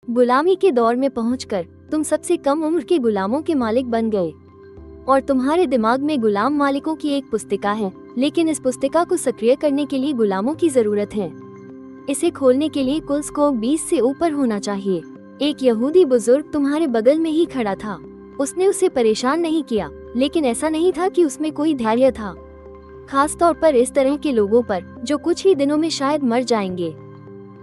गुलामी के दौर में पहुंचकर तुम सबसे कम उम्र के गुलामों के मालिक बन गए और तुम्हारे दिमाग में गुलाम मालिकों की एक पुस्तिका है, लेकिन इस पुस्तिका को सक्रिय करने के लिए गुलामों की जरूरत है। इसे खोलने के लिए कुल स्कोर 20 से ऊपर होना चाहिए। एक यहूदी बुजुर्ग तुम्हारे बगल में ही खड़ा था। उसने उसे परेशान नहीं किया, लेकिन ऐसा नहीं था कि उसमें कोई धैर्य था, खास तौर पर इस तरह के लोगों पर जो कुछ ही दिनों में शायद मर जाएंगे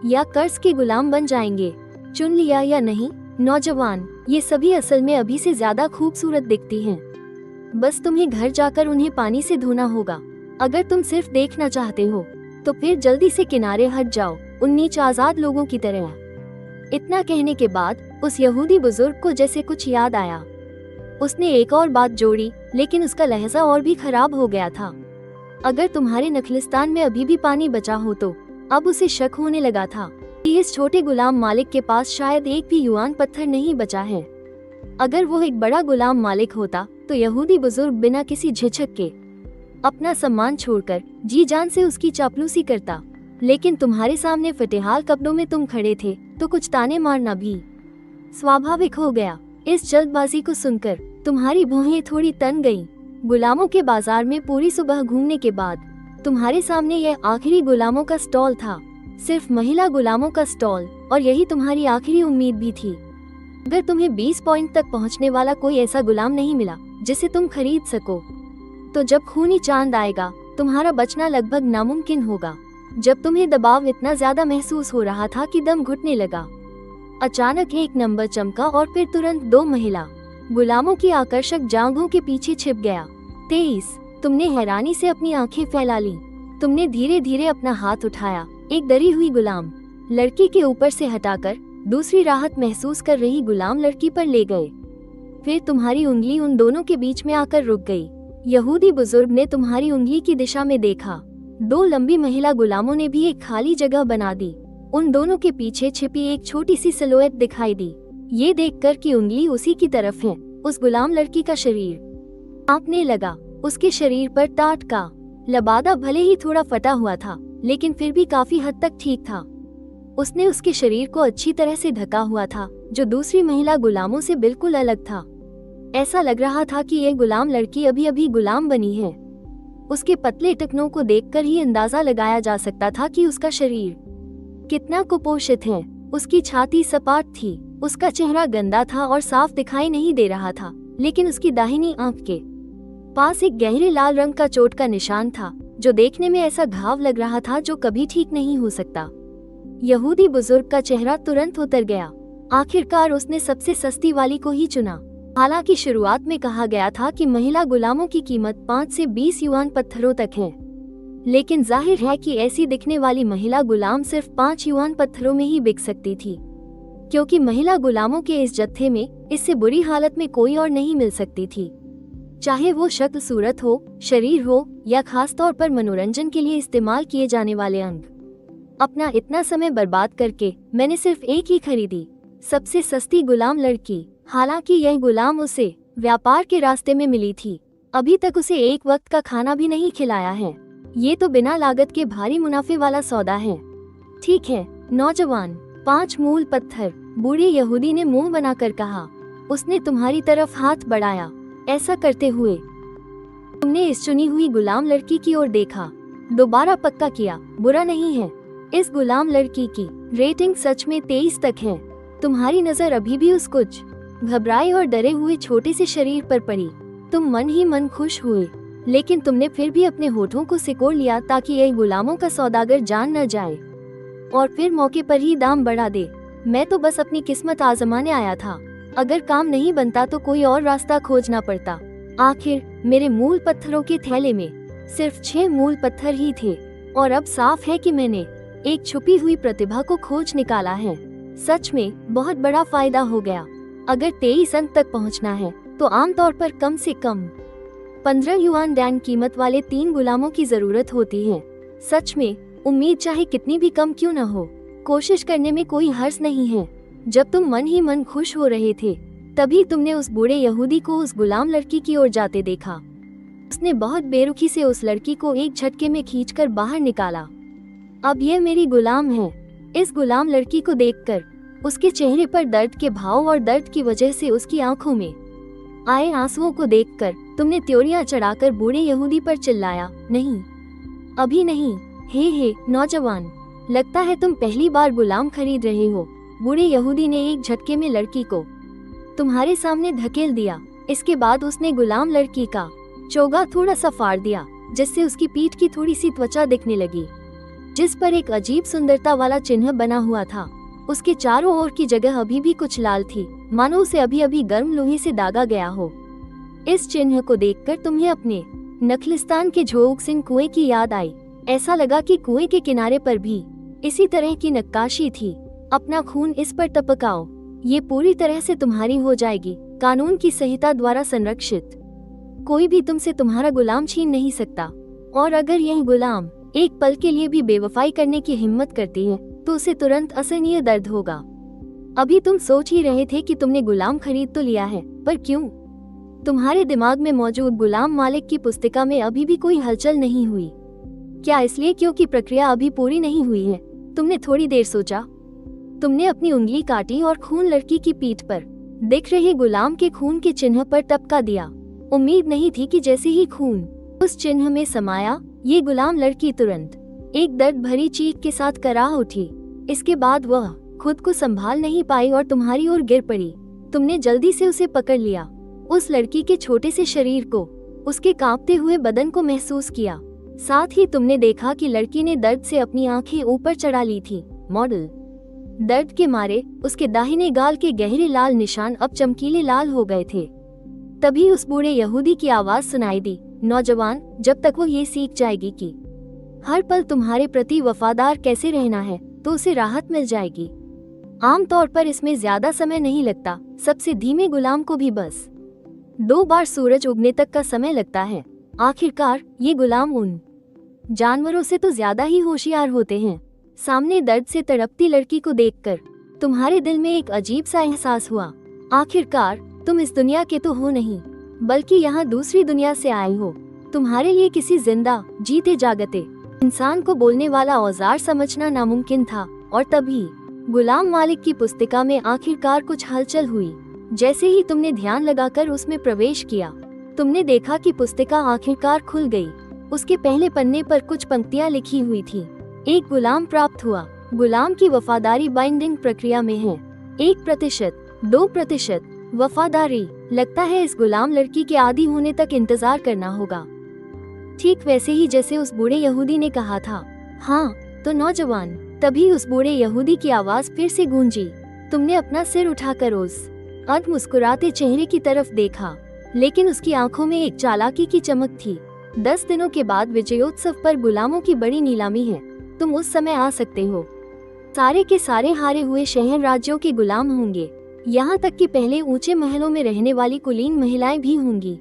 या कर्ज के गुलाम बन जाएंगे। चुन लिया या नहीं नौजवान, ये सभी असल में अभी से ज्यादा खूबसूरत दिखती हैं। बस तुम्हें घर जाकर उन्हें पानी से धोना होगा। अगर तुम सिर्फ देखना चाहते हो तो फिर जल्दी से किनारे हट जाओ, उन नीच आजाद लोगों की तरह। इतना कहने के बाद उस यहूदी बुजुर्ग को जैसे कुछ याद आया। उसने एक और बात जोड़ी, लेकिन उसका लहजा और भी खराब हो गया था। अगर तुम्हारे नखलिस्तान में अभी भी पानी बचा हो तो अब उसे शक होने लगा था कि इस छोटे गुलाम मालिक के पास शायद एक भी युआन पत्थर नहीं बचा है। अगर वो एक बड़ा गुलाम मालिक होता तो यहूदी बुजुर्ग बिना किसी झिझक के अपना सम्मान छोड़कर जी जान से उसकी चापलूसी करता, लेकिन तुम्हारे सामने फटेहाल कपड़ों में तुम खड़े थे तो कुछ ताने मारना भी स्वाभाविक हो गया। इस जल्दबाजी को सुनकर तुम्हारी भौहें थोड़ी तन गईं। गुलामों के बाजार में पूरी सुबह घूमने के बाद तुम्हारे सामने यह आखिरी गुलामों का स्टॉल था, सिर्फ महिला गुलामों का स्टॉल, और यही तुम्हारी आखिरी उम्मीद भी थी। अगर तुम्हें 20 पॉइंट तक पहुंचने वाला कोई ऐसा गुलाम नहीं मिला जिसे तुम खरीद सको, तो जब खूनी चांद आएगा तुम्हारा बचना लगभग नामुमकिन होगा। जब तुम्हें दबाव इतना ज्यादा महसूस हो रहा था कि दम घुटने लगा, अचानक एक नंबर चमका और फिर तुरंत 2 महिला गुलामों की आकर्षक जांघों के पीछे छिप गया। 23। तुमने हैरानी से अपनी आंखें फैला ली। तुमने धीरे धीरे अपना हाथ उठाया, एक डरी हुई गुलाम लड़की के ऊपर से हटाकर दूसरी राहत महसूस कर रही गुलाम लड़की पर ले गए। फिर तुम्हारी उंगली उन दोनों के बीच में आकर रुक गई। यहूदी बुजुर्ग ने तुम्हारी उंगली की दिशा में देखा। 2 लंबी महिला गुलामों ने भी एक खाली जगह बना दी। उन दोनों के पीछे छिपी एक छोटी सी सिलुएट दिखाई दी। ये देखकर कि उंगली उसी की तरफ है, उस गुलाम लड़की का शरीर कांपने लगा। उसके शरीर पर टाट का लबादा भले ही थोड़ा फटा हुआ था, लेकिन फिर भी काफी हद तक ठीक था। उसने उसके शरीर को अच्छी तरह से ढका हुआ था, जो दूसरी महिला गुलामों से बिल्कुल अलग था। ऐसा लग रहा था कि यह गुलाम लड़की अभी अभी गुलाम बनी है। उसके पतले टखनों को देखकर ही अंदाजा लगाया जा सकता था कि उसका शरीर कितना कुपोषित है। उसकी छाती सपाट थी, उसका चेहरा गंदा था और साफ दिखाई नहीं दे रहा था, लेकिन उसकी दाहिनी आंख के पास एक गहरे लाल रंग का चोट का निशान था, जो देखने में ऐसा घाव लग रहा था जो कभी ठीक नहीं हो सकता। यहूदी बुजुर्ग का चेहरा तुरंत उतर गया। आखिरकार उसने सबसे सस्ती वाली को ही चुना। हालांकि शुरुआत में कहा गया था कि महिला गुलामों की कीमत 5 से 20 युआन पत्थरों तक है, लेकिन जाहिर है कि ऐसी दिखने वाली महिला गुलाम सिर्फ 5 युआन पत्थरों में ही बिक सकती थी, क्योंकि महिला गुलामों के इस जत्थे में इससे बुरी हालत में कोई और नहीं मिल सकती थी, चाहे वो शक्ल सूरत हो, शरीर हो या खास तौर पर मनोरंजन के लिए इस्तेमाल किए जाने वाले अंग। अपना इतना समय बर्बाद करके मैंने सिर्फ एक ही खरीदी, सबसे सस्ती गुलाम लड़की। हालांकि यह गुलाम उसे व्यापार के रास्ते में मिली थी। अभी तक उसे एक वक्त का खाना भी नहीं खिलाया है। ये तो बिना लागत के भारी मुनाफे वाला सौदा है। ठीक है नौजवान, 5 मूल पत्थर, बूढ़े यहूदी ने मुंह बनाकर कहा। उसने तुम्हारी तरफ हाथ बढ़ाया। ऐसा करते हुए तुमने इस चुनी हुई गुलाम लड़की की ओर देखा, दोबारा पक्का किया, बुरा नहीं है। इस गुलाम लड़की की रेटिंग सच में 23 तक है। तुम्हारी नजर अभी भी उस कुछ घबराए और डरे हुए छोटे से शरीर पर पड़ी। तुम मन ही मन खुश हुए, लेकिन तुमने फिर भी अपने होठों को सिकोड़ लिया ताकि यह गुलामों का सौदागर जान न जाए और फिर मौके पर ही दाम बढ़ा दे। मैं तो बस अपनी किस्मत आजमाने आया था। अगर काम नहीं बनता तो कोई और रास्ता खोजना पड़ता। आखिर मेरे मूल पत्थरों के थैले में सिर्फ 6 मूल पत्थर ही थे, और अब साफ है कि मैंने एक छुपी हुई प्रतिभा को खोज निकाला है। सच में बहुत बड़ा फायदा हो गया। अगर 23 अंक तक पहुंचना है तो आमतौर पर कम से कम 15 युआन डैन कीमत वाले 3 गुलामों की जरूरत होती है। सच में उम्मीद चाहे कितनी भी कम क्यों न हो, कोशिश करने में कोई हर्ज नहीं है। जब तुम मन ही मन खुश हो रहे थे, तभी तुमने उस बूढ़े यहूदी को उस गुलाम लड़की की ओर जाते देखा। उसने बहुत बेरुखी से उस लड़की को एक झटके में खींचकर बाहर निकाला। अब यह मेरी गुलाम है। इस गुलाम लड़की को देखकर उसके चेहरे पर दर्द के भाव और दर्द की वजह से उसकी आंखों में आए आंसुओं को देखकर तुमने त्योरियां चढ़ाकर बूढ़े यहूदी पर चिल्लाया, नहीं, अभी नहीं। हे नौजवान, लगता है तुम पहली बार गुलाम खरीद रहे हो। बूढ़े यहूदी ने एक झटके में लड़की को तुम्हारे सामने धकेल दिया। इसके बाद उसने गुलाम लड़की का चोगा थोड़ा सा फाड़ दिया, जिससे उसकी पीठ की थोड़ी सी त्वचा दिखने लगी, जिस पर एक अजीब सुंदरता वाला चिन्ह बना हुआ था। उसके चारों ओर की जगह अभी भी कुछ लाल थी, मानो उसे अभी अभी गर्म लोहे से दागा गया हो। इस चिन्ह को देखकर तुम्हें अपने नखलिस्तान के झोग सिंह कुएं की याद आई। ऐसा लगा कि कुएं के किनारे पर भी इसी तरह की नक्काशी थी। अपना खून इस पर टपकाओ, ये पूरी तरह से तुम्हारी हो जाएगी। कानून की संहिता द्वारा संरक्षित कोई भी तुमसे तुम्हारा गुलाम छीन नहीं सकता, और अगर यह गुलाम एक पल के लिए भी बेवफाई करने की हिम्मत करती है तो उसे तुरंत असहनीय दर्द होगा। अभी तुम सोच ही रहे थे कि तुमने गुलाम खरीद तो लिया है, पर क्यों? तुम्हारे दिमाग में मौजूद गुलाम मालिक की पुस्तिका में अभी भी कोई हलचल नहीं हुई। क्या इसलिए क्योंकि प्रक्रिया अभी पूरी नहीं हुई है? तुमने थोड़ी देर सोचा, तुमने अपनी उंगली काटी और खून लड़की की पीठ पर दिख रहे गुलाम के खून के चिन्ह पर टपका दिया। उम्मीद नहीं थी कि जैसे ही खून उस चिन्ह में समाया, ये गुलाम लड़की तुरंत एक दर्द भरी चीख के साथ कराह उठी। इसके बाद वह खुद को संभाल नहीं पाई और तुम्हारी ओर गिर पड़ी। तुमने जल्दी से उसे पकड़ लिया, उस लड़की के छोटे से शरीर को, उसके कांपते हुए बदन को महसूस किया। साथ ही तुमने देखा कि लड़की ने दर्द से अपनी आंखें ऊपर चढ़ा ली थी। मॉडल दर्द के मारे उसके दाहिने गाल के गहरे लाल निशान अब चमकीले लाल हो गए थे। तभी उस बूढ़े यहूदी की आवाज सुनाई दी, नौजवान, जब तक वो ये सीख जाएगी कि हर पल तुम्हारे प्रति वफादार कैसे रहना है, तो उसे राहत मिल जाएगी। आमतौर पर इसमें ज्यादा समय नहीं लगता, सबसे धीमे गुलाम को भी बस 2 बार सूरज उगने तक का समय लगता है। आखिरकार ये गुलाम उन जानवरों से तो ज्यादा ही होशियार होते हैं। सामने दर्द से तड़पती लड़की को देखकर तुम्हारे दिल में एक अजीब सा एहसास हुआ। आखिरकार तुम इस दुनिया के तो हो नहीं, बल्कि यहाँ दूसरी दुनिया से आए हो। तुम्हारे लिए किसी जिंदा जीते जागते इंसान को बोलने वाला औजार समझना नामुमकिन था। और तभी गुलाम मालिक की पुस्तिका में आखिरकार कुछ हलचल हुई। जैसे ही तुमने ध्यान लगाकर उसमें प्रवेश किया, तुमने देखा कि पुस्तिका आखिरकार खुल गई। उसके पहले पन्ने पर कुछ पंक्तियां लिखी हुई थी। एक गुलाम प्राप्त हुआ। गुलाम की वफादारी बाइंडिंग प्रक्रिया में है। 1%, 2% वफादारी। लगता है इस गुलाम लड़की के आदी होने तक इंतजार करना होगा। ठीक वैसे ही जैसे उस बूढ़े यहूदी ने कहा था। हाँ तो नौजवान, तभी उस बूढ़े यहूदी की आवाज फिर से गूंजी। तुमने अपना सिर उठाकर उस अर्ध मुस्कुराते चेहरे की तरफ देखा, लेकिन उसकी आंखों में एक चालाकी की चमक थी। 10 दिनों के बाद विजयोत्सव पर गुलामों की बड़ी नीलामी है। तुम उस समय आ सकते हो। सारे के सारे हारे हुए शहर राज्यों के गुलाम होंगे, यहाँ तक कि पहले ऊंचे महलों में रहने वाली कुलीन महिलाएं भी होंगी।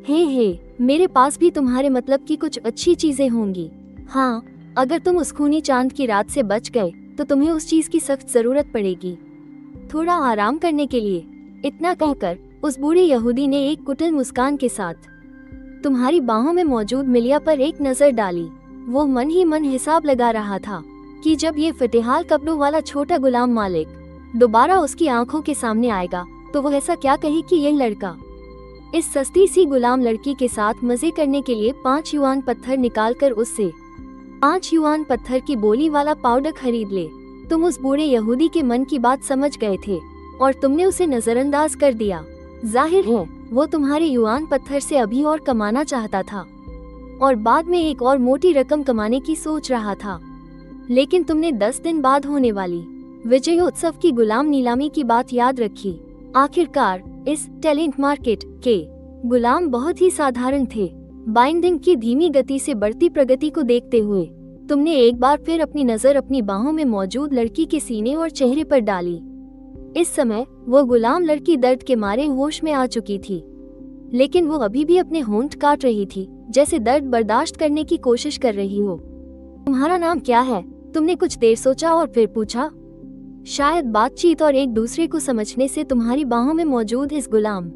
हे मेरे पास भी तुम्हारे मतलब की कुछ अच्छी चीजें होंगी। हाँ, अगर तुम उस खूनी चांद की रात से बच गए तो तुम्हें उस चीज की सख्त जरूरत पड़ेगी, थोड़ा आराम करने के लिए। इतना कहकर उस बूढ़े यहूदी ने एक कुटिल मुस्कान के साथ तुम्हारी बाहों में मौजूद मिलिया पर एक नजर डाली। वो मन ही मन हिसाब लगा रहा था कि जब ये फटेहाल कपड़ों वाला छोटा गुलाम मालिक दोबारा उसकी आंखों के सामने आएगा तो वो ऐसा क्या कहे कि यह लड़का इस सस्ती सी गुलाम लड़की के साथ मजे करने के लिए 5 युआन पत्थर निकालकर उससे 5 युआन पत्थर की बोली वाला पाउडर खरीद ले। तुम उस बूढ़े यहूदी के मन की बात समझ गए थे और तुमने उसे नजरअंदाज कर दिया। जाहिर है वो तुम्हारे युआन पत्थर से अभी और कमाना चाहता था और बाद में एक और मोटी रकम कमाने की सोच रहा था। लेकिन तुमने 10 दिन बाद होने वाली विजयोत्सव की गुलाम नीलामी की बात याद रखी। आखिरकार इस टैलेंट मार्केट के गुलाम बहुत ही साधारण थे। बाइंडिंग की धीमी गति से बढ़ती प्रगति को देखते हुए तुमने एक बार फिर अपनी नजर अपनी बाहों में मौजूद लड़की के सीने और चेहरे पर डाली। इस समय वो गुलाम लड़की दर्द के मारे होश में आ चुकी थी, लेकिन वो अभी भी अपने होंठ काट रही थी, जैसे दर्द बर्दाश्त करने की कोशिश कर रही हो। तुम्हारा नाम क्या है? तुमने कुछ देर सोचा और फिर पूछा। शायद बातचीत और एक दूसरे को समझने से तुम्हारी बाहों में मौजूद इस गुलाम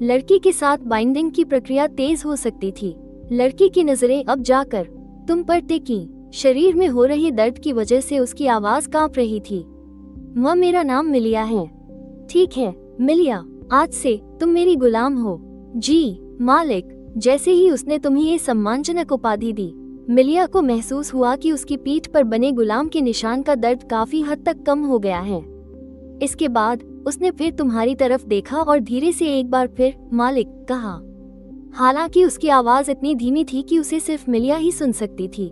लड़की के साथ बाइंडिंग की प्रक्रिया तेज हो सकती थी। लड़की की नजरें अब जाकर तुम पर टिकी। शरीर में हो रही दर्द की वजह से उसकी आवाज कांप रही थी। वह मेरा नाम मिलिया है। ठीक है मिलिया, आज से तुम मेरी गुलाम हो। जी मालिक। जैसे ही उसने तुम्हें ये सम्मानजनक उपाधि दी, मिलिया को महसूस हुआ कि उसकी पीठ पर बने गुलाम के निशान का दर्द काफी हद तक कम हो गया है। इसके बाद उसने फिर तुम्हारी तरफ देखा और धीरे से एक बार फिर मालिक कहा। हालांकि उसकी आवाज इतनी धीमी थी कि उसे सिर्फ मिलिया ही सुन सकती थी।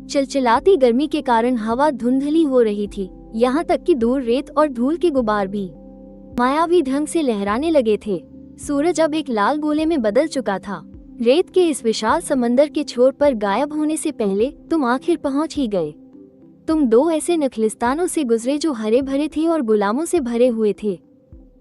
चिलचिलाती गर्मी के कारण हवा धुंधली हो रही थी, यहाँ तक कि दूर रेत और धूल के गुबार भी मायावी ढंग से लहराने लगे थे। सूरज अब एक लाल गोले में बदल चुका था। रेत के इस विशाल समंदर के छोर पर गायब होने से पहले तुम आखिर पहुंच ही गए। तुम दो ऐसे नखलिस्तानों से गुजरे जो हरे भरे थे और गुलामों से भरे हुए थे।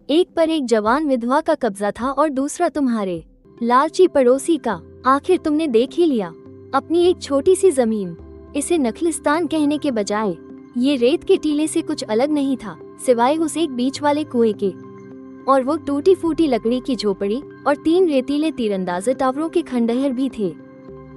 एक पर एक जवान विधवा का कब्जा था और दूसरा तुम्हारे लालची पड़ोसी का। आखिर तुमने देख ही लिया अपनी एक छोटी सी जमीन। इसे नखलिस्तान कहने के बजाय ये रेत के टीले से कुछ अलग नहीं था, सिवाय उस एक बीच वाले कुएं के, और वो टूटी फूटी लकड़ी की झोपड़ी और 3 रेतीले तीरंदाजे टावरों के खंडहर भी थे,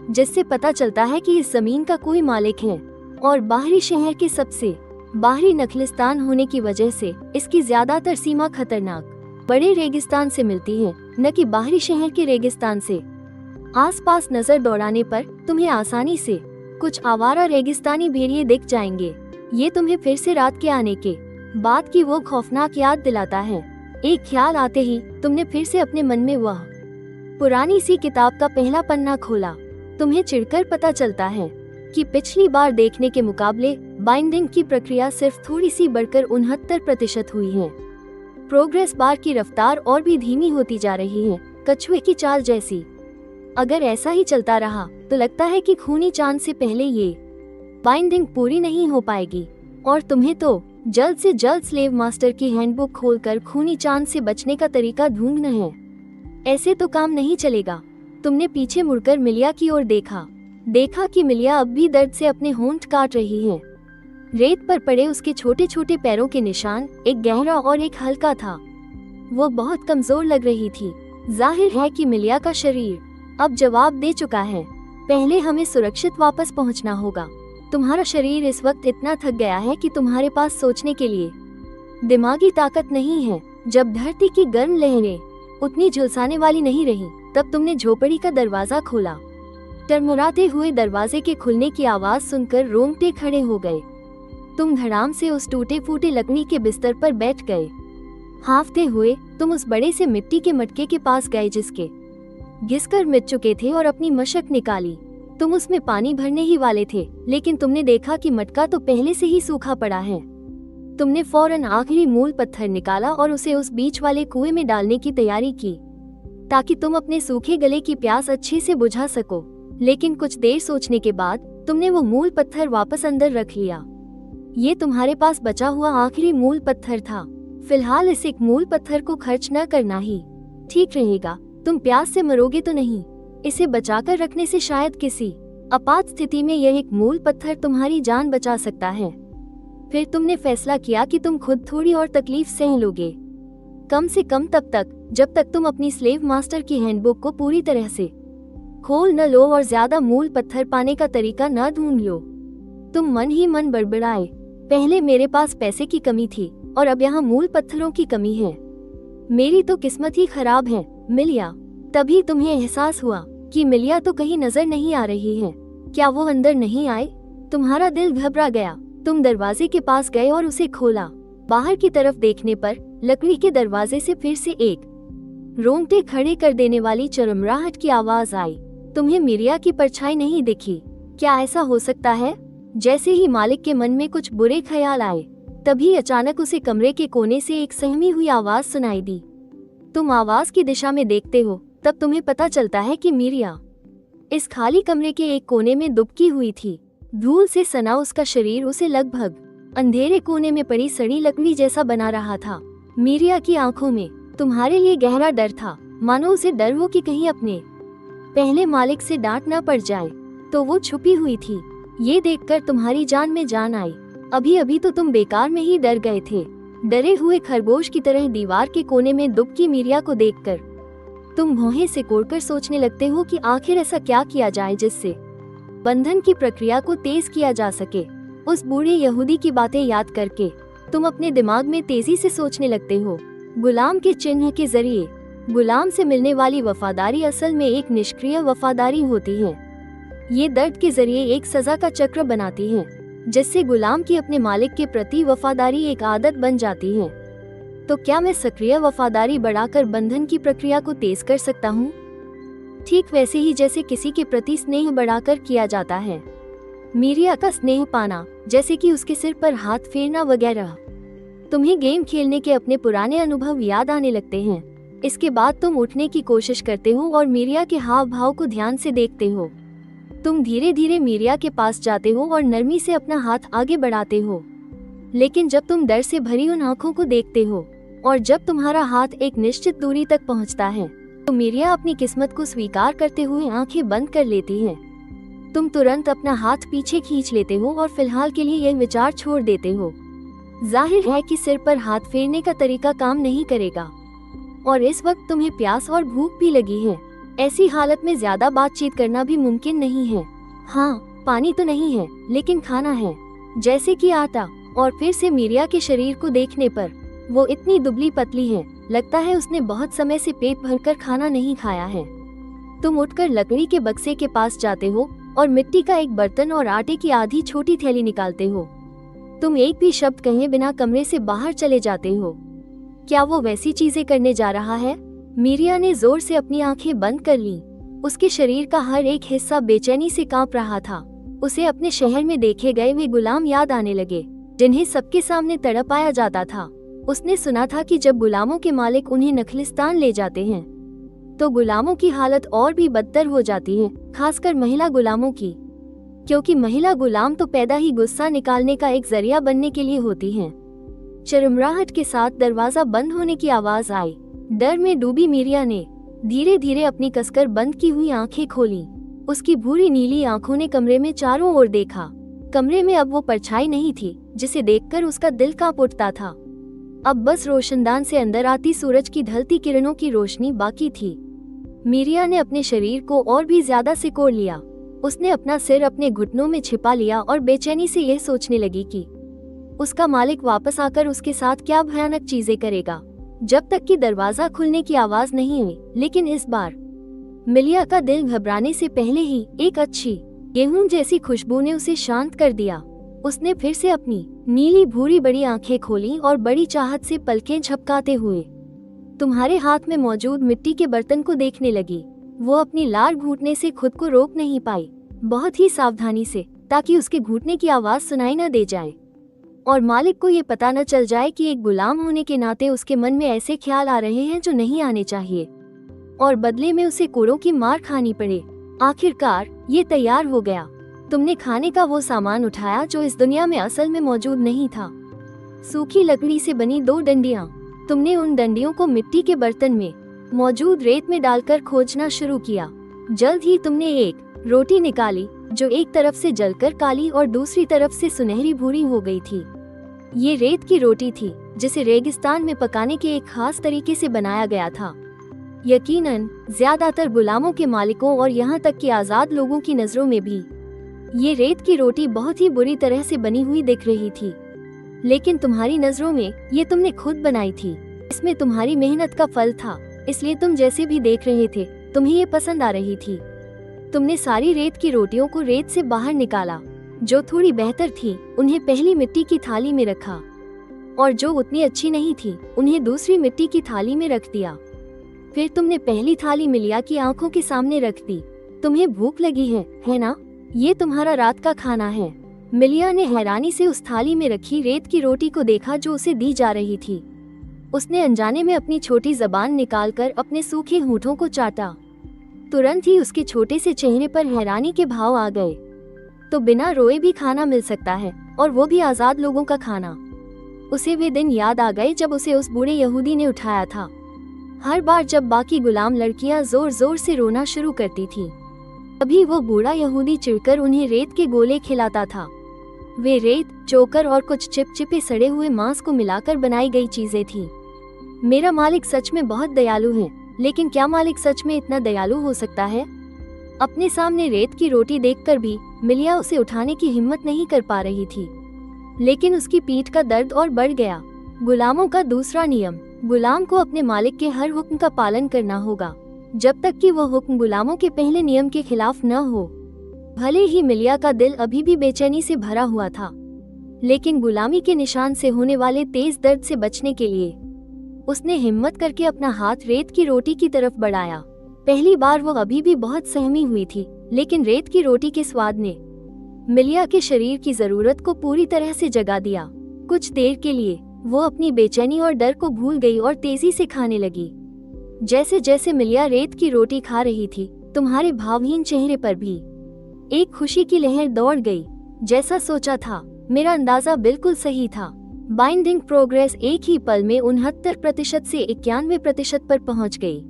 जिससे पता चलता है कि इस जमीन का कोई मालिक है। और बाहरी शहर के सबसे बाहरी नखलिस्तान होने की वजह से इसकी ज्यादातर सीमा खतरनाक बड़े रेगिस्तान से मिलती है, न कि बाहरी शहर के रेगिस्तान से। आसपास नजर दौड़ाने पर तुम्हें आसानी से कुछ आवारा रेगिस्तानी भेड़िए दिख जाएंगे। ये तुम्हें फिर से रात के आने के बाद की वो खौफनाक याद दिलाता है। एक ख्याल आते ही तुमने फिर से अपने मन में वह पुरानी सी किताब का पहला पन्ना खोला। तुम्हें चिढ़कर पता चलता है कि पिछली बार देखने के मुकाबले बाइंडिंग की प्रक्रिया सिर्फ थोड़ी सी बढ़कर 69% हुई है। प्रोग्रेस बार की रफ्तार और भी धीमी होती जा रही है, कछुए की चाल जैसी। अगर ऐसा ही चलता रहा तो लगता है कि खूनी चांद से पहले ये बाइंडिंग पूरी नहीं हो पाएगी, और तुम्हें तो जल्द से जल्द स्लेव मास्टर की हैंडबुक खोलकर खूनी चांद से बचने का तरीका ढूंढना है। ऐसे तो काम नहीं चलेगा। तुमने पीछे मुड़कर मिलिया की ओर देखा कि मिलिया अब भी दर्द से अपने होंठ काट रही है। रेत पर पड़े उसके छोटे छोटे पैरों के निशान, एक गहरा और एक हल्का था। वो बहुत कमजोर लग रही थी। जाहिर है कि मिलिया का शरीर अब जवाब दे चुका है। पहले हमें सुरक्षित वापस पहुंचना होगा। तुम्हारा शरीर इस वक्त इतना थक गया है कि तुम्हारे पास सोचने के लिए दिमागी ताकत नहीं है। जब धरती की गर्म लहरें उतनी झुलसाने वाली नहीं रही, तब तुमने झोपड़ी का दरवाजा खोला। टरमुराते हुए दरवाजे के खुलने की आवाज सुनकर रोंगटे खड़े हो गए। तुम धड़ाम से उस टूटे फूटे लकड़ी के बिस्तर पर बैठ गए। हांफते हुए तुम उस बड़े से मिट्टी के मटके के पास गए जिसके घिसकर मिट चुके थे, और अपनी मशक निकाली। तुम उसमें पानी भरने ही वाले थे, लेकिन तुमने देखा कि मटका तो पहले से ही सूखा पड़ा है। तुमने फौरन आखिरी मूल पत्थर निकाला और उसे उस बीच वाले कुएं में डालने की तैयारी की, ताकि तुम अपने सूखे गले की प्यास अच्छे से बुझा सको। लेकिन कुछ देर सोचने के बाद तुमने वो मूल पत्थर वापस अंदर रख लिया। ये तुम्हारे पास बचा हुआ आखिरी मूल पत्थर था। फिलहाल इस एक मूल पत्थर को खर्च न करना ही ठीक रहेगा। तुम प्यास से मरोगे तो नहीं। इसे बचाकर रखने से शायद किसी आपात स्थिति में यह एक मूल पत्थर तुम्हारी जान बचा सकता है। फिर तुमने फैसला किया कि तुम खुद थोड़ी और तकलीफ सह लोगे, कम से कम तब तक जब तक तुम अपनी स्लेव मास्टर की हैंडबुक को पूरी तरह से खोल न लो और ज्यादा मूल पत्थर पाने का तरीका न ढूंढ लो। तुम मन ही मन बड़बड़ाए, पहले मेरे पास पैसे की कमी थी और अब यहाँ मूल पत्थरों की कमी है। मेरी तो किस्मत ही खराब है मिलिया। तभी तुम्हें एहसास हुआ कि मिलिया तो कहीं नजर नहीं आ रही है। क्या वो अंदर नहीं आए? तुम्हारा दिल घबरा गया। तुम दरवाजे के पास गए और उसे खोला। बाहर की तरफ देखने पर लकड़ी के दरवाजे से फिर से एक रोंगटे खड़े कर देने वाली चरमराहट की आवाज आई। तुम्हें मिलिया की परछाई नहीं दिखी। क्या ऐसा हो सकता है? जैसे ही मालिक के मन में कुछ बुरे ख्याल आए, तभी अचानक उसे कमरे के कोने से एक सहमी हुई आवाज सुनाई दी। तुम आवाज की दिशा में देखते हो, तब तुम्हें पता चलता है कि मिलिया इस खाली कमरे के एक कोने में दुबकी हुई थी। धूल से सना उसका शरीर उसे लगभग अंधेरे कोने में पड़ी सड़ी लकड़ी जैसा बना रहा था। मिलिया की आंखों में तुम्हारे लिए गहरा डर था, मानो उसे डर हो कि कहीं अपने पहले मालिक से डांट न पड़ जाए। तो वो छुपी हुई थी। ये देखकर तुम्हारी जान में जान आई। अभी अभी तो तुम बेकार में ही डर गए थे। डरे हुए खरगोश की तरह दीवार के कोने में दुबकी मिलिया को देखकर तुम भौहें से कोड़कर सोचने लगते हो कि आखिर ऐसा क्या किया जाए जिससे बंधन की प्रक्रिया को तेज किया जा सके। उस बूढ़े यहूदी की बातें याद करके तुम अपने दिमाग में तेजी से सोचने लगते हो। गुलाम के चिन्ह के जरिए गुलाम से मिलने वाली वफादारी असल में एक निष्क्रिय वफादारी होती है। ये दर्द के जरिए एक सजा का चक्र बनाती है, जिससे गुलाम की अपने मालिक के प्रति वफादारी एक आदत बन जाती है। तो क्या मैं सक्रिय वफादारी बढ़ाकर बंधन की प्रक्रिया को तेज कर सकता हूँ? ठीक वैसे ही जैसे किसी के प्रति स्नेह बढ़ाकर किया जाता है। मीरिया का स्नेह पाना, जैसे कि उसके सिर पर हाथ फेरना वगैरह। तुम्हें गेम खेलने के अपने पुराने अनुभव याद आने लगते हैं। इसके बाद तुम उठने की कोशिश करते हो और मीरिया के हाव भाव को ध्यान से देखते हो। तुम धीरे धीरे मीरिया के पास जाते हो और नरमी से अपना हाथ आगे बढ़ाते हो। लेकिन जब तुम डर से भरी उन आंखों को देखते हो और जब तुम्हारा हाथ एक निश्चित दूरी तक पहुंचता है, तो मीरिया अपनी किस्मत को स्वीकार करते हुए आंखें बंद कर लेती है। तुम तुरंत अपना हाथ पीछे खींच लेते हो और फिलहाल के लिए यह विचार छोड़ देते हो। जाहिर है कि सिर पर हाथ फेरने का तरीका काम नहीं करेगा और इस वक्त तुम्हें प्यास और भूख भी लगी है। ऐसी हालत में ज्यादा बातचीत करना भी मुमकिन नहीं है। हाँ, पानी तो नहीं है, लेकिन खाना है, जैसे कि आटा। और फिर से मीरिया के शरीर को देखने पर वो इतनी दुबली पतली है, लगता है उसने बहुत समय से पेट भरकर खाना नहीं खाया है। तुम उठकर लकड़ी के बक्से के पास जाते हो और मिट्टी का एक बर्तन और आटे की आधी छोटी थैली निकालते हो। तुम एक भी शब्द कहे बिना कमरे से बाहर चले जाते हो। क्या वो वैसी चीजें करने जा रहा है? मीरिया ने जोर से अपनी आंखें बंद कर लीं। उसके शरीर का हर एक हिस्सा बेचैनी से कांप रहा था। उसे अपने शहर में देखे गए वे गुलाम याद आने लगे, जिन्हें सबके सामने तड़पाया जाता था। उसने सुना था कि जब गुलामों के मालिक उन्हें नखलिस्तान ले जाते हैं, तो गुलामों की हालत और भी बदतर हो जाती है, खासकर महिला गुलामों की, क्योंकि महिला गुलाम तो पैदा ही गुस्सा निकालने का एक जरिया बनने के लिए होती हैं। चरमराहट के साथ दरवाजा बंद होने की आवाज आई। डर में डूबी मीरिया ने धीरे धीरे अपनी कसकर बंद की हुई आंखें खोली। उसकी भूरी नीली आंखों ने कमरे में चारों ओर देखा। कमरे में अब वो परछाई नहीं थी जिसे देखकर उसका दिल कांप उठता था। अब बस रोशनदान से अंदर आती सूरज की ढलती किरणों की रोशनी बाकी थी। मीरिया ने अपने शरीर को और भी ज्यादा सिकोड़ लिया। उसने अपना सिर अपने घुटनों में छिपा लिया और बेचैनी से यह सोचने लगी कि उसका मालिक वापस आकर उसके साथ क्या भयानक चीजें करेगा, जब तक कि दरवाजा खुलने की आवाज नहीं हुई। लेकिन इस बार मिलिया का दिल घबराने से पहले ही एक अच्छी गेहूं जैसी खुशबू ने उसे शांत कर दिया। उसने फिर से अपनी नीली भूरी बड़ी आंखें खोली और बड़ी चाहत से पलकें झपकाते हुए तुम्हारे हाथ में मौजूद मिट्टी के बर्तन को देखने लगी। वो अपनी लार घूटने से खुद को रोक नहीं पाई, बहुत ही सावधानी से, ताकि उसके घूटने की आवाज सुनाई न दे जाए और मालिक को ये पता न चल जाए कि एक गुलाम होने के नाते उसके मन में ऐसे ख्याल आ रहे हैं जो नहीं आने चाहिए और बदले में उसे कोड़ों की मार खानी पड़े। आखिरकार ये तैयार हो गया। तुमने खाने का वो सामान उठाया जो इस दुनिया में असल में मौजूद नहीं था। सूखी लकड़ी से बनी 2 डंडियां। तुमने उन डंडियों को मिट्टी के बर्तन में मौजूद रेत में डालकर खोजना शुरू किया। जल्द ही तुमने एक रोटी निकाली जो एक तरफ से जलकर काली और दूसरी तरफ से सुनहरी भूरी हो गई थी। ये रेत की रोटी थी जिसे रेगिस्तान में पकाने के एक खास तरीके से बनाया गया था। यकीनन ज्यादातर गुलामों के मालिकों और यहाँ तक कि आजाद लोगों की नजरों में भी ये रेत की रोटी बहुत ही बुरी तरह से बनी हुई दिख रही थी, लेकिन तुम्हारी नजरों में ये तुमने खुद बनाई थी। इसमें तुम्हारी मेहनत का फल था, इसलिए तुम जैसे भी देख रहे थे तुम्हें ये पसंद आ रही थी। तुमने सारी रेत की रोटियों को रेत से बाहर निकाला, जो थोड़ी बेहतर थी उन्हें पहली मिट्टी की थाली में रखा और जो उतनी अच्छी नहीं थी उन्हें दूसरी मिट्टी की थाली में रख दिया। फिर तुमने पहली थाली मिलिया की आंखों के सामने रख दी। तुम्हें भूख लगी है ना? ये तुम्हारा रात का खाना है। मिलिया ने हैरानी से उस थाली में रखी रेत की रोटी को देखा जो उसे दी जा रही थी। उसने अनजाने में अपनी छोटी जबान निकालकर अपने सूखे होठों को चाटा। तुरंत ही उसके छोटे से चेहरे पर हैरानी के भाव आ गए। तो बिना रोए भी खाना मिल सकता है, और वो भी आजाद लोगों का खाना। उसे वे दिन याद आ गए जब उसे उस बूढ़े यहूदी ने उठाया था। हर बार जब बाकी गुलाम लड़कियां जोर जोर से रोना शुरू करती थी, तभी वो बूढ़ा यहूदी चिढ़कर उन्हें रेत के गोले खिलाता था। वे रेत, चोकर और कुछ चिपचिपे सड़े हुए मांस को मिलाकर बनाई गई चीजें थीं। मेरा मालिक सच में बहुत दयालु है, लेकिन क्या मालिक सच में इतना दयालु हो सकता है? अपने सामने रेत की रोटी देखकर भी मिलिया उसे उठाने की हिम्मत नहीं कर पा रही थी। लेकिन उसकी पीठ का दर्द और बढ़ गया। गुलामों का दूसरा नियम, गुलाम को अपने मालिक के हर हुक्म का पालन करना होगा, जब तक कि वह हुक्म गुलामों के पहले नियम के खिलाफ न हो। भले ही मिलिया का दिल अभी भी बेचैनी से भरा हुआ था, लेकिन गुलामी के निशान से होने वाले तेज दर्द से बचने के लिए उसने हिम्मत करके अपना हाथ रेत की रोटी की तरफ बढ़ाया। पहली बार वो अभी भी बहुत सहमी हुई थी, लेकिन रेत की रोटी के स्वाद ने मिलिया के शरीर की जरूरत को पूरी तरह से जगा दिया। कुछ देर के लिए वो अपनी बेचैनी और डर को भूल गई और तेजी से खाने लगी। जैसे जैसे मिलिया रेत की रोटी खा रही थी, तुम्हारे भावहीन चेहरे पर भी एक खुशी की लहर दौड़ गई। जैसा सोचा था, मेरा अंदाजा बिल्कुल सही था। बाइंडिंग प्रोग्रेस एक ही पल में 69% से 91% पर पहुंच गई।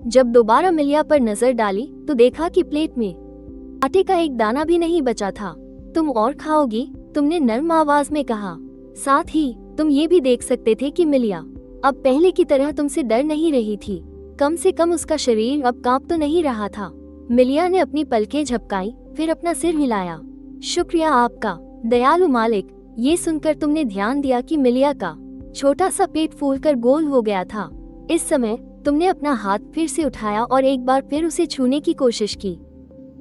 जब दोबारा मिलिया पर नजर डाली तो देखा कि प्लेट में आटे का एक दाना भी नहीं बचा था। तुम और खाओगी? तुमने नर्म आवाज में कहा। साथ ही तुम ये भी देख सकते थे कि मिलिया अब पहले की तरह तुमसे डर नहीं रही थी। कम से कम उसका शरीर अब कांप तो नहीं रहा था। मिलिया ने अपनी पलकें झपकाई, फिर अपना सिर हिलाया। शुक्रिया आपका, दयालु मालिक। ये सुनकर तुमने ध्यान दिया कि मिलिया का छोटा सा पेट फूलकर गोल हो गया था। इस समय तुमने अपना हाथ फिर से उठाया और एक बार फिर उसे छूने की कोशिश की।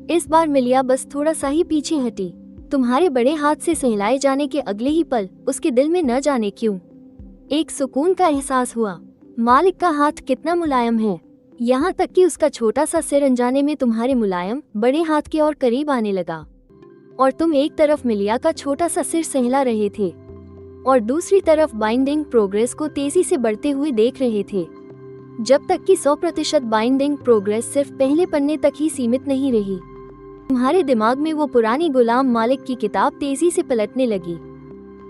इस बार मिलिया बस थोड़ा सा ही पीछे हटी। तुम्हारे बड़े हाथ से सहलाए जाने के अगले ही पल उसके दिल में न जाने क्यों एक सुकून का एहसास हुआ। मालिक का हाथ कितना मुलायम है, यहाँ तक कि उसका छोटा सा सिर अनजाने में तुम्हारे मुलायम बड़े हाथ के और करीब आने लगा। और तुम एक तरफ मिलिया का छोटा सा सिर सहला रहे थे और दूसरी तरफ बाइंडिंग प्रोग्रेस को तेजी से बढ़ते हुए देख रहे थे, जब तक कि 100% बाइंडिंग प्रोग्रेस सिर्फ पहले पन्ने तक ही सीमित नहीं रही। तुम्हारे दिमाग में वो पुरानी गुलाम मालिक की किताब तेजी से पलटने लगी।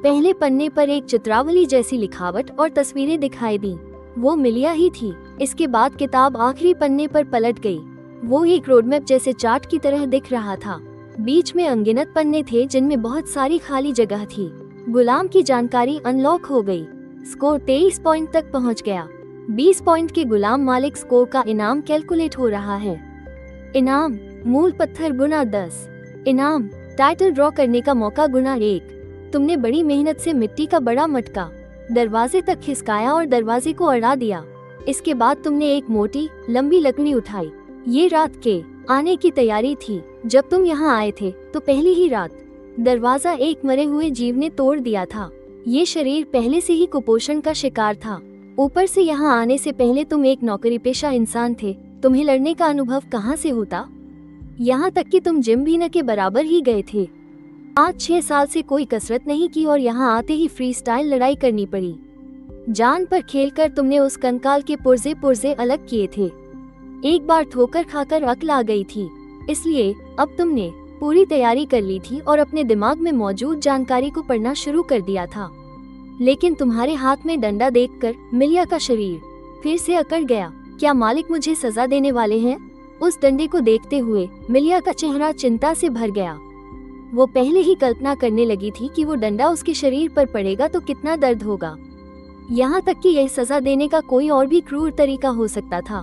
पहले पन्ने पर एक चित्रावली जैसी लिखावट और तस्वीरें दिखाई दी। वो मिलिया ही थी। इसके बाद किताब आखिरी पन्ने पर पलट गई। वो एक रोडमैप जैसे चार्ट की तरह दिख रहा था। बीच में अनगिनत पन्ने थे जिनमें बहुत सारी खाली जगह थी। गुलाम की जानकारी अनलॉक हो गई। स्कोर 23 पॉइंट तक पहुंच गया। 20 पॉइंट के गुलाम मालिक स्कोर का इनाम कैलकुलेट हो रहा है। इनाम मूल पत्थर गुना 10। इनाम टाइटल ड्रॉ करने का मौका गुना 1। तुमने बड़ी मेहनत से मिट्टी का बड़ा मटका दरवाजे तक खिसकाया और दरवाजे को अड़ा दिया। इसके बाद तुमने एक मोटी लंबी लकड़ी उठाई। ये रात के आने की तैयारी थी। जब तुम यहाँ आए थे तो पहली ही रात दरवाजा एक मरे हुए जीव ने तोड़ दिया था। ये शरीर पहले से ही कुपोषण का शिकार था। ऊपर से यहाँ आने से पहले तुम एक नौकरी पेशा इंसान थे। तुम्हें लड़ने का अनुभव कहाँ से होता? यहाँ तक कि तुम जिम भी न के बराबर ही गए थे। 5-6 साल से कोई कसरत नहीं की और यहाँ आते ही फ्री स्टाइल लड़ाई करनी पड़ी। जान पर खेलकर तुमने उस कंकाल के पुर्जे पुर्जे अलग किए थे। एक बार ठोकर खाकर अक्ल आ गई थी, इसलिए अब तुमने पूरी तैयारी कर ली थी और अपने दिमाग में मौजूद जानकारी को पढ़ना शुरू कर दिया था। लेकिन तुम्हारे हाथ में डंडा देखकर मिलिया का शरीर फिर से अकड़ गया। क्या मालिक मुझे सजा देने वाले हैं? उस डंडे को देखते हुए मिलिया का चेहरा चिंता से भर गया। वो पहले ही कल्पना करने लगी थी कि वो डंडा उसके शरीर पर पड़ेगा तो कितना दर्द होगा। यहाँ तक कि यह सजा देने का कोई और भी क्रूर तरीका हो सकता था।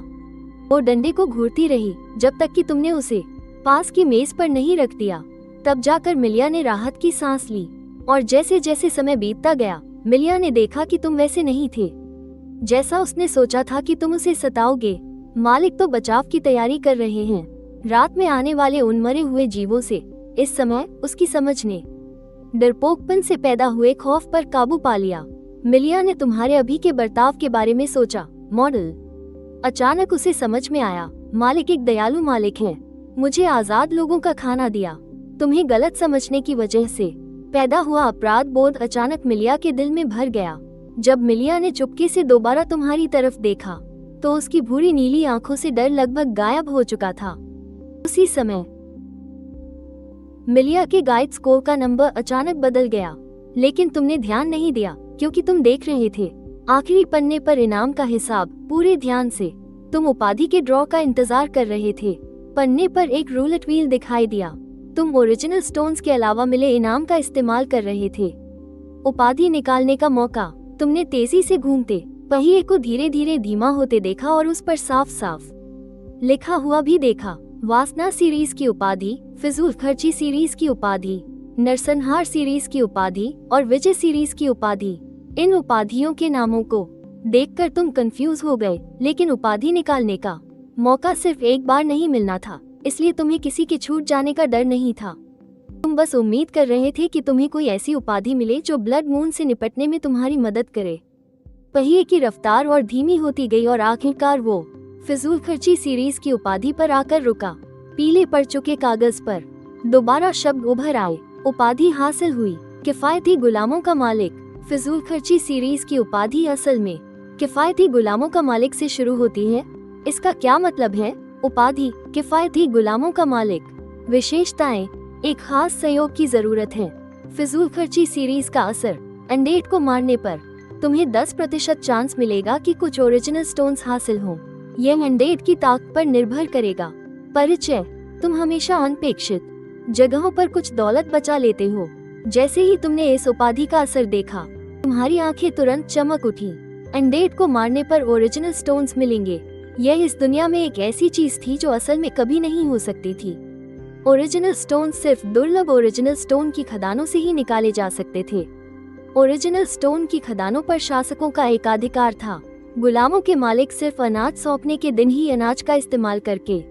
वो डंडे को घूरती रही जब तक कि तुमने उसे पास की मेज पर नहीं रख दिया। तब जाकर मिलिया ने राहत की सांस ली। और जैसे जैसे समय बीतता गया, मिलिया ने देखा कि तुम वैसे नहीं थे जैसा उसने सोचा था कि तुम उसे सताओगे। मालिक तो बचाव की तैयारी कर रहे हैं। रात में आने वाले उन मरे हुए जीवों से इस समय उसकी समझ ने डरपोकपन से पैदा हुए खौफ पर काबू पा लिया। मिलिया ने तुम्हारे अभी के बर्ताव के बारे में सोचा। मॉडल अचानक उसे समझ में आया, मालिक एक दयालु मालिक हैं। मुझे आजाद लोगों का खाना दिया। तुम्हें गलत समझने की वजह से पैदा हुआ अपराध बोध अचानक मिलिया के दिल में भर गया। जब मिलिया ने चुपके से दोबारा तुम्हारी तरफ देखा तो उसकी भूरी नीली आंखों से डर लगभग गायब हो चुका था। उसी समय मिलिया के गाइड स्कोर का नंबर अचानक बदल गया, लेकिन तुमने ध्यान नहीं दिया क्योंकि तुम देख रहे थे आखिरी पन्ने पर इनाम का हिसाब पूरे ध्यान से। तुम उपाधि के ड्रॉ का इंतजार कर रहे थे। पन्ने पर एक रूलेट व्हील दिखाई दिया। तुम ओरिजिनल स्टोन्स के अलावा मिले इनाम का इस्तेमाल कर रहे थे। उपाधि निकालने का मौका। तुमने तेजी से घूमते पहिए को धीरे धीरे धीमा होते देखा और उस पर साफ साफ लिखा हुआ भी देखा, वासना सीरीज की उपाधि, फिजूल खर्ची सीरीज की उपाधि। नरसंहार सीरीज की उपाधि और विजय सीरीज की उपाधि। इन उपाधियों के नामों को देखकर तुम कंफ्यूज हो गए, लेकिन उपाधि निकालने का मौका सिर्फ एक बार नहीं मिलना था, इसलिए तुम्हें किसी के छूट जाने का डर नहीं था। तुम बस उम्मीद कर रहे थे कि तुम्हें कोई ऐसी उपाधि मिले जो ब्लड मून से निपटने में तुम्हारी मदद करे। पहिए की रफ्तार और धीमी होती गई और आखिरकार वो फिजूल खर्ची सीरीज की उपाधि पर आकर रुका। पीले पड़ चुके कागज पर दोबारा शब्द उभर आए। उपाधि हासिल हुई, किफायती गुलामों का मालिक। फिजूल खर्ची सीरीज की उपाधि असल में किफायती गुलामों का मालिक से शुरू होती है। इसका क्या मतलब है? उपाधि किफायती गुलामों का मालिक। विशेषताएं, एक खास सहयोग की जरूरत है। फिजूल खर्ची सीरीज का असर, अनडेड को मारने पर तुम्हें 10% चांस मिलेगा कि कुछ ओरिजिनल स्टोन्स हासिल हों। यह अनडेड की ताकत पर निर्भर करेगा। परिचय, तुम हमेशा अनपेक्षित जगहों पर कुछ दौलत बचा लेते हो। जैसे ही तुमने इस उपाधि का असर देखा, तुम्हारी आंखें तुरंत चमक उठी। अनडेड को मारने पर ओरिजिनल स्टोन्स मिलेंगे। यह इस दुनिया में एक ऐसी चीज थी जो असल में कभी नहीं हो सकती थी। ओरिजिनल स्टोन सिर्फ दुर्लभ ओरिजिनल स्टोन की खदानों से ही निकाले जा सकते थे। ओरिजिनल स्टोन की खदानों पर शासकों का एकाधिकार था। गुलामों के मालिक सिर्फ अनाज सौंपने के दिन ही अनाज का इस्तेमाल करके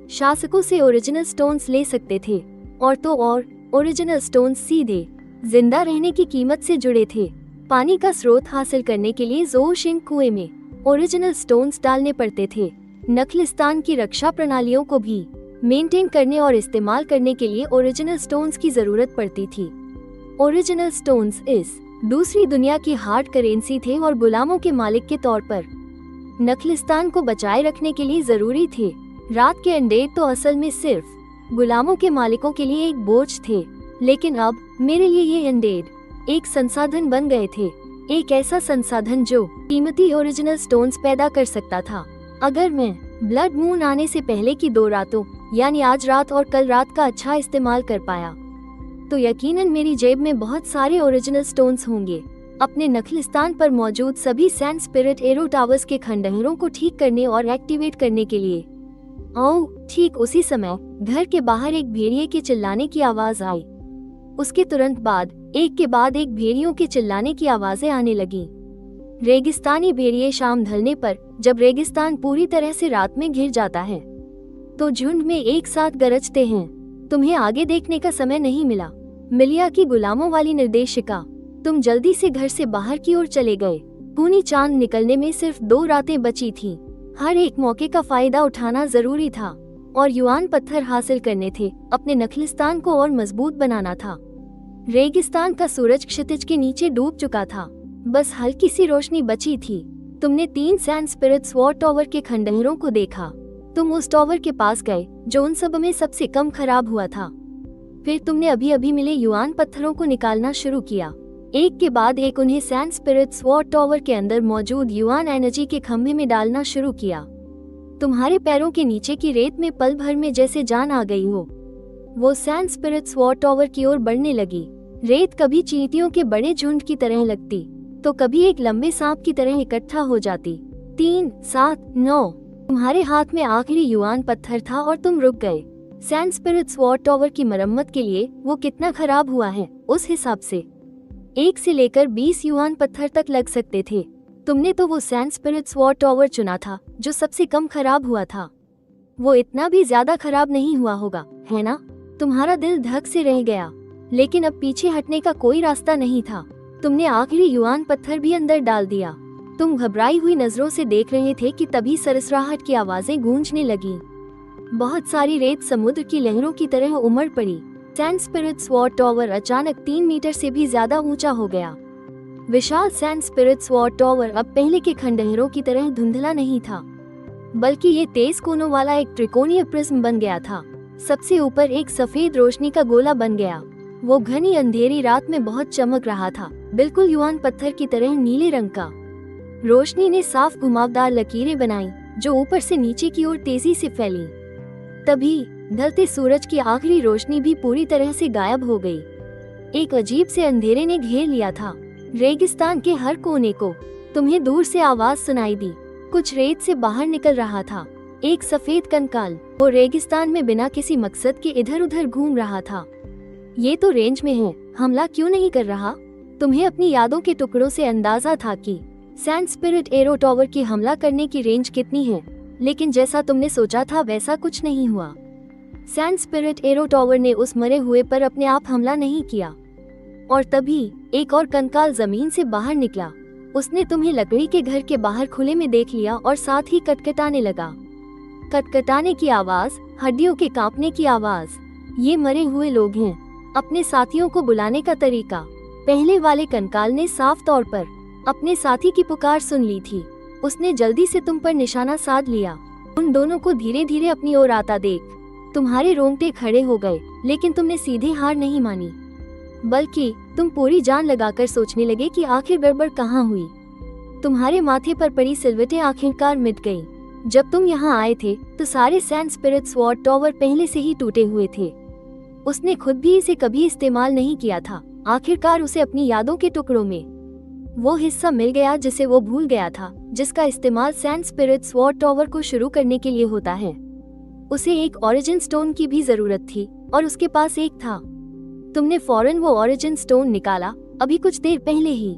शासकों से ओरिजिनल स्टोन्स ले सकते थे। और तो और ओरिजिनल स्टोन्स सीधे जिंदा रहने की कीमत से जुड़े थे। पानी का स्रोत हासिल करने के लिए जोशिंग कुएं में ओरिजिनल स्टोन्स डालने पड़ते थे। नखलिस्तान की रक्षा प्रणालियों को भी मेंटेन करने और इस्तेमाल करने के लिए ओरिजिनल स्टोन्स की जरूरत पड़ती थी। ओरिजिनल स्टोन्स इस दूसरी दुनिया की हार्ड करेंसी थे और गुलामों के मालिक के तौर पर नखलिस्तान को बचाए रखने के लिए जरूरी थे। रात के अनडेड तो असल में सिर्फ गुलामों के मालिकों के लिए एक बोझ थे, लेकिन अब मेरे लिए ये अनडेड एक संसाधन बन गए थे। एक ऐसा संसाधन जो कीमती ओरिजिनल स्टोन्स पैदा कर सकता था। अगर मैं ब्लड मून आने से पहले की 2 रातों यानी आज रात और कल रात का अच्छा इस्तेमाल कर पाया, तो यकीनन मेरी जेब में बहुत सारे ओरिजिनल स्टोन्स होंगे। अपने नखलिस्तान पर मौजूद सभी सैंड स्पिरिट एरो टावर्स के खंडहरों को ठीक करने और एक्टिवेट करने के लिए। ओह, ठीक उसी समय घर के बाहर एक भेड़िए के चिल्लाने की आवाज आई। उसके तुरंत बाद एक भेड़ियों के चिल्लाने की आवाजें आने लगीं। रेगिस्तानी भेड़िए शाम ढलने पर, जब रेगिस्तान पूरी तरह से रात में घिर जाता है, तो झुंड में एक साथ गरजते हैं। तुम्हें आगे देखने का समय नहीं मिला। मिलिया की गुलामों वाली निर्देशिका, तुम जल्दी से घर से बाहर की ओर चले गए। खूनी चांद निकलने में सिर्फ 2 रातें बची थीं। हर एक मौके का फायदा उठाना जरूरी था और युआन पत्थर हासिल करने थे। अपने नखलिस्तान को और मजबूत बनाना था। रेगिस्तान का सूरज क्षितिज के नीचे डूब चुका था, बस हल्की सी रोशनी बची थी। तुमने 3 सैंड स्पिरिट्स वॉर टावर के खंडहरों को देखा। तुम उस टावर के पास गए जो उन सब में सबसे कम खराब हुआ था। फिर तुमने अभी अभी मिले युआन पत्थरों को निकालना शुरू किया। एक के बाद एक उन्हें सैंड स्पिरिट्स वॉर टावर के अंदर मौजूद युआन एनर्जी के खंभे में डालना शुरू किया। तुम्हारे पैरों के नीचे की रेत में पल भर में जैसे जान आ गई हो। वो सैंड स्पिरिट्स वॉर टावर की ओर बढ़ने लगी। रेत कभी चींटियों के बड़े झुंड की तरह लगती, तो कभी एक लंबे सांप की तरह इकट्ठा हो जाती। 3, 7, 9 तुम्हारे हाथ में आखिरी युआन पत्थर था और तुम रुक गए। सैंड स्पिरिट्स वॉर टावर की मरम्मत के लिए वो कितना खराब हुआ है, उस हिसाब से 1 से लेकर 20 युआन पत्थर तक लग सकते थे। तुमने तो वो सैंड स्पिरिट्स वॉर टावर चुना था जो सबसे कम खराब हुआ था। वो इतना भी ज्यादा खराब नहीं हुआ होगा, है ना? तुम्हारा दिल धक से रह गया, लेकिन अब पीछे हटने का कोई रास्ता नहीं था। तुमने आखिरी युआन पत्थर भी अंदर डाल दिया। तुम घबराई हुई नजरों से देख रहे थे कि तभी सरसराहट की आवाजें गूंजने लगीं। बहुत सारी रेत समुद्र की लहरों की तरह उमड़ पड़ी। सैंड स्पिरिट्स वॉर टावर अचानक 3 मीटर से भी ज्यादा ऊंचा हो गया। विशाल सैंड स्पिरिट्स वॉर टावर अब पहले के खंडहरों की तरह धुंधला नहीं था, बल्कि ये तेज कोनों वाला एक त्रिकोणीय प्रिज्म बन गया था। सबसे ऊपर एक सफेद रोशनी का गोला बन गया। वो घनी अंधेरी रात में बहुत चमक रहा था, बिल्कुल युआन पत्थर की तरह नीले रंग का। रोशनी ने साफ घुमावदार लकीरें बनाई जो ऊपर से नीचे की ओर तेजी से फैली। तभी ढलते सूरज की आखिरी रोशनी भी पूरी तरह से गायब हो गई। एक अजीब से अंधेरे ने घेर लिया था रेगिस्तान के हर कोने को। तुम्हें दूर से आवाज सुनाई दी। कुछ रेत से बाहर निकल रहा था। एक सफेद कंकाल वो रेगिस्तान में बिना किसी मकसद के इधर उधर घूम रहा था। ये तो रेंज में है, हमला क्यों नहीं कर रहा? तुम्हें अपनी यादों के टुकड़ों से अंदाजा था कि सैंड स्पिरिट एरो टॉवर की हमला करने की रेंज कितनी है, लेकिन जैसा तुमने सोचा था वैसा कुछ नहीं हुआ। सैंड स्पिरिट एरो टॉवर ने उस मरे हुए पर अपने आप हमला नहीं किया, और तभी एक और कंकाल जमीन से बाहर निकला। उसने तुम्हें लकड़ी के घर के बाहर खुले में देख लिया और साथ ही कटकटाने लगा। कटकटाने की आवाज, हड्डियों के कांपने की आवाज। ये मरे हुए लोग हैं। अपने साथियों को बुलाने का तरीका। पहले वाले कंकाल ने साफ तौर पर अपने साथी की पुकार सुन ली थी। उसने जल्दी से तुम पर निशाना साध लिया। उन दोनों को धीरे धीरे अपनी ओर आता देख तुम्हारे रोंगटे खड़े हो गए, लेकिन तुमने सीधे हार नहीं मानी, बल्कि तुम पूरी जान लगाकर सोचने लगे कि आखिर गड़बड़ कहाँ हुई। तुम्हारे माथे पर पड़ी सिलवटें आखिरकार मिट गईं। जब तुम यहाँ आए थे तो सारे सैंड स्पिरिट स्वॉर्ड टॉवर पहले से ही टूटे हुए थे। उसने खुद भी इसे कभी इस्तेमाल नहीं किया था। आखिरकार उसे अपनी यादों के टुकड़ों में वो हिस्सा मिल गया जिसे वो भूल गया था, जिसका इस्तेमाल सैंड स्पिरिट स्वॉर्ड टॉवर को शुरू करने के लिए होता है। उसे एक ओरिजिन स्टोन की भी जरूरत थी और उसके पास एक था। तुमने फौरन वो ओरिजिन स्टोन निकाला, अभी कुछ देर पहले ही।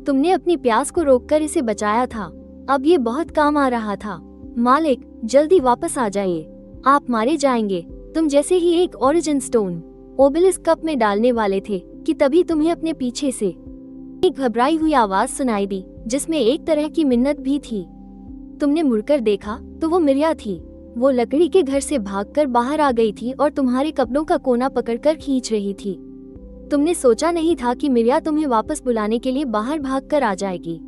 तुमने अपनी प्यास को रोककर इसे बचाया था। अब ये बहुत काम आ रहा था। मालिक, जल्दी वापस आ जाइए, आप मारे जाएंगे। तुम जैसे ही एक ओरिजिन स्टोन ओबेलिस्क कप में डालने वाले थे कि तभी तुम्हें अपने पीछे से एक घबराई हुई आवाज सुनाई दी, जिसमें एक तरह की मिन्नत भी थी। तुमने मुड़कर देखा तो वो मिरिया थी। वो लकड़ी के घर से भागकर बाहर आ गई थी और तुम्हारे कपड़ों का कोना पकड़कर खींच रही थी। तुमने सोचा नहीं था कि मिरिया तुम्हें वापस बुलाने के लिए बाहर भागकर आ जाएगी।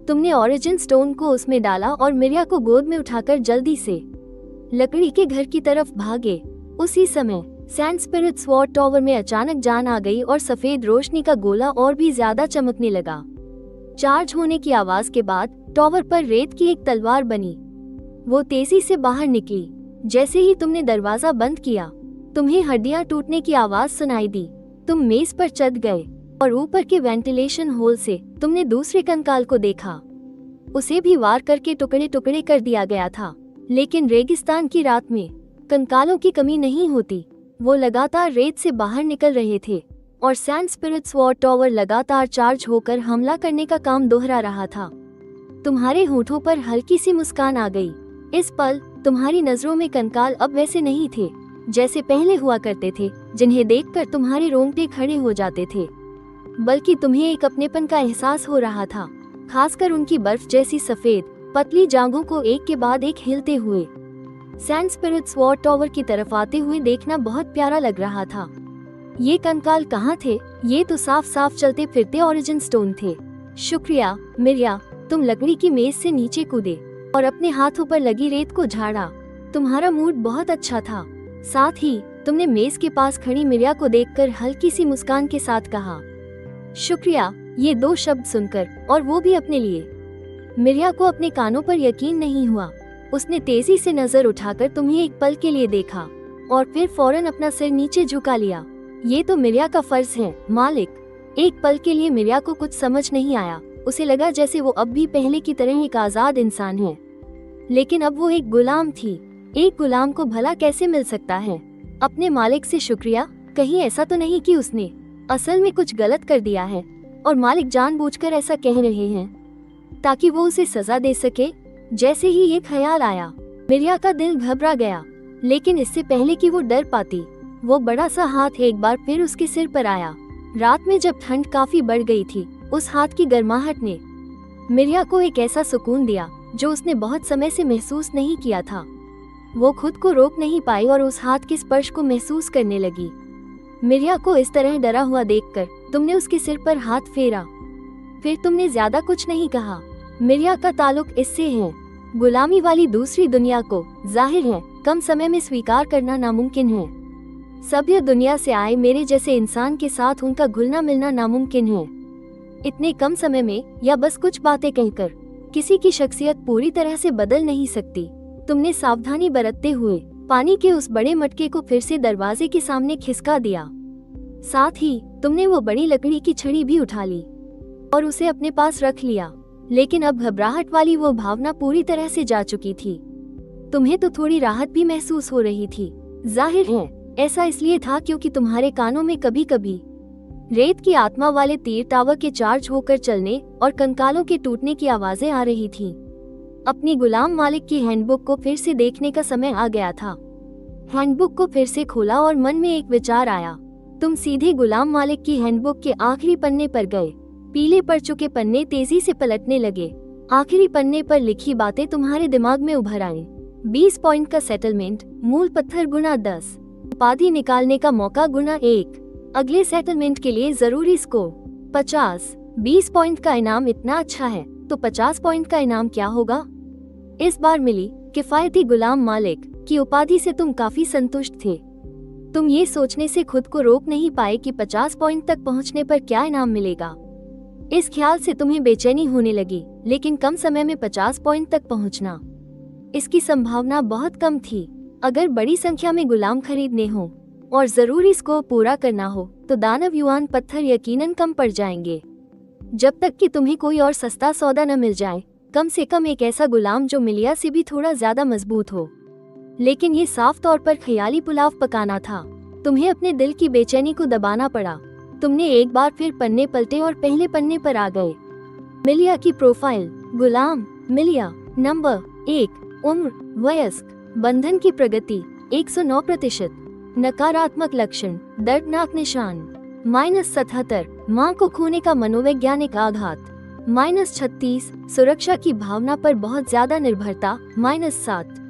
तुमने ओरिजिन स्टोन को उसमें डाला और मिरिया को गोद में उठाकर जल्दी से लकड़ी के घर की तरफ भागे। उसी समय सैंड स्पिरिट स्वॉर्ड टॉवर में अचानक जान आ गई और सफेद रोशनी का गोला और भी ज्यादा चमकने लगा। चार्ज होने की आवाज के बाद टॉवर पर रेत की एक तलवार बनी। वो तेजी से बाहर निकली। जैसे ही तुमने दरवाजा बंद किया, तुम्हें हड्डियां टूटने की आवाज सुनाई दी। तुम मेज पर चढ़ गए और ऊपर के वेंटिलेशन होल से तुमने दूसरे कंकाल को देखा। उसे भी वार करके टुकड़े टुकड़े कर दिया गया था। लेकिन रेगिस्तान की रात में कंकालों की कमी नहीं होती। वो लगातार रेत से बाहर निकल रहे थे और सैंड स्पिरिट स्वॉर्ड टॉवर लगातार चार्ज होकर हमला करने का काम दोहरा रहा था। तुम्हारे होठों पर हल्की सी मुस्कान आ गई। इस पल तुम्हारी नजरों में कंकाल अब वैसे नहीं थे जैसे पहले हुआ करते थे, जिन्हें देखकर तुम्हारे रोंगटे खड़े हो जाते थे, बल्कि तुम्हें एक अपनेपन का एहसास हो रहा था, खासकर उनकी बर्फ जैसी सफेद पतली जांघों को एक के बाद एक हिलते हुए सैंड स्पिरिट स्वॉर्ड टॉवर की तरफ आते हुए देखना बहुत प्यारा लग रहा था। ये कंकाल कहाँ थे? ये तो साफ साफ चलते फिरते ओरिजिन स्टोन थे। शुक्रिया मिरिया, तुम लकड़ी की मेज से नीचे कूदे और अपने हाथों पर लगी रेत को झाड़ा। तुम्हारा मूड बहुत अच्छा था। साथ ही तुमने मेज के पास खड़ी मिरिया को देखकर हल्की सी मुस्कान के साथ कहा, शुक्रिया। ये दो शब्द सुनकर, और वो भी अपने लिए। मिरिया को अपने कानों पर यकीन नहीं हुआ। उसने तेजी से नजर उठाकर तुम्हें एक पल के लिए देखा और फिर फौरन अपना सिर नीचे झुका लिया। ये तो मिरिया का फर्ज है मालिक। एक पल के लिए मिरिया को कुछ समझ नहीं आया। उसे लगा जैसे वो अब भी पहले की तरह एक आजाद इंसान है, लेकिन अब वो एक गुलाम थी। एक गुलाम को भला कैसे मिल सकता है अपने मालिक से शुक्रिया? कहीं ऐसा तो नहीं कि उसने असल में कुछ गलत कर दिया है और मालिक जानबूझकर ऐसा कह रहे हैं ताकि वो उसे सजा दे सके? जैसे ही ये ख्याल आया, मिरिया का दिल घबरा गया, लेकिन इससे पहले कि वो डर पाती, वो बड़ा सा हाथ एक बार फिर उसके सिर पर आया। रात में जब ठंड काफी बढ़ गई थी, उस हाथ की गर्माहट ने मिरिया को एक ऐसा सुकून दिया जो उसने बहुत समय से महसूस नहीं किया था। वो खुद को रोक नहीं पाई और उस हाथ के स्पर्श को महसूस करने लगी। मिरिया को इस तरह डरा हुआ देखकर तुमने उसके सिर पर हाथ फेरा। फिर तुमने ज्यादा कुछ नहीं कहा। मिरिया का ताल्लुक इससे है, गुलामी वाली दूसरी दुनिया को जाहिर है कम समय में स्वीकार करना नामुमकिन है। सभ्य दुनिया से आए मेरे जैसे इंसान के साथ उनका घुलना मिलना नामुमकिन है। इतने कम समय में या बस कुछ बातें कहकर किसी की शख्सियत पूरी तरह से बदल नहीं सकती। तुमने सावधानी बरतते हुए पानी के उस बड़े मटके को फिर से दरवाजे के सामने खिसका दिया। साथ ही तुमने वो बड़ी लकड़ी की छड़ी भी उठा ली और उसे अपने पास रख लिया। लेकिन अब घबराहट वाली वो भावना पूरी तरह से जा चुकी थी। तुम्हें तो थोड़ी राहत भी महसूस हो रही थी। जाहिर है ऐसा इसलिए था क्योंकि तुम्हारे कानों में कभी कभी रेत की आत्मा वाले तीर टावर के चार्ज होकर चलने और कंकालों के टूटने की आवाजें आ रही थीं। अपनी गुलाम मालिक की हैंडबुक को फिर से देखने का समय आ गया था। हैंडबुक को फिर से खोला और मन में एक विचार आया। तुम सीधे गुलाम मालिक की हैंडबुक के आखिरी पन्ने पर गए। पीले पड़ चुके पन्ने तेजी से पलटने लगे। आखिरी पन्ने पर लिखी बातें तुम्हारे दिमाग में उभर आईं। 20 पॉइंट का सेटलमेंट, मूल पत्थर गुना 10, उपाधि निकालने का मौका गुना 1, अगले सेटलमेंट के लिए जरूरी स्कोर 50। 20 पॉइंट का इनाम इतना अच्छा है तो 50 पॉइंट का इनाम क्या होगा? इस बार मिली किफायती गुलाम मालिक की उपाधि से तुम काफी संतुष्ट थे। तुम ये सोचने से खुद को रोक नहीं पाए कि 50 पॉइंट तक पहुंचने पर क्या इनाम मिलेगा। इस ख्याल से तुम्हें बेचैनी होने लगी, लेकिन कम समय में 50 पॉइंट तक पहुंचना, इसकी संभावना बहुत कम थी। अगर बड़ी संख्या में गुलाम खरीदने हो और जरूरी स्कोर पूरा करना हो तो दानव युआन पत्थर यकीनन कम पड़ जाएंगे। जब तक कि तुम्हें कोई और सस्ता सौदा न मिल जाए, कम से कम एक ऐसा गुलाम जो मिलिया से भी थोड़ा ज्यादा मजबूत हो। लेकिन ये साफ तौर पर ख्याली पुलाव पकाना था। तुम्हें अपने दिल की बेचैनी को दबाना पड़ा। तुमने एक बार फिर पन्ने पलटे और पहले पन्ने पर आ गए। मिलिया की प्रोफाइल। गुलाम मिलिया। नंबर 1, उम्र वयस्क। बंधन की प्रगति 109%। नकारात्मक लक्षण, दर्दनाक निशान -77, मां को खोने का मनोवैज्ञानिक आघात -36, सुरक्षा की भावना पर बहुत ज्यादा निर्भरता -7।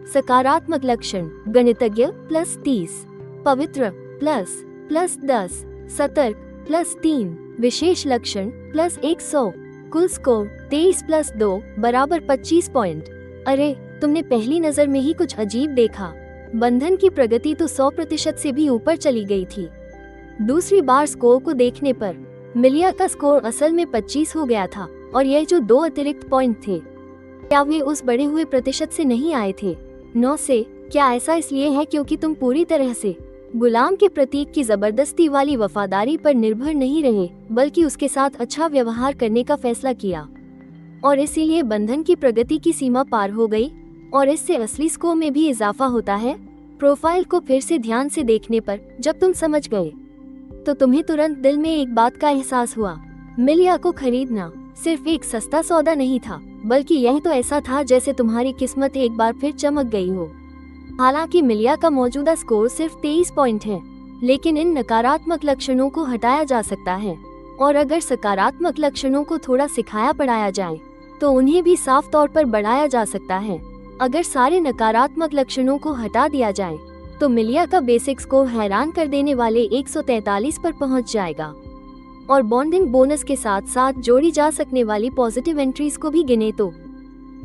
सकारात्मक लक्षण, गणितज्ञ +30, पवित्र +10, सतर्क +3, विशेष लक्षण +100, कुल स्कोर 23 + 2 = 25 पॉइंट। अरे, तुमने पहली नजर में ही कुछ अजीब देखा। बंधन की प्रगति तो 100% से भी ऊपर चली गई थी। दूसरी बार स्कोर को देखने पर मिलिया का स्कोर असल में 25 हो गया था, और यह जो 2 अतिरिक्त पॉइंट थे, क्या वे उस बढ़े हुए प्रतिशत से नहीं आए थे 9 से? क्या ऐसा इसलिए है क्योंकि तुम पूरी तरह से गुलाम के प्रतीक की जबरदस्ती वाली वफादारी पर निर्भर नहीं रहे, बल्कि उसके साथ अच्छा व्यवहार करने का फैसला किया, और इसीलिए बंधन की प्रगति की सीमा पार हो गई, और इससे असली स्कोर में भी इजाफा होता है? प्रोफाइल को फिर से ध्यान से देखने पर जब तुम समझ गए, तो तुम्हें तुरंत दिल में एक बात का एहसास हुआ। मिलिया को खरीदना सिर्फ एक सस्ता सौदा नहीं था, बल्कि यह तो ऐसा था जैसे तुम्हारी किस्मत एक बार फिर चमक गई हो। हालांकि मिलिया का मौजूदा स्कोर सिर्फ 23 पॉइंट है, लेकिन इन नकारात्मक लक्षणों को हटाया जा सकता है, और अगर सकारात्मक लक्षणों को थोड़ा सिखाया पढ़ाया जाए तो उन्हें भी साफ तौर पर बढ़ाया जा सकता है। अगर सारे नकारात्मक लक्षणों को हटा दिया जाए तो मिलिया का बेसिक स्कोर हैरान कर देने वाले 143 पर पहुंच जाएगा, और बॉन्डिंग बोनस के साथ साथ जोड़ी जा सकने वाली पॉजिटिव एंट्रीज को भी गिने तो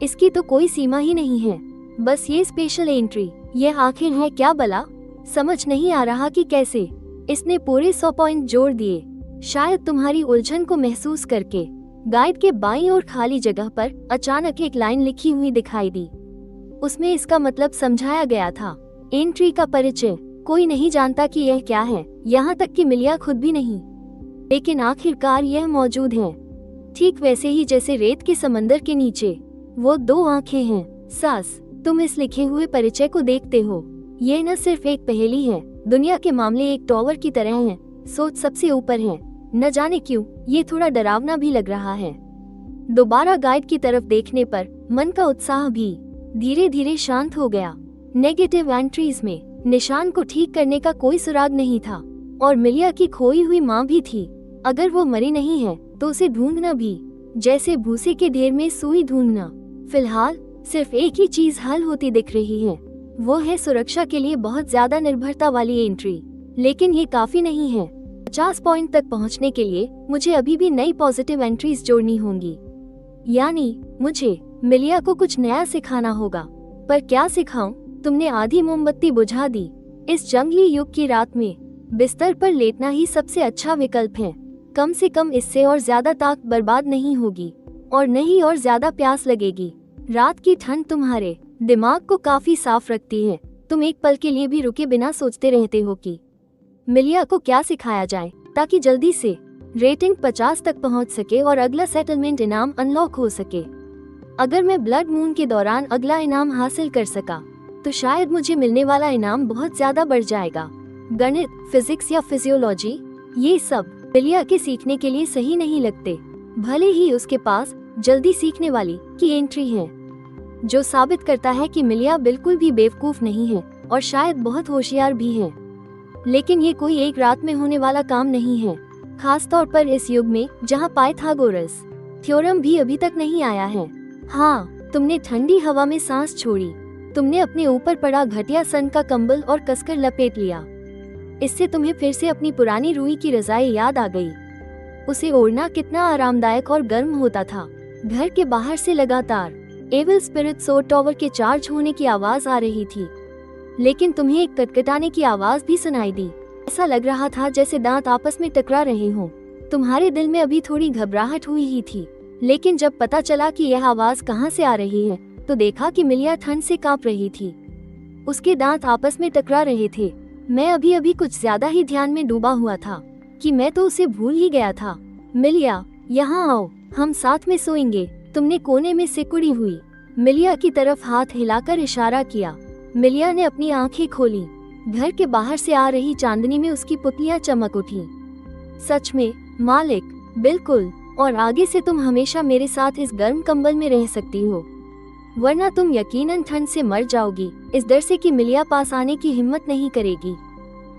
इसकी तो कोई सीमा ही नहीं है। बस ये स्पेशल एंट्री, यह आखिर है क्या भला? समझ नहीं आ रहा कि कैसे इसने पूरे 100 पॉइंट जोड़ दिए। शायद तुम्हारी उलझन को महसूस करके गाइड के बाईं ओर खाली जगह पर अचानक एक लाइन लिखी हुई दिखाई दी। उसमें इसका मतलब समझाया गया था। एंट्री का परिचय कोई नहीं जानता कि यह क्या है, यहाँ तक कि मिलिया खुद भी नहीं, लेकिन आखिरकार यह मौजूद है। ठीक वैसे ही जैसे रेत के समंदर के नीचे वो 2 आंखें हैं। सास, तुम इस लिखे हुए परिचय को देखते हो। यह न सिर्फ एक पहेली है, दुनिया के मामले एक टॉवर की तरह है। सोच सबसे ऊपर है। न जाने क्यों ये थोड़ा डरावना भी लग रहा है। दोबारा गाइड की तरफ देखने पर मन का उत्साह भी धीरे धीरे शांत हो गया। नेगेटिव एंट्रीज में निशान को ठीक करने का कोई सुराग नहीं था, और मिलिया की खोई हुई माँ भी थी। अगर वो मरी नहीं है तो उसे ढूंढना भी जैसे भूसे के ढेर में सुई ढूंढना। फिलहाल सिर्फ एक ही चीज हल होती दिख रही है, वो है सुरक्षा के लिए बहुत ज्यादा निर्भरता वाली एंट्री। लेकिन ये काफी नहीं है। 50 पॉइंट तक पहुंचने के लिए मुझे अभी भी नई पॉजिटिव एंट्रीज जोड़नी होंगी, यानी मुझे मिलिया को कुछ नया सिखाना होगा। पर क्या सिखाऊं? तुमने आधी मोमबत्ती बुझा दी। इस जंगली युग की रात में बिस्तर पर लेटना ही सबसे अच्छा विकल्प है। कम से कम इससे और ज्यादा ताकत बर्बाद नहीं होगी, और नहीं और ज्यादा प्यास लगेगी। रात की ठंड तुम्हारे दिमाग को काफी साफ रखती है। तुम एक पल के लिए भी रुके बिना सोचते रहते हो कि मिलिया को क्या सिखाया जाए ताकि जल्दी से रेटिंग 50 तक पहुंच सके और अगला सेटलमेंट इनाम अनलॉक हो सके। अगर मैं ब्लड मून के दौरान अगला इनाम हासिल कर सका तो शायद मुझे मिलने वाला इनाम बहुत ज्यादा बढ़ जाएगा। गणित, फिजिक्स या फिजियोलॉजी, ये सब मिलिया के सीखने के लिए सही नहीं लगते। भले ही उसके पास जल्दी सीखने वाली की एंट्री है, जो साबित करता है कि मिलिया बिल्कुल भी बेवकूफ नहीं है और शायद बहुत होशियार भी है। लेकिन ये कोई एक रात में होने वाला काम नहीं है, खास तौर पर इस युग में जहाँ पाइथागोरस थ्योरम भी अभी तक नहीं आया है। हाँ, तुमने ठंडी हवा में सांस छोड़ी, तुमने अपने ऊपर पड़ा घटिया सन का कंबल और कसकर लपेट लिया। इससे तुम्हें फिर से अपनी पुरानी रुई की रजाई याद आ गई। उसे ओढ़ना कितना आरामदायक और गर्म होता था। घर के बाहर से लगातार एविल स्पिरिट सो टॉवर के चार्ज होने की आवाज आ रही थी, लेकिन तुम्हें एक कटकटाने की आवाज भी सुनाई दी। ऐसा लग रहा था जैसे दांत आपस में टकरा रहे हों। तुम्हारे दिल में अभी थोड़ी घबराहट हुई ही थी, लेकिन जब पता चला कि यह आवाज कहाँ से आ रही है तो देखा कि मिलिया ठंड से कांप रही थी। उसके दांत आपस में टकरा रहे थे। मैं अभी अभी कुछ ज्यादा ही ध्यान में डूबा हुआ था कि मैं तो उसे भूल ही गया था। मिलिया, यहाँ आओ, हम साथ में सोएंगे। तुमने कोने में सिकुड़ी हुई मिलिया की तरफ हाथ हिलाकर इशारा किया। मिलिया ने अपनी आंखें खोली। घर के बाहर से आ रही चांदनी में उसकी पुतलियां चमक उठी। सच में मालिक, बिल्कुल, और आगे से तुम हमेशा मेरे साथ इस गर्म कंबल में रह सकती हो, वरना तुम यकीनन ठंड से मर जाओगी, इस डर से कि मिलिया पास आने की हिम्मत नहीं करेगी।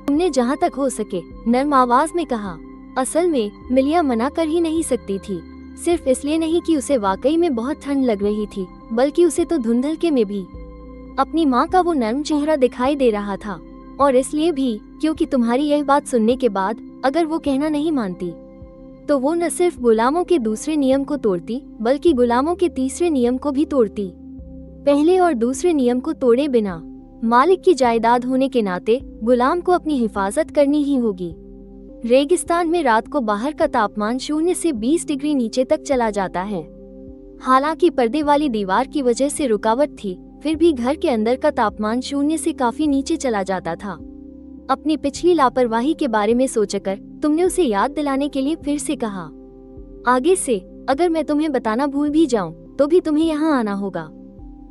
तुमने जहाँ तक हो सके नर्म आवाज में कहा। असल में मिलिया मना कर ही नहीं सकती थी, सिर्फ इसलिए नहीं कि उसे वाकई में बहुत ठंड लग रही थी, बल्कि उसे तो धुंधलके में भी अपनी माँ का वो नर्म चेहरा दिखाई दे रहा था, और इसलिए भी क्योंकि तुम्हारी यह बात सुनने के बाद अगर वो कहना नहीं मानती तो वो न सिर्फ गुलामों के दूसरे नियम को तोड़ती बल्कि गुलामों के तीसरे नियम को भी तोड़ती। पहले और दूसरे नियम को तोड़े बिना मालिक की जायदाद होने के नाते गुलाम को अपनी हिफाजत करनी ही होगी। रेगिस्तान में रात को बाहर का तापमान 0 से 20 डिग्री नीचे तक चला जाता है। हालांकि पर्दे वाली दीवार की वजह से रुकावट थी, फिर भी घर के अंदर का तापमान 0 से काफी नीचे चला जाता था। अपनी पिछली लापरवाही के बारे में सोचकर तुमने उसे याद दिलाने के लिए फिर से कहा, आगे से अगर मैं तुम्हें बताना भूल भी जाऊं तो भी तुम्हें यहाँ आना होगा,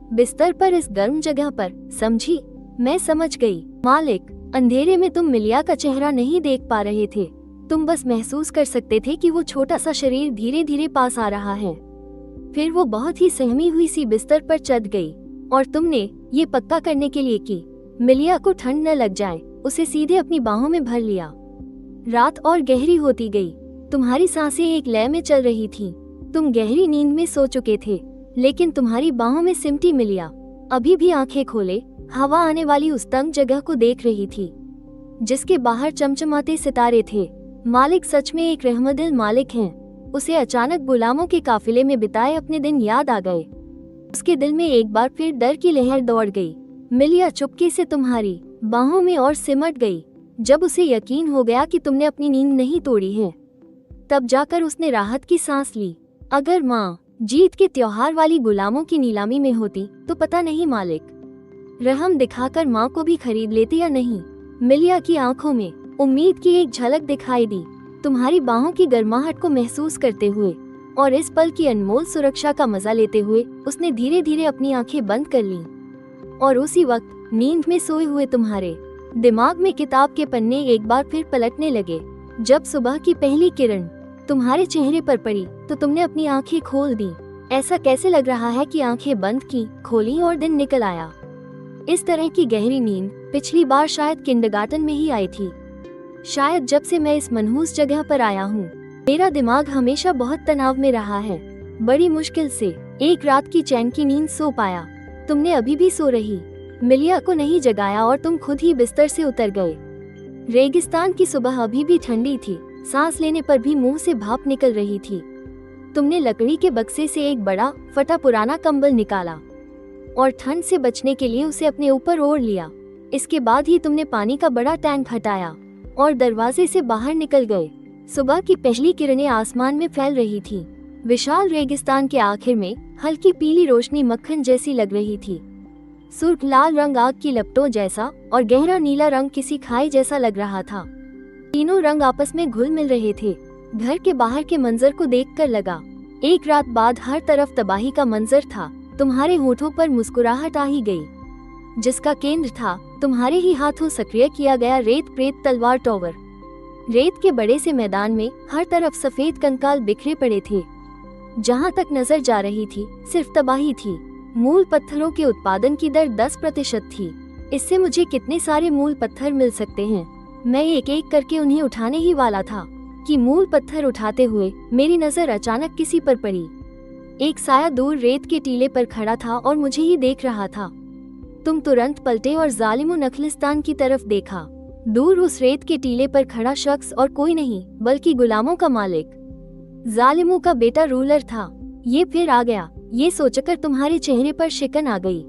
बिस्तर पर इस गर्म जगह पर, समझी? मैं समझ गई मालिक। अंधेरे में तुम मिलिया का चेहरा नहीं देख पा रहे थे, तुम बस महसूस कर सकते थे कि वो छोटा सा शरीर धीरे धीरे पास आ रहा है। फिर वो बहुत ही सहमी हुई सी बिस्तर पर चढ़ गई और तुमने ये पक्का करने के लिए कि मिलिया को ठंड न लग जाए उसे सीधे अपनी बाहों में भर लिया। रात और गहरी होती गई। तुम्हारी सांसें एक लय में चल रही थीं। तुम गहरी नींद में सो चुके थे, लेकिन तुम्हारी बाहों में सिमटी मिलिया अभी भी आंखें खोले हवा आने वाली उस तंग जगह को देख रही थी जिसके बाहर चमचमाते सितारे थे। मालिक सच में एक रहमदिल मालिक हैं। उसे अचानक गुलामों के काफिले में बिताए अपने दिन याद आ गए। उसके दिल में एक बार फिर डर की लहर दौड़ गई। मिलिया चुपके से तुम्हारी बाहों में और सिमट गई। जब उसे यकीन हो गया कि तुमने अपनी नींद नहीं तोड़ी है, तब जाकर उसने राहत की सांस ली। अगर माँ जीत के त्योहार वाली गुलामों की नीलामी में होती तो पता नहीं मालिक रहम दिखाकर माँ को भी खरीद लेते या नहीं। मिलिया की आंखों में उम्मीद की एक झलक दिखाई दी। तुम्हारी बाहों की गर्माहट को महसूस करते हुए और इस पल की अनमोल सुरक्षा का मजा लेते हुए उसने धीरे धीरे अपनी आंखें बंद कर लीं। और उसी वक्त नींद में सोए हुए तुम्हारे दिमाग में किताब के पन्ने एक बार फिर पलटने लगे। जब सुबह की पहली किरण तुम्हारे चेहरे पर पड़ी तो तुमने अपनी आंखें खोल दी। ऐसा कैसे लग रहा है कि आंखें बंद की, खोली और दिन निकल आया। इस तरह की गहरी नींद पिछली बार शायद किंडरगार्टन में ही आई थी। शायद जब से मैं इस मनहूस जगह पर आया हूँ मेरा दिमाग हमेशा बहुत तनाव में रहा है। बड़ी मुश्किल से एक रात की चैन की नींद सो पाया। तुमने अभी भी सो रही मिलिया को नहीं जगाया और तुम खुद ही बिस्तर से उतर गए। रेगिस्तान की सुबह अभी भी ठंडी थी। सांस लेने पर भी मुंह से भाप निकल रही थी। तुमने लकड़ी के बक्से से एक बड़ा फटा पुराना कंबल निकाला और ठंड से बचने के लिए उसे अपने ऊपर ओढ़ लिया। इसके बाद ही तुमने पानी का बड़ा टैंक हटाया और दरवाजे से बाहर निकल गए। सुबह की पहली किरणें आसमान में फैल रही थी। विशाल रेगिस्तान के आखिर में हल्की पीली रोशनी मक्खन जैसी लग रही थी। सुर्ख लाल रंग आग की लपटों जैसा और गहरा नीला रंग किसी खाई जैसा लग रहा था। तीनों रंग आपस में घुल मिल रहे थे। घर के बाहर के मंजर को देखकर लगा एक रात बाद हर तरफ तबाही का मंजर था। तुम्हारे होठों पर मुस्कुराहट आ ही गई। जिसका केंद्र था तुम्हारे ही हाथों सक्रिय किया गया रेत प्रेत तलवार टॉवर। रेत के बड़े से मैदान में हर तरफ सफेद कंकाल बिखरे पड़े थे। जहां तक नजर जा रही थी सिर्फ तबाही थी। मूल पत्थरों के उत्पादन की दर 10% थी। इससे मुझे कितने सारे मूल पत्थर मिल सकते हैं? मैं एक एक करके उन्हें उठाने ही वाला था कि मूल पत्थर उठाते हुए मेरी नजर अचानक किसी पर पड़ी। एक साया दूर रेत के टीले पर खड़ा था और मुझे ही देख रहा था। तुम तुरंत पलटे और जालिमो नखलिस्तान की तरफ देखा। दूर उस रेत के टीले पर खड़ा शख्स और कोई नहीं बल्कि गुलामों का मालिक, जालिमों का बेटा रूलर था। ये फिर आ गया, ये सोचकर तुम्हारे चेहरे पर शिकन आ गई।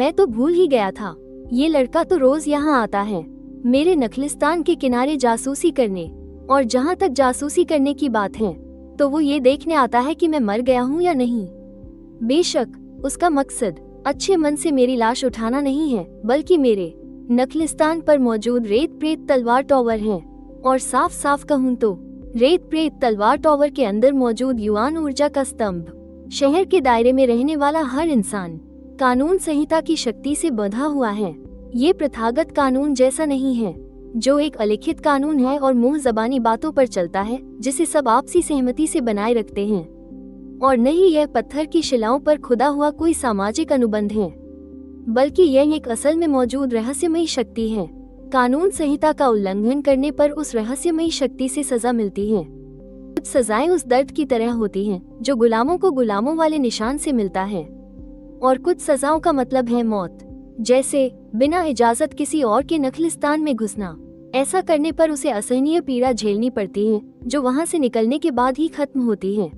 मैं तो भूल ही गया था। ये लड़का तो रोज यहाँ आता है मेरे नखलिस्तान के किनारे जासूसी करने, और जहाँ तक जासूसी करने की बात है तो वो ये देखने आता है कि मैं मर गया हूँ या नहीं। बेशक उसका मकसद अच्छे मन से मेरी लाश उठाना नहीं है, बल्कि मेरे नखलिस्तान पर मौजूद रेत प्रेत तलवार टॉवर है। और साफ साफ कहूँ तो रेत प्रेत तलवार टॉवर के अंदर मौजूद युआन ऊर्जा का स्तंभ। शहर के दायरे में रहने वाला हर इंसान कानून संहिता की शक्ति से बंधा हुआ है। ये प्रथागत कानून जैसा नहीं है जो एक अलिखित कानून है और मुंह जबानी बातों पर चलता है जिसे सब आपसी सहमति से बनाए रखते हैं, और न ही यह पत्थर की शिलाओं पर खुदा हुआ कोई सामाजिक अनुबंध है, बल्कि यह एक असल में मौजूद रहस्यमयी शक्ति है। कानून संहिता का उल्लंघन करने पर उस रहस्यमयी शक्ति से सजा मिलती है। कुछ सजाएं उस दर्द की तरह होती हैं जो गुलामों को गुलामों वाले निशान से मिलता है, और कुछ सजाओं का मतलब है मौत, जैसे बिना इजाजत किसी और के नखलिस्तान में घुसना। ऐसा करने पर उसे असहनीय पीड़ा झेलनी पड़ती है जो वहां से निकलने के बाद ही खत्म होती है।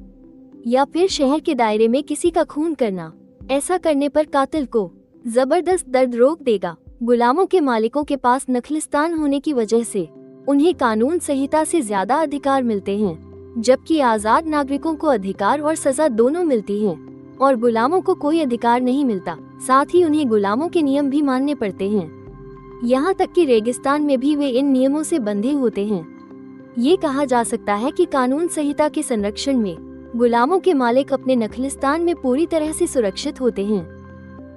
या फिर शहर के दायरे में किसी का खून करना। ऐसा करने पर कातिल को जबरदस्त दर्द रोक देगा। गुलामों के मालिकों के पास नखलिस्तान होने की वजह से उन्हें कानून संहिता से ज्यादा अधिकार मिलते हैं, जबकि आजाद नागरिकों को अधिकार और सजा दोनों मिलती है, और गुलामों को कोई अधिकार नहीं मिलता। साथ ही उन्हें गुलामों के नियम भी मानने पड़ते हैं। यहाँ तक कि रेगिस्तान में भी वे इन नियमों से बंधे होते हैं। ये कहा जा सकता है कि कानून संहिता के संरक्षण में गुलामों के मालिक अपने नखलिस्तान में पूरी तरह से सुरक्षित होते हैं,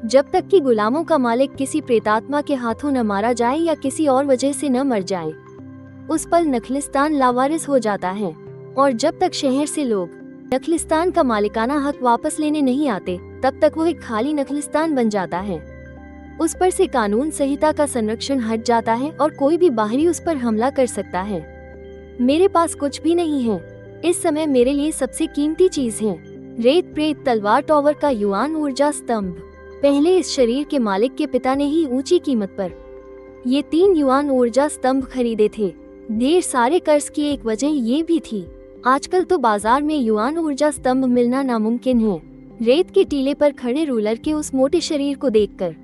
जब तक कि गुलामों का मालिक किसी प्रेतात्मा के हाथों न मारा जाए या किसी और वजह से न मर जाए। उस पल नखलिस्तान लावारिस हो जाता है, और जब तक शहर से लोग नखलिस्तान का मालिकाना हक वापस लेने नहीं आते तब तक वो एक खाली नखलिस्तान बन जाता है। उस पर से कानून संहिता का संरक्षण हट जाता है और कोई भी बाहरी उस पर हमला कर सकता है। मेरे पास कुछ भी नहीं है। इस समय मेरे लिए सबसे कीमती चीज है रेत प्रेत तलवार टॉवर का युआन ऊर्जा स्तंभ। पहले इस शरीर के मालिक के पिता ने ही ऊंची कीमत पर ये 3 युआन ऊर्जा स्तंभ खरीदे थे। ढेर सारे कर्ज की एक वजह ये भी थी, आजकल तो बाजार में युआन ऊर्जा स्तंभ मिलना नामुमकिन है। रेत के टीले पर खड़े रूलर के उस मोटे शरीर को देखकर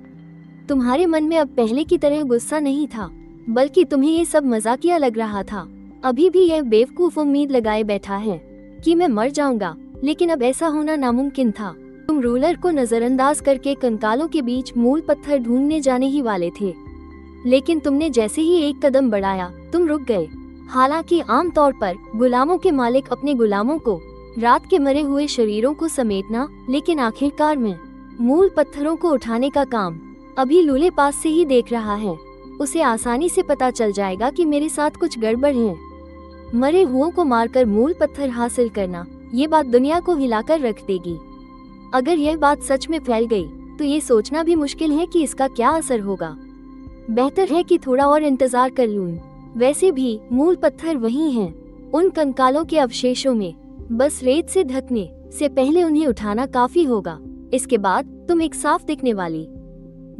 तुम्हारे मन में अब पहले की तरह गुस्सा नहीं था, बल्कि तुम्हें ये सब मजाकिया लग रहा था। अभी भी यह बेवकूफ उम्मीद लगाए बैठा है कि मैं मर जाऊंगा, लेकिन अब ऐसा होना नामुमकिन था। तुम रूलर को नजरअंदाज करके कंकालों के बीच मूल पत्थर ढूंढने जाने ही वाले थे, लेकिन तुमने जैसे ही एक कदम बढ़ाया तुम रुक गए। हालांकि आमतौर पर गुलामों के मालिक अपने गुलामों को रात के मरे हुए शरीरों को समेटना, लेकिन आखिरकार में मूल पत्थरों को उठाने का काम अभी लूले पास से ही देख रहा है। उसे आसानी से पता चल जाएगा कि मेरे साथ कुछ गड़बड़ है। मरे हुओं को मारकर मूल पत्थर हासिल करना, ये बात दुनिया को हिलाकर रख देगी। अगर यह बात सच में फैल गई तो ये सोचना भी मुश्किल है कि इसका क्या असर होगा। बेहतर है कि थोड़ा और इंतजार कर लूं। वैसे भी मूल पत्थर वही हैं, उन कंकालों के अवशेषों में। बस रेत से ढकने से पहले उन्हें उठाना काफी होगा। इसके बाद तुम एक साफ दिखने वाली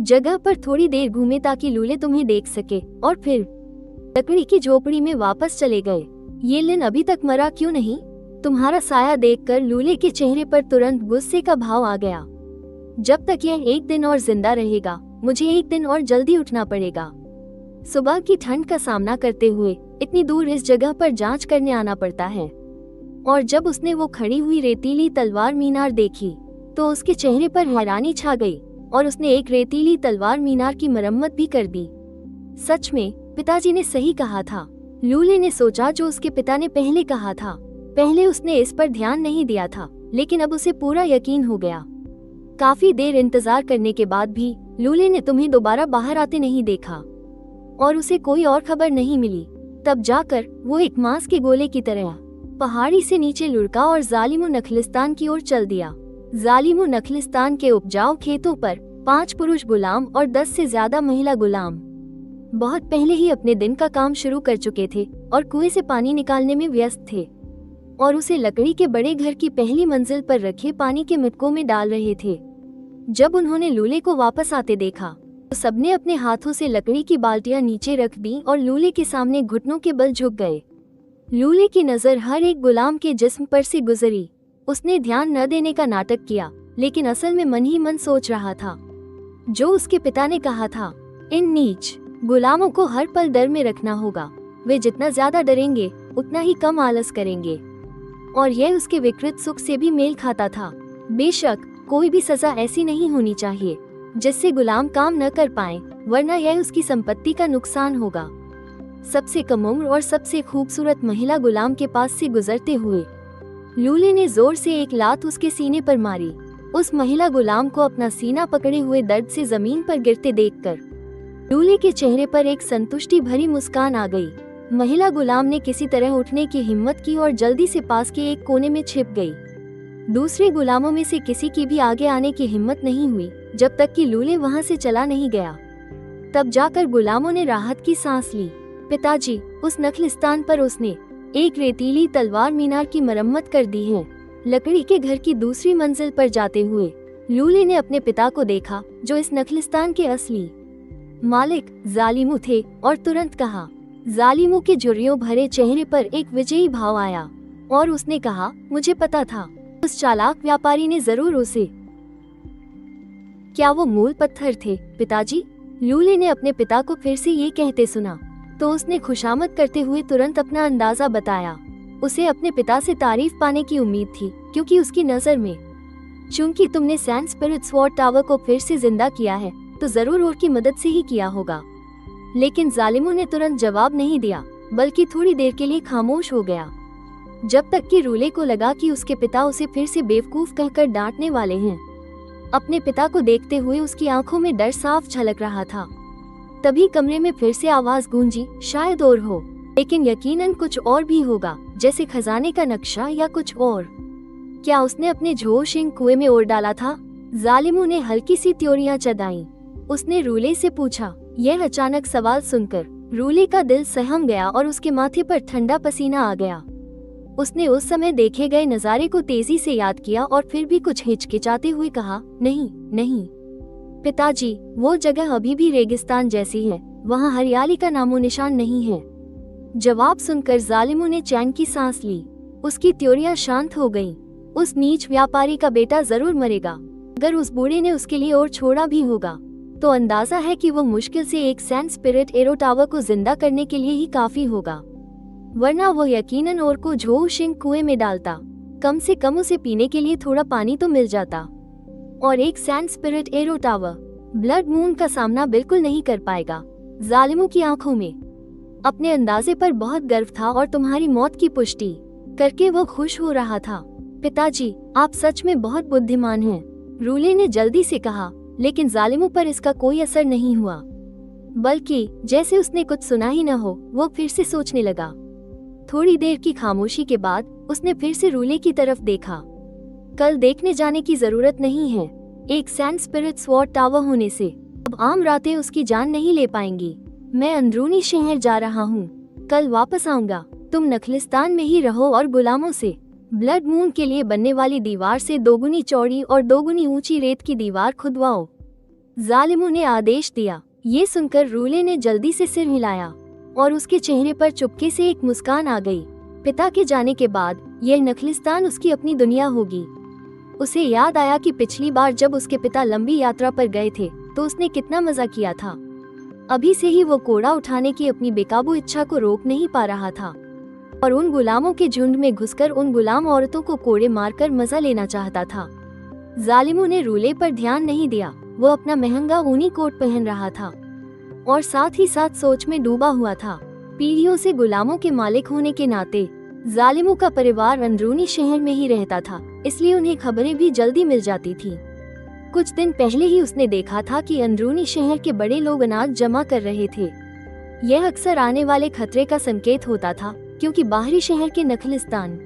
जगह पर थोड़ी देर घूमे ताकि लूले तुम्हें देख सके, और फिर लकड़ी की झोपड़ी में वापस चले गए। ये लिन अभी तक मरा क्यों नहीं? तुम्हारा साया देखकर लूले के चेहरे पर तुरंत गुस्से का भाव आ गया। जब तक यह एक दिन और जिंदा रहेगा, मुझे एक दिन और जल्दी उठना पड़ेगा। सुबह की ठंड का सामना करते हुए इतनी दूर इस जगह पर जांच करने आना पड़ता है। और जब उसने वो खड़ी हुई रेतीली तलवार मीनार देखी तो उसके चेहरे पर हैरानी छा गई, और उसने एक रेतीली तलवार मीनार की मरम्मत भी कर दी। सच में पिताजी ने सही कहा था, लूले ने सोचा जो उसके पिता ने पहले कहा था। पहले उसने इस पर ध्यान नहीं दिया था, लेकिन अब उसे पूरा यकीन हो गया। काफी देर इंतजार करने के बाद भी लूले ने तुम्हें दोबारा बाहर आते नहीं देखा और उसे कोई और खबर नहीं मिली। तब जाकर वो एक मांस के गोले की तरह पहाड़ी से नीचे लुढ़का और जालिमो नखलिस्तान की ओर चल दिया। जालिमो नखलिस्तान के उपजाऊ खेतों पर 5 पुरुष गुलाम और 10 से ज्यादा महिला गुलाम बहुत पहले ही अपने दिन का काम शुरू कर चुके थे और कुएं से पानी निकालने में व्यस्त थे और उसे लकड़ी के बड़े घर की पहली मंजिल पर रखे पानी के मटकों में डाल रहे थे। जब उन्होंने लूले को वापस आते देखा तो सबने अपने हाथों से लकड़ी की बाल्टियां नीचे रख दी और लूले के सामने घुटनों के बल झुक गए। लूले की नजर हर एक गुलाम के जिस्म पर से गुजरी। उसने ध्यान न देने का नाटक किया, लेकिन असल में मन ही मन सोच रहा था जो उसके पिता ने कहा था, इन नीच गुलामों को हर पल डर में रखना होगा। वे जितना ज्यादा डरेंगे उतना ही कम आलस करेंगे। और यह उसके विकृत सुख से भी मेल खाता था। बेशक कोई भी सजा ऐसी नहीं होनी चाहिए जिससे गुलाम काम न कर पाए, वरना यह उसकी संपत्ति का नुकसान होगा। सबसे कम उम्र और सबसे खूबसूरत महिला गुलाम के पास से गुजरते हुए लूले ने जोर से एक लात उसके सीने पर मारी। उस महिला गुलाम को अपना सीना पकड़े हुए दर्द से जमीन पर गिरते देखकर लूले के चेहरे पर एक संतुष्टि भरी मुस्कान आ गई। महिला गुलाम ने किसी तरह उठने की हिम्मत की और जल्दी से पास के एक कोने में छिप गई। दूसरे गुलामों में से किसी की भी आगे आने की हिम्मत नहीं हुई जब तक कि लूले वहां से चला नहीं गया। तब जाकर गुलामों ने राहत की सांस ली। पिताजी, उस नखलिस्तान पर उसने एक रेतीली तलवार मीनार की मरम्मत कर दी है। लकड़ी के घर की दूसरी मंजिल पर जाते हुए लूले ने अपने पिता को देखा जो इस नखलिस्तान के असली मालिक जालिमो थे और तुरंत कहा। जालिमो के झुर्रियों भरे चेहरे पर एक विजयी भाव आया और उसने कहा, मुझे पता था उस चालाक व्यापारी ने जरूर उसे। क्या वो मूल पत्थर थे पिताजी? लूले ने अपने पिता को फिर से ये कहते सुना तो उसने खुशामद करते हुए तुरंत अपना अंदाजा बताया। उसे अपने पिता से तारीफ पाने की उम्मीद थी, क्योंकि उसकी नजर में चूंकि तुमने सैंड स्पिरिट स्वॉर्ड टावर को फिर से जिंदा किया है तो जरूर और की मदद से ही किया होगा। लेकिन जालिमो ने तुरंत जवाब नहीं दिया, बल्कि थोड़ी देर के लिए खामोश हो गया, जब तक कि रूले को लगा कि उसके पिता उसे फिर से बेवकूफ कहकर डांटने वाले हैं। अपने पिता को देखते हुए उसकी आंखों में डर साफ झलक रहा था। तभी कमरे में फिर से आवाज गूंजी, शायद और हो, लेकिन यकीनन कुछ और भी होगा, जैसे खजाने का नक्शा या कुछ और। क्या उसने अपने झोशिंग कुएं में ओढ़ डाला था? जालिमो ने हल्की सी त्योरियां चदाई। उसने रूले से पूछा। यह अचानक सवाल सुनकर रूले का दिल सहम गया और उसके माथे पर ठंडा पसीना आ गया। उसने उस समय देखे गए नजारे को तेजी से याद किया और फिर भी कुछ हिचकिचाते हुए कहा, नहीं नहीं पिताजी, वो जगह अभी भी रेगिस्तान जैसी है, वहाँ हरियाली का नामो निशान नहीं है। जवाब सुनकर जालिमो ने चैन की सांस ली। उसकी त्योरियां शांत हो गईं। उस नीच व्यापारी का बेटा जरूर मरेगा। अगर उस बूढ़े ने उसके लिए और छोड़ा भी होगा तो अंदाजा है कि वो मुश्किल से एक सैंड स्पिरिट एरो टावर को जिंदा करने के लिए ही काफी होगा, वरना वो यकीनन और को झोशिंग कुएं में डालता। कम से कम उसे पीने के लिए थोड़ा पानी तो मिल जाता। और एक sand spirit arrow tower blood moon का सामना बिल्कुल नहीं कर पाएगा। जालिमों की आंखों में अपने अंदाजे पर बहुत गर्व था और तुम्हारी मौत की पुष्टि करके वो खुश हो रहा था। पिताजी, आप सच में बहुत बुद्धिमान हैं, रूले ने जल्दी से कहा। लेकिन जालिमों पर इसका कोई असर नहीं हुआ, बल्कि जैसे उसने कुछ सुना ही न हो, वो फिर से सोचने लगा। थोड़ी देर की खामोशी के बाद उसने फिर से रूले की तरफ देखा। कल देखने जाने की जरूरत नहीं है। एक सैंड स्पिरिट स्वॉर्ड टावर होने से अब आम रातें उसकी जान नहीं ले पाएंगी। मैं अंदरूनी शहर जा रहा हूँ, कल वापस आऊंगा। तुम नखलिस्तान में ही रहो और गुलामों से ब्लड मून के लिए बनने वाली दीवार से 2 गुनी चौड़ी और 2 गुनी ऊंची रेत की दीवार खुदवाओ। जालिमो ने आदेश दिया। ये सुनकर रूले ने जल्दी से सिर हिलाया और उसके चेहरे पर चुपके से एक मुस्कान आ गई। पिता के जाने के बाद यह नखलिस्तान उसकी अपनी दुनिया होगी। उसे याद आया कि पिछली बार जब उसके पिता लंबी यात्रा पर गए थे तो उसने कितना मजा किया था। अभी से ही वो कोड़ा उठाने की अपनी बेकाबू इच्छा को रोक नहीं पा रहा था और उन गुलामों के झुंड में घुसकर उन गुलाम औरतों को कोड़े मारकर मजा लेना चाहता था। जालिमो ने रूले पर ध्यान नहीं दिया। वो अपना महंगा ऊनी कोट पहन रहा था और साथ ही साथ सोच में डूबा हुआ था। पीढ़ियों से गुलामों के मालिक होने के नाते जालिमो का परिवार अंदरूनी शहर में ही रहता था, इसलिए उन्हें खबरें भी जल्दी मिल जाती थी। कुछ दिन पहले ही उसने देखा था कि अंदरूनी शहर के बड़े लोग अनाज जमा कर रहे थे। यह अक्सर आने वाले खतरे का संकेत होता था, क्योंकि बाहरी शहर के नखलिस्तान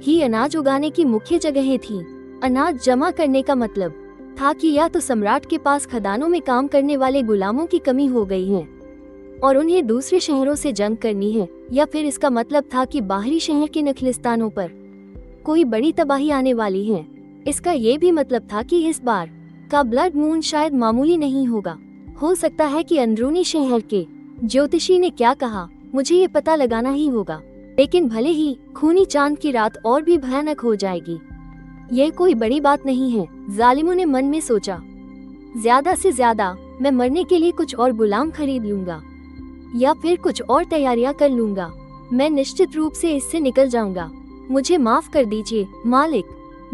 ही अनाज उगाने की मुख्य जगहें थीं। अनाज जमा करने का मतलब था कि या तो सम्राट के पास खदानों में काम करने वाले गुलामों की कमी हो गई है और उन्हें दूसरे शहरों से जंग करनी है, या फिर इसका मतलब था कि बाहरी शहर के नखलिस्तानों पर कोई बड़ी तबाही आने वाली है। इसका ये भी मतलब था कि इस बार का ब्लड मून शायद मामूली नहीं होगा। हो सकता है कि अंदरूनी शहर के ज्योतिषी ने क्या कहा, मुझे ये पता लगाना ही होगा, लेकिन भले ही खूनी चांद की रात और भी भयानक हो जाएगी। यह कोई बड़ी बात नहीं है, जालिमों ने मन में सोचा। ज्यादा से ज्यादा मैं मरने के लिए कुछ और गुलाम खरीद लूंगा या फिर कुछ और तैयारियां कर लूंगा। मैं निश्चित रूप से इससे निकल जाऊंगा। मुझे माफ कर दीजिए मालिक।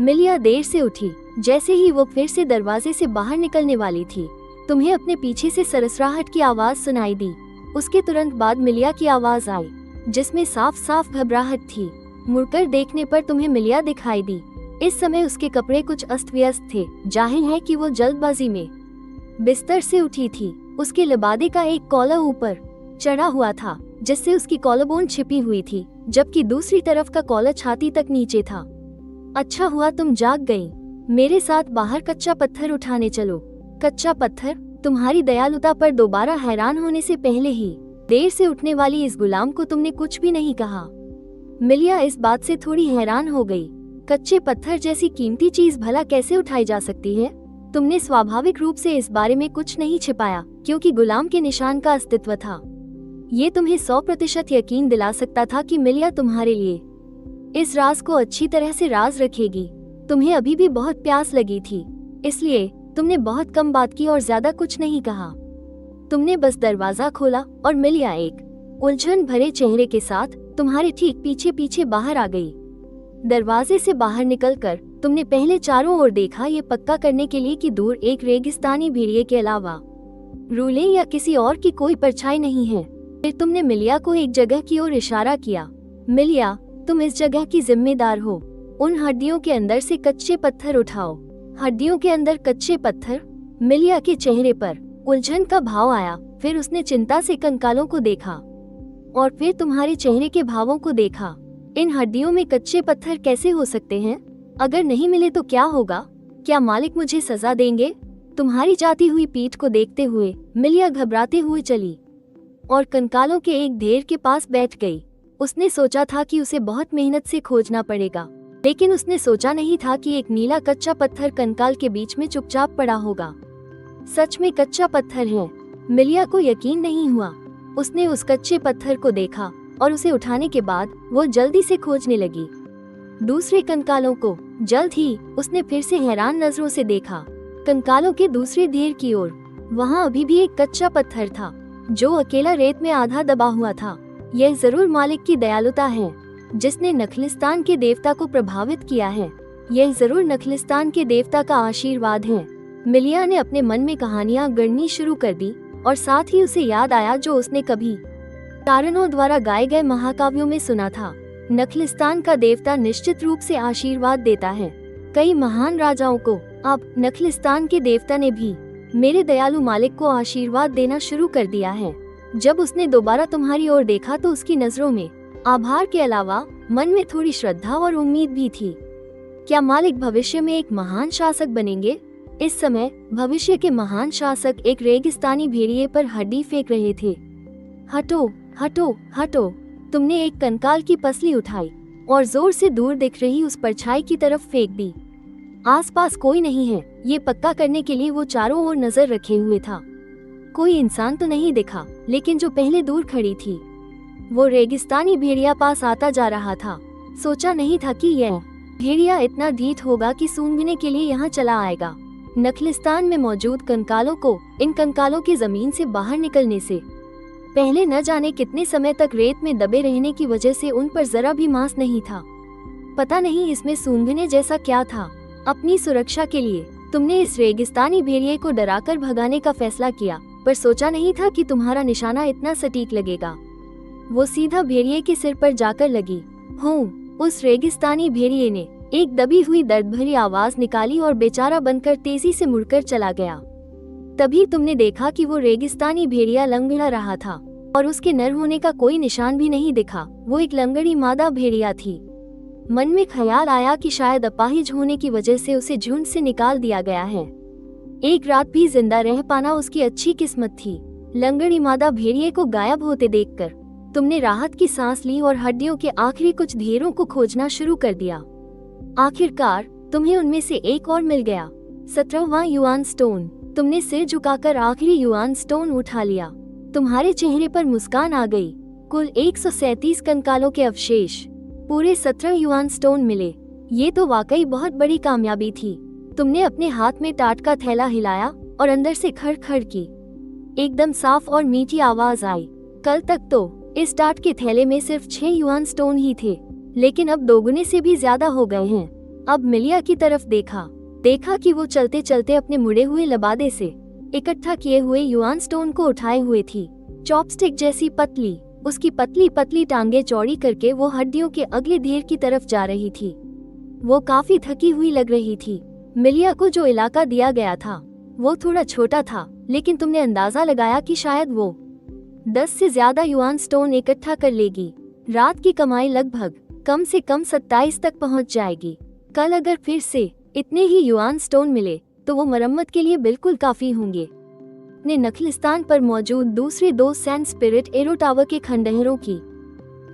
मिलिया देर से उठी। जैसे ही वो फिर से दरवाजे से बाहर निकलने वाली थी, तुम्हें अपने पीछे से सरसराहट की आवाज सुनाई दी। उसके तुरंत बाद मिलिया की आवाज आई, जिसमें साफ साफ घबराहट थी। मुड़कर देखने पर तुम्हें मिलिया दिखाई दी। इस समय उसके कपड़े कुछ अस्त व्यस्त थे। जाहिर है कि वो जल्दबाजी में बिस्तर से उठी थी। उसके लिबादे का एक कॉलर ऊपर चढ़ा हुआ था, जिससे उसकी कॉलरबोन छिपी हुई थी, जबकि दूसरी तरफ का कॉलर छाती तक नीचे था। अच्छा हुआ तुम जाग गई। मेरे साथ बाहर कच्चा पत्थर उठाने चलो। कच्चा पत्थर? तुम्हारी दयालुता पर दोबारा हैरान होने से पहले ही देर से उठने वाली इस गुलाम को तुमने कुछ भी नहीं कहा। मिलिया इस बात से थोड़ी हैरान हो गई। कच्चे पत्थर जैसी कीमती चीज भला कैसे उठाई जा सकती है? तुमने स्वाभाविक रूप से इस बारे में कुछ नहीं छिपाया, क्योंकि गुलाम के निशान का अस्तित्व था। ये तुम्हें 100% यकीन दिला सकता था कि मिलिया तुम्हारे लिए इस राज को अच्छी तरह से राज रखेगी। तुम्हें अभी भी बहुत प्यास लगी थी, इसलिए तुमने बहुत कम बात की और ज्यादा कुछ नहीं कहा। तुमने बस दरवाजा खोला और मिलिया एक उलझन भरे चेहरे के साथ तुम्हारे ठीक पीछे पीछे बाहर आ गई। दरवाजे से बाहर निकलकर तुमने पहले चारों ओर देखा, ये पक्का करने के लिए कि दूर एक रेगिस्तानी भेड़िए के अलावा रूले या किसी और की कोई परछाई नहीं है। फिर तुमने मिलिया को एक जगह की ओर इशारा किया। मिलिया, तुम इस जगह की जिम्मेदार हो। उन हड्डियों के अंदर से कच्चे पत्थर उठाओ। हड्डियों के अंदर कच्चे पत्थर? मिलिया के चेहरे पर उलझन का भाव आया। फिर उसने चिंता से कंकालों को देखा और फिर तुम्हारे चेहरे के भावों को देखा। इन हड्डियों में कच्चे पत्थर कैसे हो सकते हैं? अगर नहीं मिले तो क्या होगा? क्या मालिक मुझे सजा देंगे? तुम्हारी जाती हुई पीठ को देखते हुए मिलिया घबराते हुए चली और कंकालों के एक ढेर के पास बैठ गई। उसने सोचा था कि उसे बहुत मेहनत से खोजना पड़ेगा, लेकिन उसने सोचा नहीं था कि एक नीला कच्चा पत्थर कंकाल के बीच में चुपचाप पड़ा होगा। सच में कच्चा पत्थर है। मिलिया को यकीन नहीं हुआ। उसने उस कच्चे पत्थर को देखा और उसे उठाने के बाद वो जल्दी से खोजने लगी दूसरे कंकालों को। जल्द ही उसने फिर से हैरान नजरों से देखा कंकालों के दूसरे ढेर की ओर। वहाँ अभी भी एक कच्चा पत्थर था, जो अकेला रेत में आधा दबा हुआ था। यह जरूर मालिक की दयालुता है, जिसने नखलिस्तान के देवता को प्रभावित किया है। यह जरूर नखलिस्तान के देवता का आशीर्वाद है। मिलिया ने अपने मन में कहानियां गढ़नी शुरू कर दी और साथ ही उसे याद आया जो उसने कभी तारनों द्वारा गाए गए महाकाव्यों में सुना था। नखलिस्तान का देवता निश्चित रूप से आशीर्वाद देता है कई महान राजाओं को। अब नखलिस्तान के देवता ने भी मेरे दयालु मालिक को आशीर्वाद देना शुरू कर दिया है। जब उसने दोबारा तुम्हारी ओर देखा तो उसकी नजरों में आभार के अलावा मन में थोड़ी श्रद्धा और उम्मीद भी थी। क्या मालिक भविष्य में एक महान शासक बनेंगे? इस समय भविष्य के महान शासक एक रेगिस्तानी भेड़िए पर हड्डी फेंक रहे थे। हटो, हटो, हटो। तुमने एक कंकाल की पसली उठाई और जोर से दूर दिख रही उस परछाई की तरफ फेंक दी। आसपास कोई नहीं है, ये पक्का करने के लिए वो चारों ओर नजर रखे हुए था। कोई इंसान तो नहीं दिखा, लेकिन जो पहले दूर खड़ी थी वो रेगिस्तानी भेड़िया पास आता जा रहा था। सोचा नहीं था कि यह भेड़िया इतना ढीठ होगा कि सूंघने के लिए यहाँ चला आएगा। नखलिस्तान में मौजूद कंकालों को इन कंकालों की जमीन से बाहर निकलने से पहले न जाने कितने समय तक रेत में दबे रहने की वजह से उन पर जरा भी मांस नहीं था। पता नहीं इसमें सूंघने जैसा क्या था। अपनी सुरक्षा के लिए तुमने इस रेगिस्तानी भेड़िए को डराकर भगाने का फैसला किया, पर सोचा नहीं था कि तुम्हारा निशाना इतना सटीक लगेगा। वो सीधा भेड़िए के सिर पर जाकर लगी। उस रेगिस्तानी भेड़िए ने एक दबी हुई दर्द भरी आवाज निकाली और बेचारा बनकर तेजी से मुड़कर चला गया। तभी तुमने देखा कि वो रेगिस्तानी भेड़िया लंगड़ा रहा था और उसके नर होने का कोई निशान भी नहीं दिखा। वो एक लंगड़ी मादा भेड़िया थी। मन में ख्याल आया कि शायद अपाहिज होने की वजह से उसे झुंड से निकाल दिया गया है। एक रात भी जिंदा रह पाना उसकी अच्छी किस्मत थी। लंगड़ी मादा भेड़िए को गायब होते देखकर तुमने राहत की सांस ली और हड्डियों के आखिरी कुछ ढेरों को खोजना शुरू कर दिया। आखिरकार तुम्हें उनमें से एक और मिल गया, 17वां युआन स्टोन। तुमने सिर झुकाकर आखिरी युआन स्टोन उठा लिया। तुम्हारे चेहरे पर मुस्कान आ गई। कुल 137 कंकालों के अवशेष, पूरे 17 युआन स्टोन मिले। ये तो वाकई बहुत बड़ी कामयाबी थी। तुमने अपने हाथ में टाट का थैला हिलाया और अंदर से खड़-खड़ की एकदम साफ और मीठी आवाज आई। कल तक तो इस टाट के थैले में सिर्फ 6 युआन स्टोन ही थे, लेकिन अब दोगुने से भी ज्यादा हो गए हैं। अब मिलिया की तरफ देखा कि वो चलते चलते अपने मुड़े हुए लबादे से इकट्ठा किए हुए युआन स्टोन को उठाए हुए थी। चॉपस्टिक जैसी पतली, उसकी पतली पतली टांगे चौड़ी करके वो हड्डियों के अगले ढेर की तरफ जा रही थी। वो काफी थकी हुई लग रही थी। मिलिया को जो इलाका दिया गया था वो थोड़ा छोटा था, लेकिन तुमने अंदाजा लगाया कि शायद वो 10 से ज्यादा युआन स्टोन इकट्ठा कर लेगी। रात की कमाई लगभग कम से कम 27 तक पहुंच जाएगी। कल अगर फिर से इतने ही युआन स्टोन मिले तो वो मरम्मत के लिए बिल्कुल काफी होंगे। ने नखलिस्तान पर मौजूद दूसरे 2 सैंड स्पिरिट एरो टावर के खंडहरों की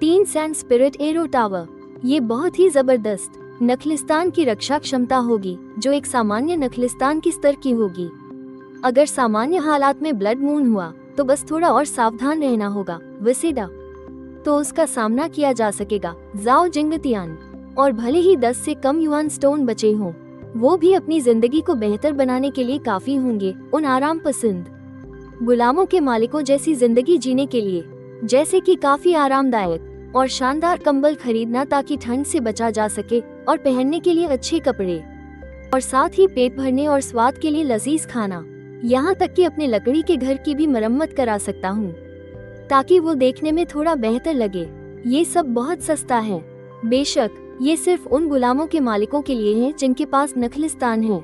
3 सैंड स्पिरिट एरो टावर, ये बहुत ही जबरदस्त नखलिस्तान की रक्षा क्षमता होगी जो एक सामान्य नखलिस्तान की स्तर की होगी। अगर सामान्य हालात में ब्लड मून हुआ तो बस थोड़ा और सावधान रहना होगा। विसेडा तो उसका सामना किया जा सकेगा। जाओ जिंगतियान, और भले ही 10 से कम युआन स्टोन बचे हों, वो भी अपनी जिंदगी को बेहतर बनाने के लिए काफी होंगे। उन आराम पसंद गुलामों के मालिकों जैसी जिंदगी जीने के लिए, जैसे कि काफी आरामदायक और शानदार कंबल खरीदना ताकि ठंड से बचा जा सके, और पहनने के लिए अच्छे कपड़े, और साथ ही पेट भरने और स्वाद के लिए लजीज खाना। यहाँ तक कि अपने लकड़ी के घर की भी मरम्मत करा सकता हूँ ताकि वो देखने में थोड़ा बेहतर लगे। ये सब बहुत सस्ता है। बेशक ये सिर्फ उन गुलामों के मालिकों के लिए है जिनके पास नखलिस्तान है,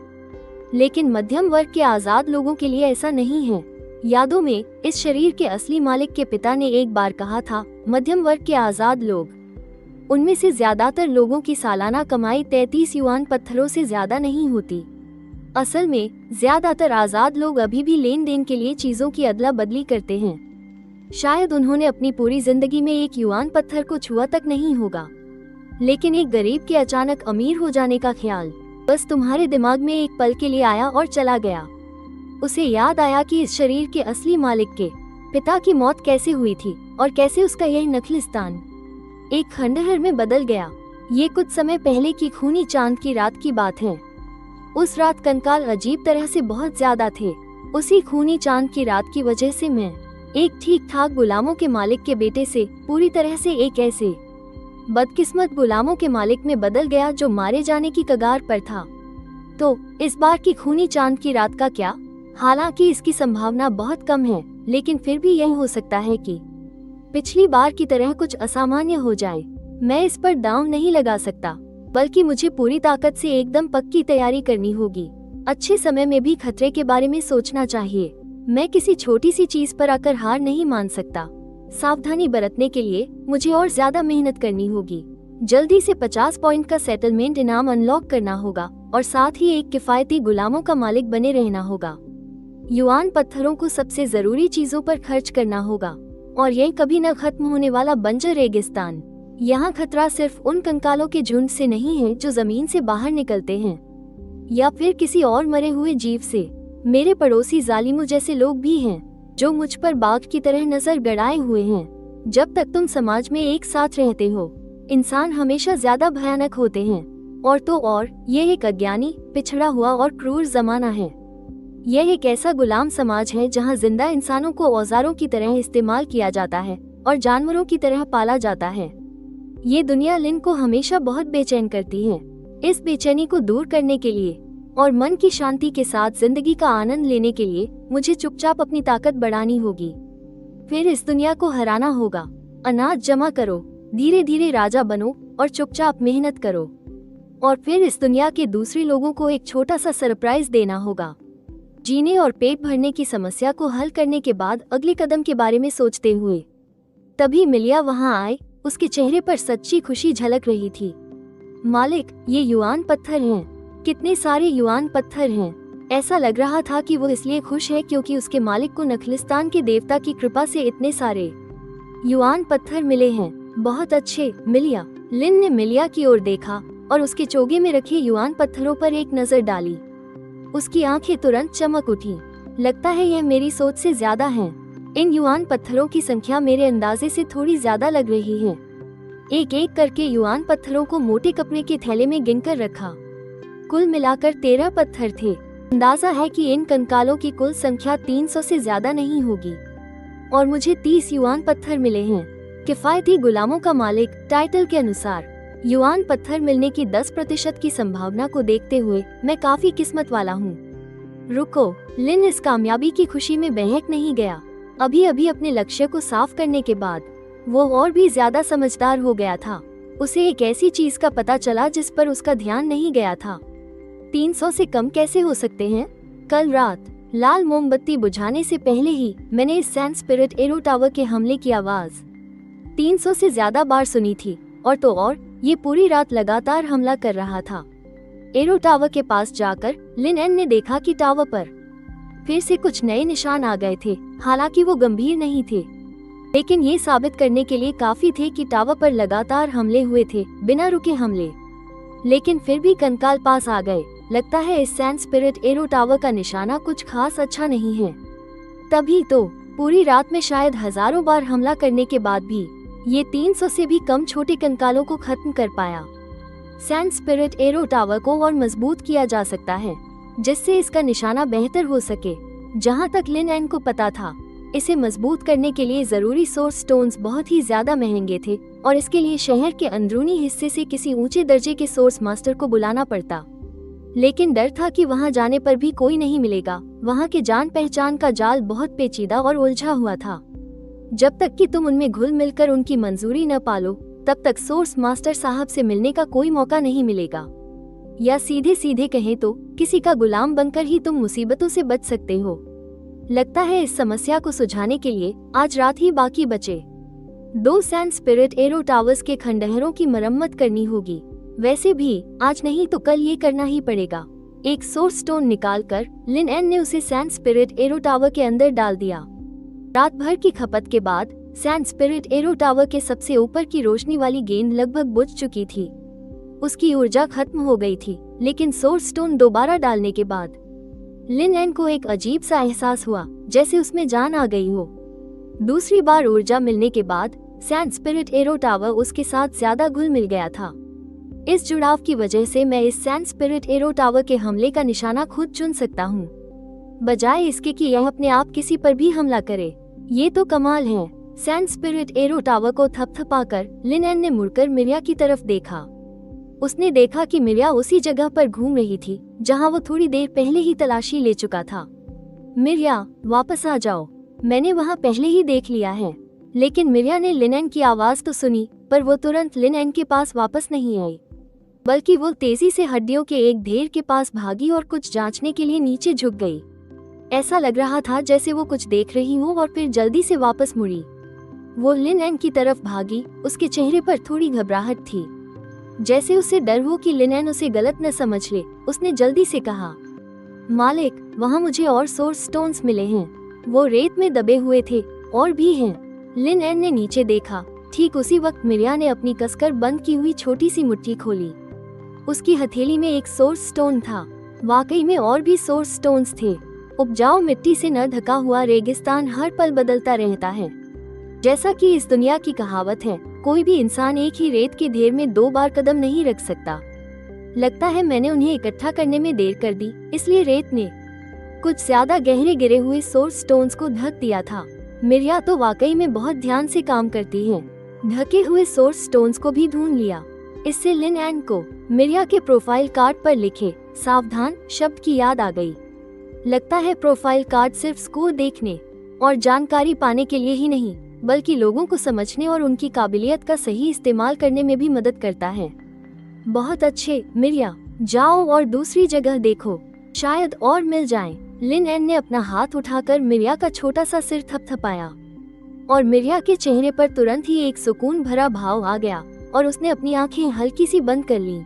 लेकिन मध्यम वर्ग के आजाद लोगों के लिए ऐसा नहीं है। यादों में इस शरीर के असली मालिक के पिता ने एक बार कहा था, मध्यम वर्ग के आजाद लोग, उनमें से ज्यादातर लोगों की सालाना कमाई 33 युआन पत्थरों से ज्यादा नहीं होती। असल में ज्यादातर आजाद लोग अभी भी लेन देन के लिए चीजों की अदला बदली करते हैं। शायद उन्होंने अपनी पूरी जिंदगी में एक युआन पत्थर को छुआ तक नहीं होगा, लेकिन एक गरीब के अचानक अमीर हो जाने का ख्याल बस तुम्हारे दिमाग में एक पल के लिए आया और चला गया। उसे याद आया कि इस शरीर के असली मालिक के पिता की मौत कैसे हुई थी और कैसे उसका यह नखलिस्तान एक खंडहर में बदल गया। ये कुछ समय पहले की खूनी चांद की रात की बात है। उस रात कंकाल अजीब तरह से बहुत ज्यादा थे। उसी खूनी चांद की रात की वजह से मैं एक ठीक ठाक गुलामों के मालिक के बेटे से पूरी तरह से एक ऐसे बदकिस्मत गुलामों के मालिक में बदल गया जो मारे जाने की कगार पर था। तो इस बार की खूनी चांद की रात का क्या? हालांकि इसकी संभावना बहुत कम है, लेकिन फिर भी यह हो सकता है कि पिछली बार की तरह कुछ असामान्य हो जाए। मैं इस पर दांव नहीं लगा सकता, बल्कि मुझे पूरी ताकत से एकदम पक्की तैयारी करनी होगी। अच्छे समय में भी खतरे के बारे में सोचना चाहिए। मैं किसी छोटी सी चीज पर आकर हार नहीं मान सकता। सावधानी बरतने के लिए मुझे और ज्यादा मेहनत करनी होगी। जल्दी से 50 पॉइंट का सेटलमेंट इनाम अनलॉक करना होगा और साथ ही एक किफायती गुलामों का मालिक बने रहना होगा। युआन पत्थरों को सबसे जरूरी चीजों पर खर्च करना होगा, और यह कभी न खत्म होने वाला बंजर रेगिस्तान। यहाँ खतरा सिर्फ उन कंकालों के झुंड से नहीं है जो जमीन से बाहर निकलते हैं, या फिर किसी और मरे हुए जीव से। मेरे पड़ोसी जालिमों जैसे लोग भी हैं जो मुझ पर बाघ की तरह नजर गड़ाए हुए हैं। जब तक तुम समाज में एक साथ रहते हो, इंसान हमेशा ज्यादा भयानक होते हैं। और तो और यह एक अज्ञानी, पिछड़ा हुआ और क्रूर जमाना है। यह एक ऐसा गुलाम समाज है जहां जिंदा इंसानों को औजारों की तरह इस्तेमाल किया जाता है और जानवरों की तरह पाला जाता है। ये दुनिया लिन को हमेशा बहुत बेचैन करती है। इस बेचैनी को दूर करने के लिए और मन की शांति के साथ जिंदगी का आनंद लेने के लिए मुझे चुपचाप अपनी ताकत बढ़ानी होगी। फिर इस दुनिया को हराना होगा। अनाज जमा करो, धीरे धीरे राजा बनो और चुपचाप मेहनत करो। और फिर इस दुनिया के दूसरे लोगों को एक छोटा सा सरप्राइज देना होगा। जीने और पेट भरने की समस्या को हल करने के बाद अगले कदम के बारे में सोचते हुए तभी मिलिया वहां आए। उसके चेहरे पर सच्ची खुशी झलक रही थी। मालिक, ये युआन पत्थर हैं। कितने सारे युआन पत्थर हैं। ऐसा लग रहा था कि वो इसलिए खुश है क्योंकि उसके मालिक को नखलिस्तान के देवता की कृपा से इतने सारे युआन पत्थर मिले हैं। बहुत अच्छे मिलिया। लिन ने मिलिया की ओर देखा और उसके चोगे में रखे युआन पत्थरों पर एक नजर डाली। उसकी आंखें तुरंत चमक उठी। लगता है यह मेरी सोच से ज्यादा है। इन युआन पत्थरों की संख्या मेरे अंदाजे से थोड़ी ज्यादा लग रही है। एक एक करके युआन पत्थरों को मोटे कपड़े के थैले में गिनकर रखा। कुल मिलाकर 13 पत्थर थे। अंदाजा है कि इन कंकालों की कुल संख्या 300 से ज्यादा नहीं होगी और मुझे 30 युआन पत्थर मिले हैं। किफायती गुलामों का मालिक टाइटल के अनुसार युआन पत्थर मिलने की 10% की संभावना को देखते हुए मैं काफी किस्मत वाला हूँ। रुको, लिन इस कामयाबी की खुशी में बहक नहीं गया। अभी अभी अपने लक्ष्य को साफ करने के बाद वो और भी ज्यादा समझदार हो गया था। उसे एक ऐसी चीज का पता चला जिस पर उसका ध्यान नहीं गया था। 300 से कम कैसे हो सकते हैं? कल रात लाल मोमबत्ती बुझाने से पहले ही मैंने इस सैंड स्पिरिट एरो टावर के हमले की आवाज 300 से ज्यादा बार सुनी थी। और तो और ये पूरी रात लगातार हमला कर रहा था। एरो टावर के पास जाकर लिन एन ने देखा कि टावर पर फिर से कुछ नए निशान आ गए थे। हालांकि वो गंभीर नहीं थे, लेकिन ये साबित करने के लिए काफी थे कि टावर पर लगातार हमले हुए थे, बिना रुके हमले। लेकिन फिर भी कंकाल पास आ गए। लगता है इस सैंड स्पिरिट एरो टावर का निशाना कुछ खास अच्छा नहीं है। तभी तो पूरी रात में शायद हजारों बार हमला करने के बाद भी ये 300 से भी कम छोटे कंकालों को खत्म कर पाया। सैंड स्पिरिट एरो टावर को और मजबूत किया जा सकता है जिससे इसका निशाना बेहतर हो सके। जहां तक लिन एन को पता था, इसे मजबूत करने के लिए जरूरी सोर्स स्टोन्स बहुत ही ज्यादा महंगे थे और इसके लिए शहर के अंदरूनी हिस्से से किसी ऊंचे दर्जे के सोर्स मास्टर को बुलाना पड़ता। लेकिन डर था कि वहां जाने पर भी कोई नहीं मिलेगा। वहां के जान पहचान का जाल बहुत पेचीदा और उलझा हुआ था। जब तक कि तुम उनमें घुल मिलकर उनकी मंजूरी न पालो, तब तक सोर्स मास्टर साहब से मिलने का कोई मौका नहीं मिलेगा। या सीधे सीधे कहें तो किसी का गुलाम बनकर ही तुम मुसीबतों से बच सकते हो। लगता है इस समस्या को सुलझाने के लिए आज रात ही बाकी बचे 2 सैंड स्पिरिट एरो टावर्स के खंडहरों की मरम्मत करनी होगी। वैसे भी आज नहीं तो कल ये करना ही पड़ेगा। एक सोर्स स्टोन निकालकर लिन एन ने उसे सैंड स्पिरिट एरो टावर के अंदर डाल दिया। रात भर की खपत के बाद सैंड स्पिरिट एरो टावर के सबसे ऊपर की रोशनी वाली गेंद लगभग बुझ चुकी थी। उसकी ऊर्जा खत्म हो गई थी, लेकिन सोर्स स्टोन दोबारा डालने के बाद लिन एन को एक अजीब सा एहसास हुआ, जैसे उसमें जान आ गई हो। दूसरी बार ऊर्जा मिलने के बाद सैंड स्पिरिट एरो टावर उसके साथ ज्यादा घुल मिल गया था। इस जुड़ाव की वजह से मैं इस सैंड स्पिरिट एरो टावर के हमले का निशाना खुद चुन सकता हूँ, बजाय इसके कि यह अपने आप किसी पर भी हमला करे। ये तो कमाल है। सैंड स्पिरिट एरो टावर को थपथपाकर लिन एन ने मुड़कर मिरिया की तरफ देखा। उसने देखा कि मिरिया उसी जगह पर घूम रही थी जहां वो थोड़ी देर पहले ही तलाशी ले चुका था। मिरिया, वापस आ जाओ, मैंने वहां पहले ही देख लिया है। लेकिन मिरिया ने लिन एन की आवाज तो सुनी, पर वो तुरंत लिन एन के पास वापस नहीं आई, बल्कि वो तेजी से हड्डियों के एक ढेर के पास भागी और कुछ जांचने के लिए नीचे झुक गई। ऐसा लग रहा था जैसे वो कुछ देख रही हो और फिर जल्दी से वापस मुड़ी। वो लिन एन की तरफ भागी। उसके चेहरे पर थोड़ी घबराहट थी, जैसे उसे डर हो कि लिन एन उसे गलत न समझ ले। उसने जल्दी से कहा, मालिक, वहाँ मुझे और सोर्स स्टोन्स मिले हैं। वो रेत में दबे हुए थे। और भी हैं। लिन एन ने नीचे देखा। ठीक उसी वक्त मिरिया ने अपनी कसकर बंद की हुई छोटी सी मुट्ठी खोली। उसकी हथेली में एक सोर्स स्टोन था। वाकई में और भी सोर्स स्टोन्स थे। उपजाऊ मिट्टी से न ढका हुआ रेगिस्तान हर पल बदलता रहता है। जैसा कि इस दुनिया की कहावत है, कोई भी इंसान एक ही रेत के ढेर में 2 बार कदम नहीं रख सकता। लगता है मैंने उन्हें इकट्ठा करने में देर कर दी, इसलिए रेत ने कुछ ज्यादा गहरे गिरे हुए सोर्स स्टोन्स को ढक दिया था। मिरिया तो वाकई में बहुत ध्यान से काम करती है। ढके हुए सोर्स स्टोन्स को भी ढूंढ लिया। इससे लिन एन को मिरिया के प्रोफाइल कार्ड पर लिखे सावधान शब्द की याद आ गई। लगता है प्रोफाइल कार्ड सिर्फ स्कोर देखने और जानकारी पाने के लिए ही नहीं, बल्कि लोगों को समझने और उनकी काबिलियत का सही इस्तेमाल करने में भी मदद करता है। बहुत अच्छे मिरिया, जाओ और दूसरी जगह देखो, शायद और मिल जाए। लिन एन ने अपना हाथ उठाकर मिरिया का छोटा सा सिर थपथपाया और मिरिया के चेहरे पर तुरंत ही एक सुकून भरा भाव आ गया और उसने अपनी आंखें हल्की सी बंद कर लीं।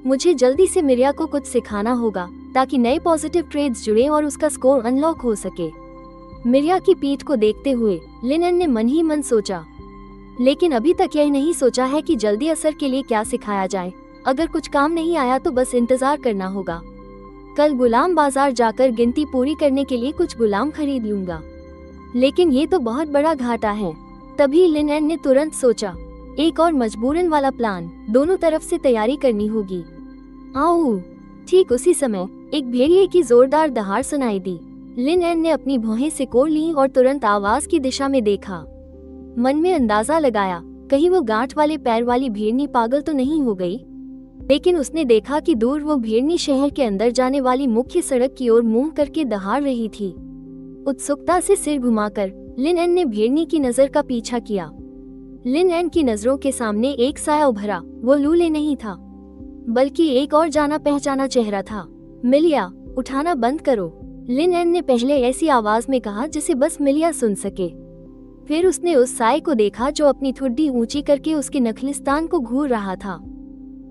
मुझे जल्दी से मिरिया को कुछ सिखाना होगा ताकि नए पॉजिटिव ट्रेड्स जुड़े और उसका स्कोर अनलॉक हो सके। मिरिया की पीठ को देखते हुए लिन एन ने मन ही मन सोचा, लेकिन अभी तक यह नहीं सोचा है कि जल्दी असर के लिए क्या सिखाया जाए। अगर कुछ काम नहीं आया तो बस इंतजार करना होगा। कल गुलाम बाजार जाकर गिनती पूरी करने के लिए कुछ गुलाम खरीद लूंगा। लेकिन ये तो बहुत बड़ा घाटा है। तभी लिन एन ने तुरंत सोचा, एक और मजबूरन वाला प्लान, दोनों तरफ से तैयारी करनी होगी। आओ। ठीक उसी समय एक भेड़िए की जोरदार दहाड़ सुनाई दी। लिन एन ने अपनी भौहें सिकोड़ ली और तुरंत आवाज की दिशा में देखा। मन में अंदाजा लगाया, कहीं वो गांठ वाले पैर वाली भेड़नी पागल तो नहीं हो गई। लेकिन उसने देखा कि दूर वो भेड़नी शहर के अंदर जाने वाली मुख्य सड़क की ओर मुंह करके दहाड़ रही थी। उत्सुकता से सिर घुमाकर लिन एन ने भेड़नी की नजर का पीछा किया। लिन एन की नजरों के सामने एक साया उभरा। वो लूले नहीं था, बल्कि एक और जाना पहचाना चेहरा था। मिलिया, उठाना बंद करो, लिन एन ने पहले ऐसी आवाज में कहा जिसे बस मिलिया सुन सके। फिर उसने उस साए को देखा जो अपनी ठुड्डी ऊंची करके उसके नखलिस्तान को घूर रहा था।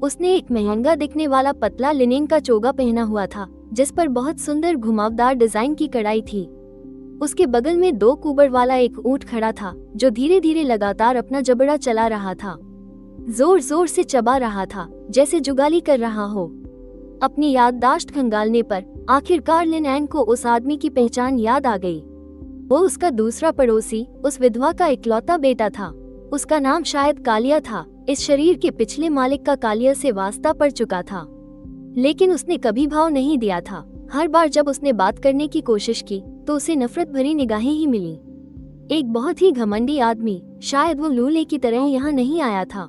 उसने एक महंगा दिखने वाला पतला लिनेन का चोगा पहना हुआ था जिस पर बहुत सुंदर घुमावदार डिजाइन की कढ़ाई थी। उसके बगल में 2 कुबड़ वाला एक ऊंट खड़ा था जो धीरे धीरे लगातार अपना जबड़ा चला रहा था, जोर जोर से चबा रहा था जैसे जुगाली कर रहा हो। अपनी याददाश्त खंगालने पर आखिरकार लिन एन को उस आदमी की पहचान याद आ गई। वो उसका दूसरा पड़ोसी, उस विधवा का इकलौता बेटा था। उसका नाम शायद कालिया था। इस शरीर के पिछले मालिक का कालिया से वास्ता पड़ चुका था, लेकिन उसने कभी भाव नहीं दिया था। हर बार जब उसने बात करने की कोशिश की तो उसे नफरत भरी निगाहें ही मिली। एक बहुत ही घमंडी आदमी, शायद वो लूले की तरह यहाँ नहीं आया था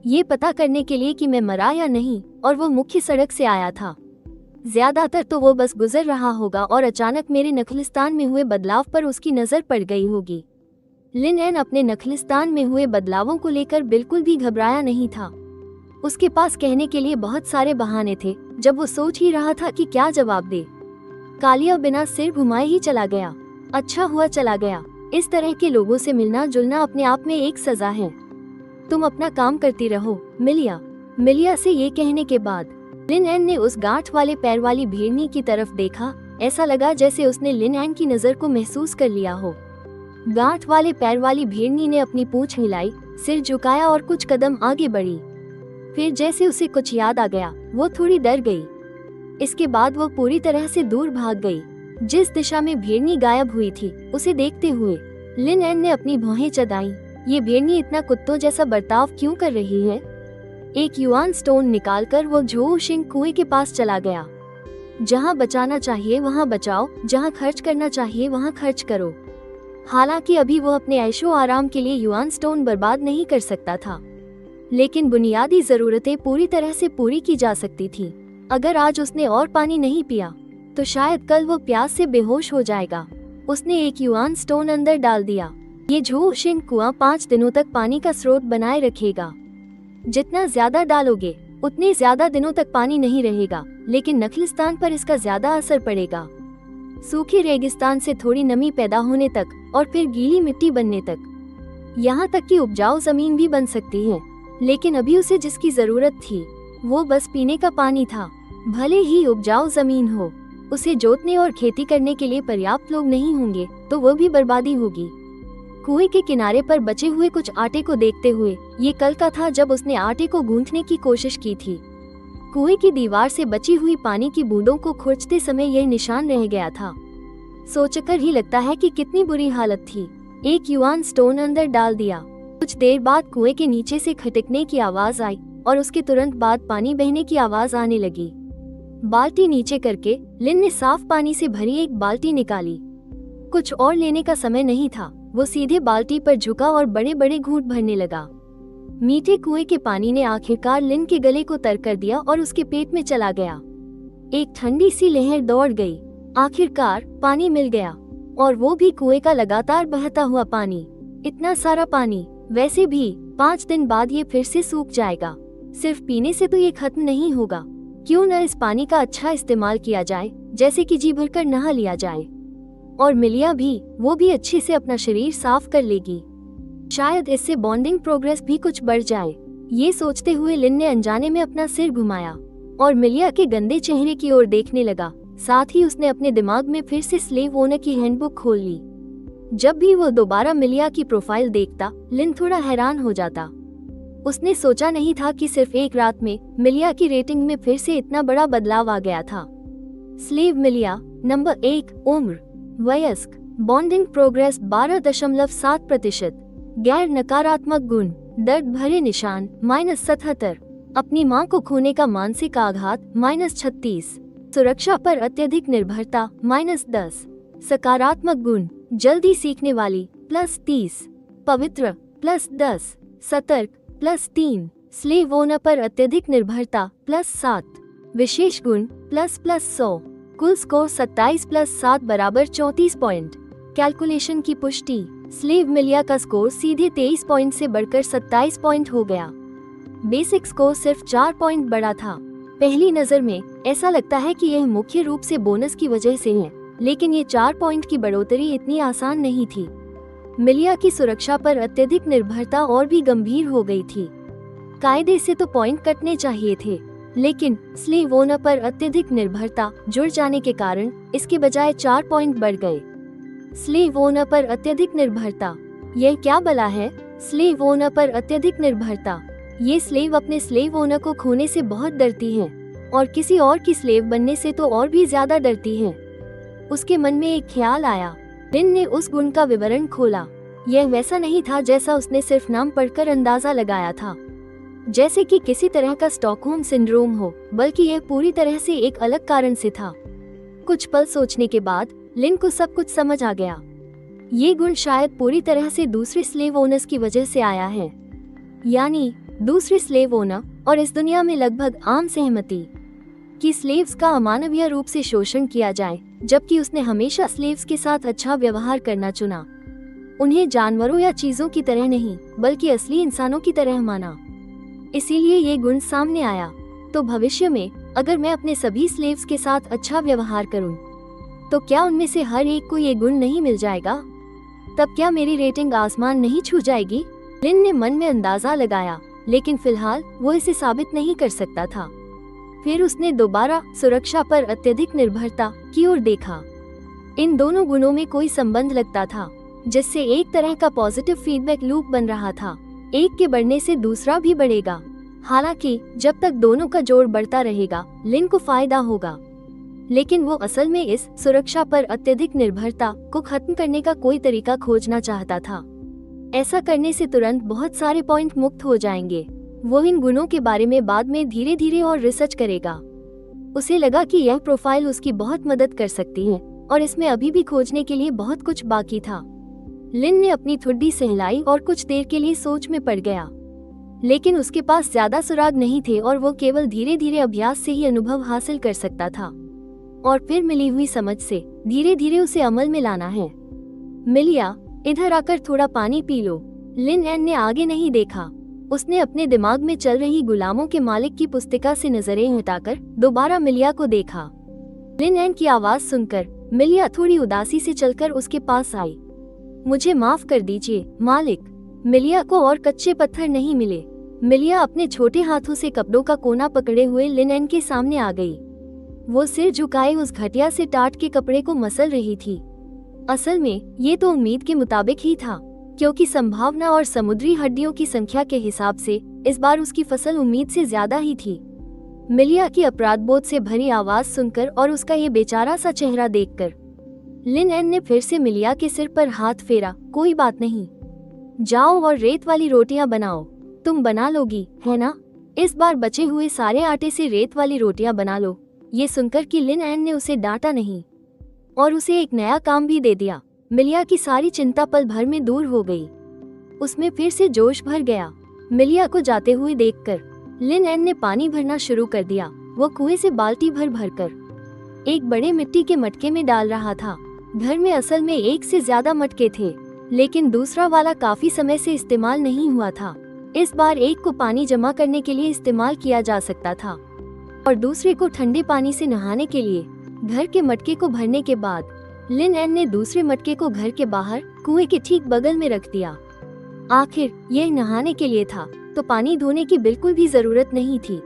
ये पता करने के लिए कि मैं मरा या नहीं, और वो मुख्य सड़क से आया था। ज्यादातर तो वो बस गुजर रहा होगा और अचानक मेरे नखलिस्तान में हुए बदलाव पर उसकी नजर पड़ गई होगी। लिन एन अपने नखलिस्तान में हुए बदलावों को लेकर बिल्कुल भी घबराया नहीं था। उसके पास कहने के लिए बहुत सारे बहाने थे। जब वो सोच ही रहा था कि क्या जवाब दे, कालिया बिना सिर घुमाए ही चला गया। अच्छा हुआ चला गया। इस तरह के लोगों से मिलना जुलना अपने आप में एक सजा है। तुम अपना काम करती रहो, मिलिया। मिलिया से ये कहने के बाद लिन एन ने उस गांठ वाले पैर वाली भेड़नी की तरफ देखा। ऐसा लगा जैसे उसने लिन एन की नजर को महसूस कर लिया हो। गांठ वाले पैर वाली भेड़नी ने अपनी पूंछ हिलाई, सिर झुकाया और कुछ कदम आगे बढ़ी। फिर जैसे उसे कुछ याद आ गया, वो थोड़ी डर गई। इसके बाद वो पूरी तरह से दूर भाग गई। जिस दिशा में भेड़नी गायब हुई थी उसे देखते हुए लिन एन ने अपनी भौहें चदाई। ये भेड़नी इतना कुत्तों जैसा बर्ताव क्यों कर रही है? एक युआन स्टोन निकालकर वो झोशिंग कुएं के पास चला गया। जहाँ बचाना चाहिए वहाँ बचाओ, जहाँ खर्च करना चाहिए वहाँ खर्च करो। हालांकि अभी वो अपने ऐशो आराम के लिए युआन स्टोन बर्बाद नहीं कर सकता था, लेकिन बुनियादी जरूरतें पूरी तरह से पूरी की जा सकती थी। अगर आज उसने और पानी नहीं पिया तो शायद कल वो प्यास से बेहोश हो जाएगा। उसने एक युआन स्टोन अंदर डाल दिया। ये झोशिंग कुआं 5 दिनों तक पानी का स्रोत बनाए रखेगा। जितना ज्यादा डालोगे उतने ज्यादा दिनों तक पानी नहीं रहेगा, लेकिन नखलिस्तान पर इसका ज्यादा असर पड़ेगा। सूखे रेगिस्तान से थोड़ी नमी पैदा होने तक और फिर गीली मिट्टी बनने तक। यहाँ तक कि उपजाऊ जमीन भी बन सकती है, लेकिन अभी उसे जिसकी जरूरत थी वो बस पीने का पानी था। भले ही उपजाऊ जमीन हो, उसे जोतने और खेती करने के लिए पर्याप्त लोग नहीं होंगे तो वो भी बर्बादी होगी। कुएं के किनारे पर बचे हुए कुछ आटे को देखते हुए, ये कल का था जब उसने आटे को गूंथने की कोशिश की थी। कुएं की दीवार से बची हुई पानी की बूंदों को खुरचते समय यह निशान रह गया था। सोचकर ही लगता है कि कितनी बुरी हालत थी। एक युआन स्टोन अंदर डाल दिया। कुछ देर बाद कुएं के नीचे से खटकने की आवाज आई और उसके तुरंत बाद पानी बहने की आवाज आने लगी। बाल्टी नीचे करके लिन ने साफ पानी से भरी एक बाल्टी निकाली। कुछ और लेने का समय नहीं था। वो सीधे बाल्टी पर झुका और बड़े बड़े घूंट भरने लगा। मीठे कुएं के पानी ने आखिरकार लिन के गले को तर कर दिया और उसके पेट में चला गया। एक ठंडी सी लहर दौड़ गई। आखिरकार पानी मिल गया, और वो भी कुएं का लगातार बहता हुआ पानी। इतना सारा पानी। वैसे भी 5 दिन बाद ये फिर से सूख जाएगा। सिर्फ पीने से तो ये खत्म नहीं होगा, क्यों न इस पानी का अच्छा इस्तेमाल किया जाए, जैसे कि जी भरकर नहा लिया जाए। और मिलिया भी, वो भी अच्छे से अपना शरीर साफ कर लेगी, शायद इससे बॉन्डिंग प्रोग्रेस भी कुछ बढ़ जाए। ये सोचते हुए लिन ने अनजाने में अपना सिर घुमाया और मिलिया के गंदे चेहरे की ओर देखने लगा। साथ ही उसने अपने दिमाग में फिर से स्लेव ओनर की हैंडबुक खोल ली। जब भी वो दोबारा मिलिया की प्रोफाइल देखता, लिन थोड़ा हैरान हो जाता। उसने सोचा नहीं था कि सिर्फ एक रात में मिलिया की रेटिंग में फिर से इतना बड़ा बदलाव आ गया था। स्लेव मिलिया। नंबर 1, उम्र, वयस्क, बॉन्डिंग प्रोग्रेस 12.7%, गैर नकारात्मक गुण, दर्द भरे निशान -77, अपनी मां को खोने का मानसिक आघात -36, सुरक्षा पर अत्यधिक निर्भरता -10, सकारात्मक गुण, जल्दी सीखने वाली +30, पवित्र +10, सतर्क +3, स्लेव ओनर पर अत्यधिक निर्भरता +7, विशेष गुण +100, कुल स्कोर 27 + 7 = 34 पॉइंट। कैलकुलेशन की पुष्टि, स्लेव मिलिया का स्कोर सीधे 23 पॉइंट से बढ़कर 27 पॉइंट हो गया। बेसिक स्कोर सिर्फ 4 पॉइंट बढ़ा था। पहली नजर में ऐसा लगता है कि यह मुख्य रूप से बोनस की वजह से है, लेकिन ये 4 पॉइंट की बढ़ोतरी इतनी आसान नहीं थी। मिलिया की सुरक्षा पर अत्यधिक निर्भरता और भी गंभीर हो गई थी। कायदे से तो पॉइंट कटने चाहिए थे, लेकिन स्लेव ओनर पर अत्यधिक निर्भरता जुड़ जाने के कारण इसके बजाय 4 पॉइंट बढ़ गए। स्लेव ओनर पर अत्यधिक निर्भरता, यह क्या बला है? स्लेव ओनर पर अत्यधिक निर्भरता। ये स्लेव अपने स्लेव ओनर को खोने से बहुत डरती है और किसी और की स्लेव बनने से तो और भी ज्यादा डरती है। उसके मन में एक ख्याल आया। लिन ने उस गुण का विवरण खोला। यह वैसा नहीं था जैसा उसने सिर्फ नाम पढ़कर अंदाजा लगाया था, जैसे कि किसी तरह का स्टॉकहोम सिंड्रोम हो, बल्कि यह पूरी तरह से एक अलग कारण से था। कुछ पल सोचने के बाद लिन को सब कुछ समझ आ गया। ये गुण शायद पूरी तरह से दूसरे स्लेव ओनर्स की वजह से आया है, यानी दूसरे स्लेव ओनर और इस दुनिया में लगभग आम सहमति कि स्लेव्स का अमानवीय रूप से शोषण किया जाए, जबकि उसने हमेशा स्लेव्स के साथ अच्छा व्यवहार करना चुना। उन्हें जानवरों या चीजों की तरह नहीं, बल्कि असली इंसानों की तरह माना। इसीलिए ये गुण सामने आया। तो भविष्य में अगर मैं अपने सभी स्लेव्स के साथ अच्छा व्यवहार करूं, तो क्या उनमें से हर एक को ये गुण नहीं मिल जाएगा? तब क्या मेरी रेटिंग आसमान नहीं छू जाएगी? लिन ने मन में अंदाजा लगाया, लेकिन फिलहाल वो इसे साबित नहीं कर सकता था। फिर उसने दोबारा सुरक्षा पर अत्यधिक निर्भरता की ओर देखा। इन दोनों गुणों में कोई संबंध लगता था, जिससे एक तरह का पॉजिटिव फीडबैक लूप बन रहा था। एक के बढ़ने से दूसरा भी बढ़ेगा। हालांकि जब तक दोनों का जोड़ बढ़ता रहेगा, लिन को फायदा होगा, लेकिन वो असल में इस सुरक्षा पर अत्यधिक निर्भरता को खत्म करने का कोई तरीका खोजना चाहता था। ऐसा करने से तुरंत बहुत सारे पॉइंट मुक्त हो जाएंगे। वो इन गुणों के बारे में बाद में धीरे धीरे और रिसर्च करेगा। उसे लगा कि यह प्रोफाइल उसकी बहुत मदद कर सकती है और इसमें अभी भी खोजने के लिए बहुत कुछ बाकी था। लिन ने अपनी ठुड्डी सहलाई और कुछ देर के लिए सोच में पड़ गया, लेकिन उसके पास ज्यादा सुराग नहीं थे और वो केवल धीरे धीरे अभ्यास से ही अनुभव हासिल कर सकता था और फिर मिली हुई समझ से धीरे धीरे उसे अमल में लाना है। मिलिया, इधर आकर थोड़ा पानी पी लो। लिन एन ने आगे नहीं देखा। उसने अपने दिमाग में चल रही गुलामों के मालिक की पुस्तिका से नजरें हटाकर दोबारा मिलिया को देखा। लिन एन की आवाज सुनकर मिलिया थोड़ी उदासी से चलकर उसके पास आई। मुझे माफ कर दीजिए मालिक। मिलिया को और कच्चे पत्थर नहीं मिले। मिलिया अपने छोटे हाथों से कपड़ों का कोना पकड़े हुए लिन एन के सामने आ गई। वो सिर झुकाए उस घटिया से टाट के कपड़े को मसल रही थी। असल में ये तो उम्मीद के मुताबिक ही था, क्योंकि संभावना और समुद्री हड्डियों की संख्या के हिसाब से इस बार उसकी फसल उम्मीद से ज्यादा ही थी। मिलिया की अपराधबोध से भरी आवाज सुनकर और उसका ये बेचारा सा चेहरा देखकर लिन एन ने फिर से मिलिया के सिर पर हाथ फेरा। कोई बात नहीं, जाओ और रेत वाली रोटियां बनाओ। तुम बना लोगी, है ना? इस बार बचे हुए सारे आटे से रेत वाली रोटियां बना लो। ये सुनकर कि लिन एन ने उसे डांटा नहीं और उसे एक नया काम भी दे दिया, मिलिया की सारी चिंता पल भर में दूर हो गई। उसमें फिर से जोश भर गया। मिलिया को जाते हुए देखकर लिन एन ने पानी भरना शुरू कर दिया। वो कुएं से बाल्टी भर भरकर एक बड़े मिट्टी के मटके में डाल रहा था। घर में असल में एक से ज्यादा मटके थे, लेकिन दूसरा वाला काफी समय से इस्तेमाल नहीं हुआ था। इस बार एक को पानी जमा करने के लिए इस्तेमाल किया जा सकता था और दूसरे को ठंडे पानी से नहाने के लिए। घर के मटके को भरने के बाद लिन एन ने दूसरे मटके को घर के बाहर कुएं के ठीक बगल में रख दिया। आखिर यह नहाने के लिए था तो पानी धोने की बिल्कुल भी जरूरत नहीं थी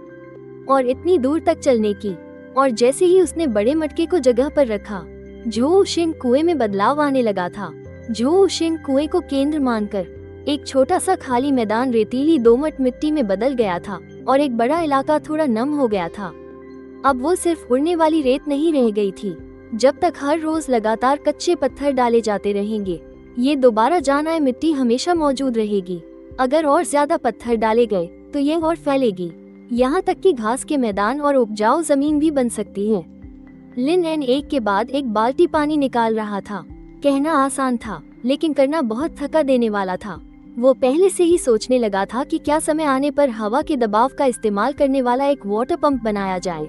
और इतनी दूर तक चलने की। और जैसे ही उसने बड़े मटके को जगह पर रखा, झोउशिंग कुएं में बदलाव आने लगा था। झोउशिंग कुएं को केंद्र मानकर एक छोटा सा खाली मैदान रेतीली दोमट मिट्टी में बदल गया था और एक बड़ा इलाका थोड़ा नम हो गया था। अब वो सिर्फ उड़ने वाली रेत नहीं रह गई थी। जब तक हर रोज लगातार कच्चे पत्थर डाले जाते रहेंगे, ये दोबारा जान आए मिट्टी हमेशा मौजूद रहेगी। अगर और ज्यादा पत्थर डाले गए तो ये और फैलेगी, यहाँ तक कि घास के मैदान और उपजाऊ जमीन भी बन सकती है। लिन एन एक के बाद एक बाल्टी पानी निकाल रहा था। कहना आसान था लेकिन करना बहुत थका देने वाला था। वो पहले से ही सोचने लगा था कि क्या समय आने पर हवा के दबाव का इस्तेमाल करने वाला एक वाटर पंप बनाया जाए।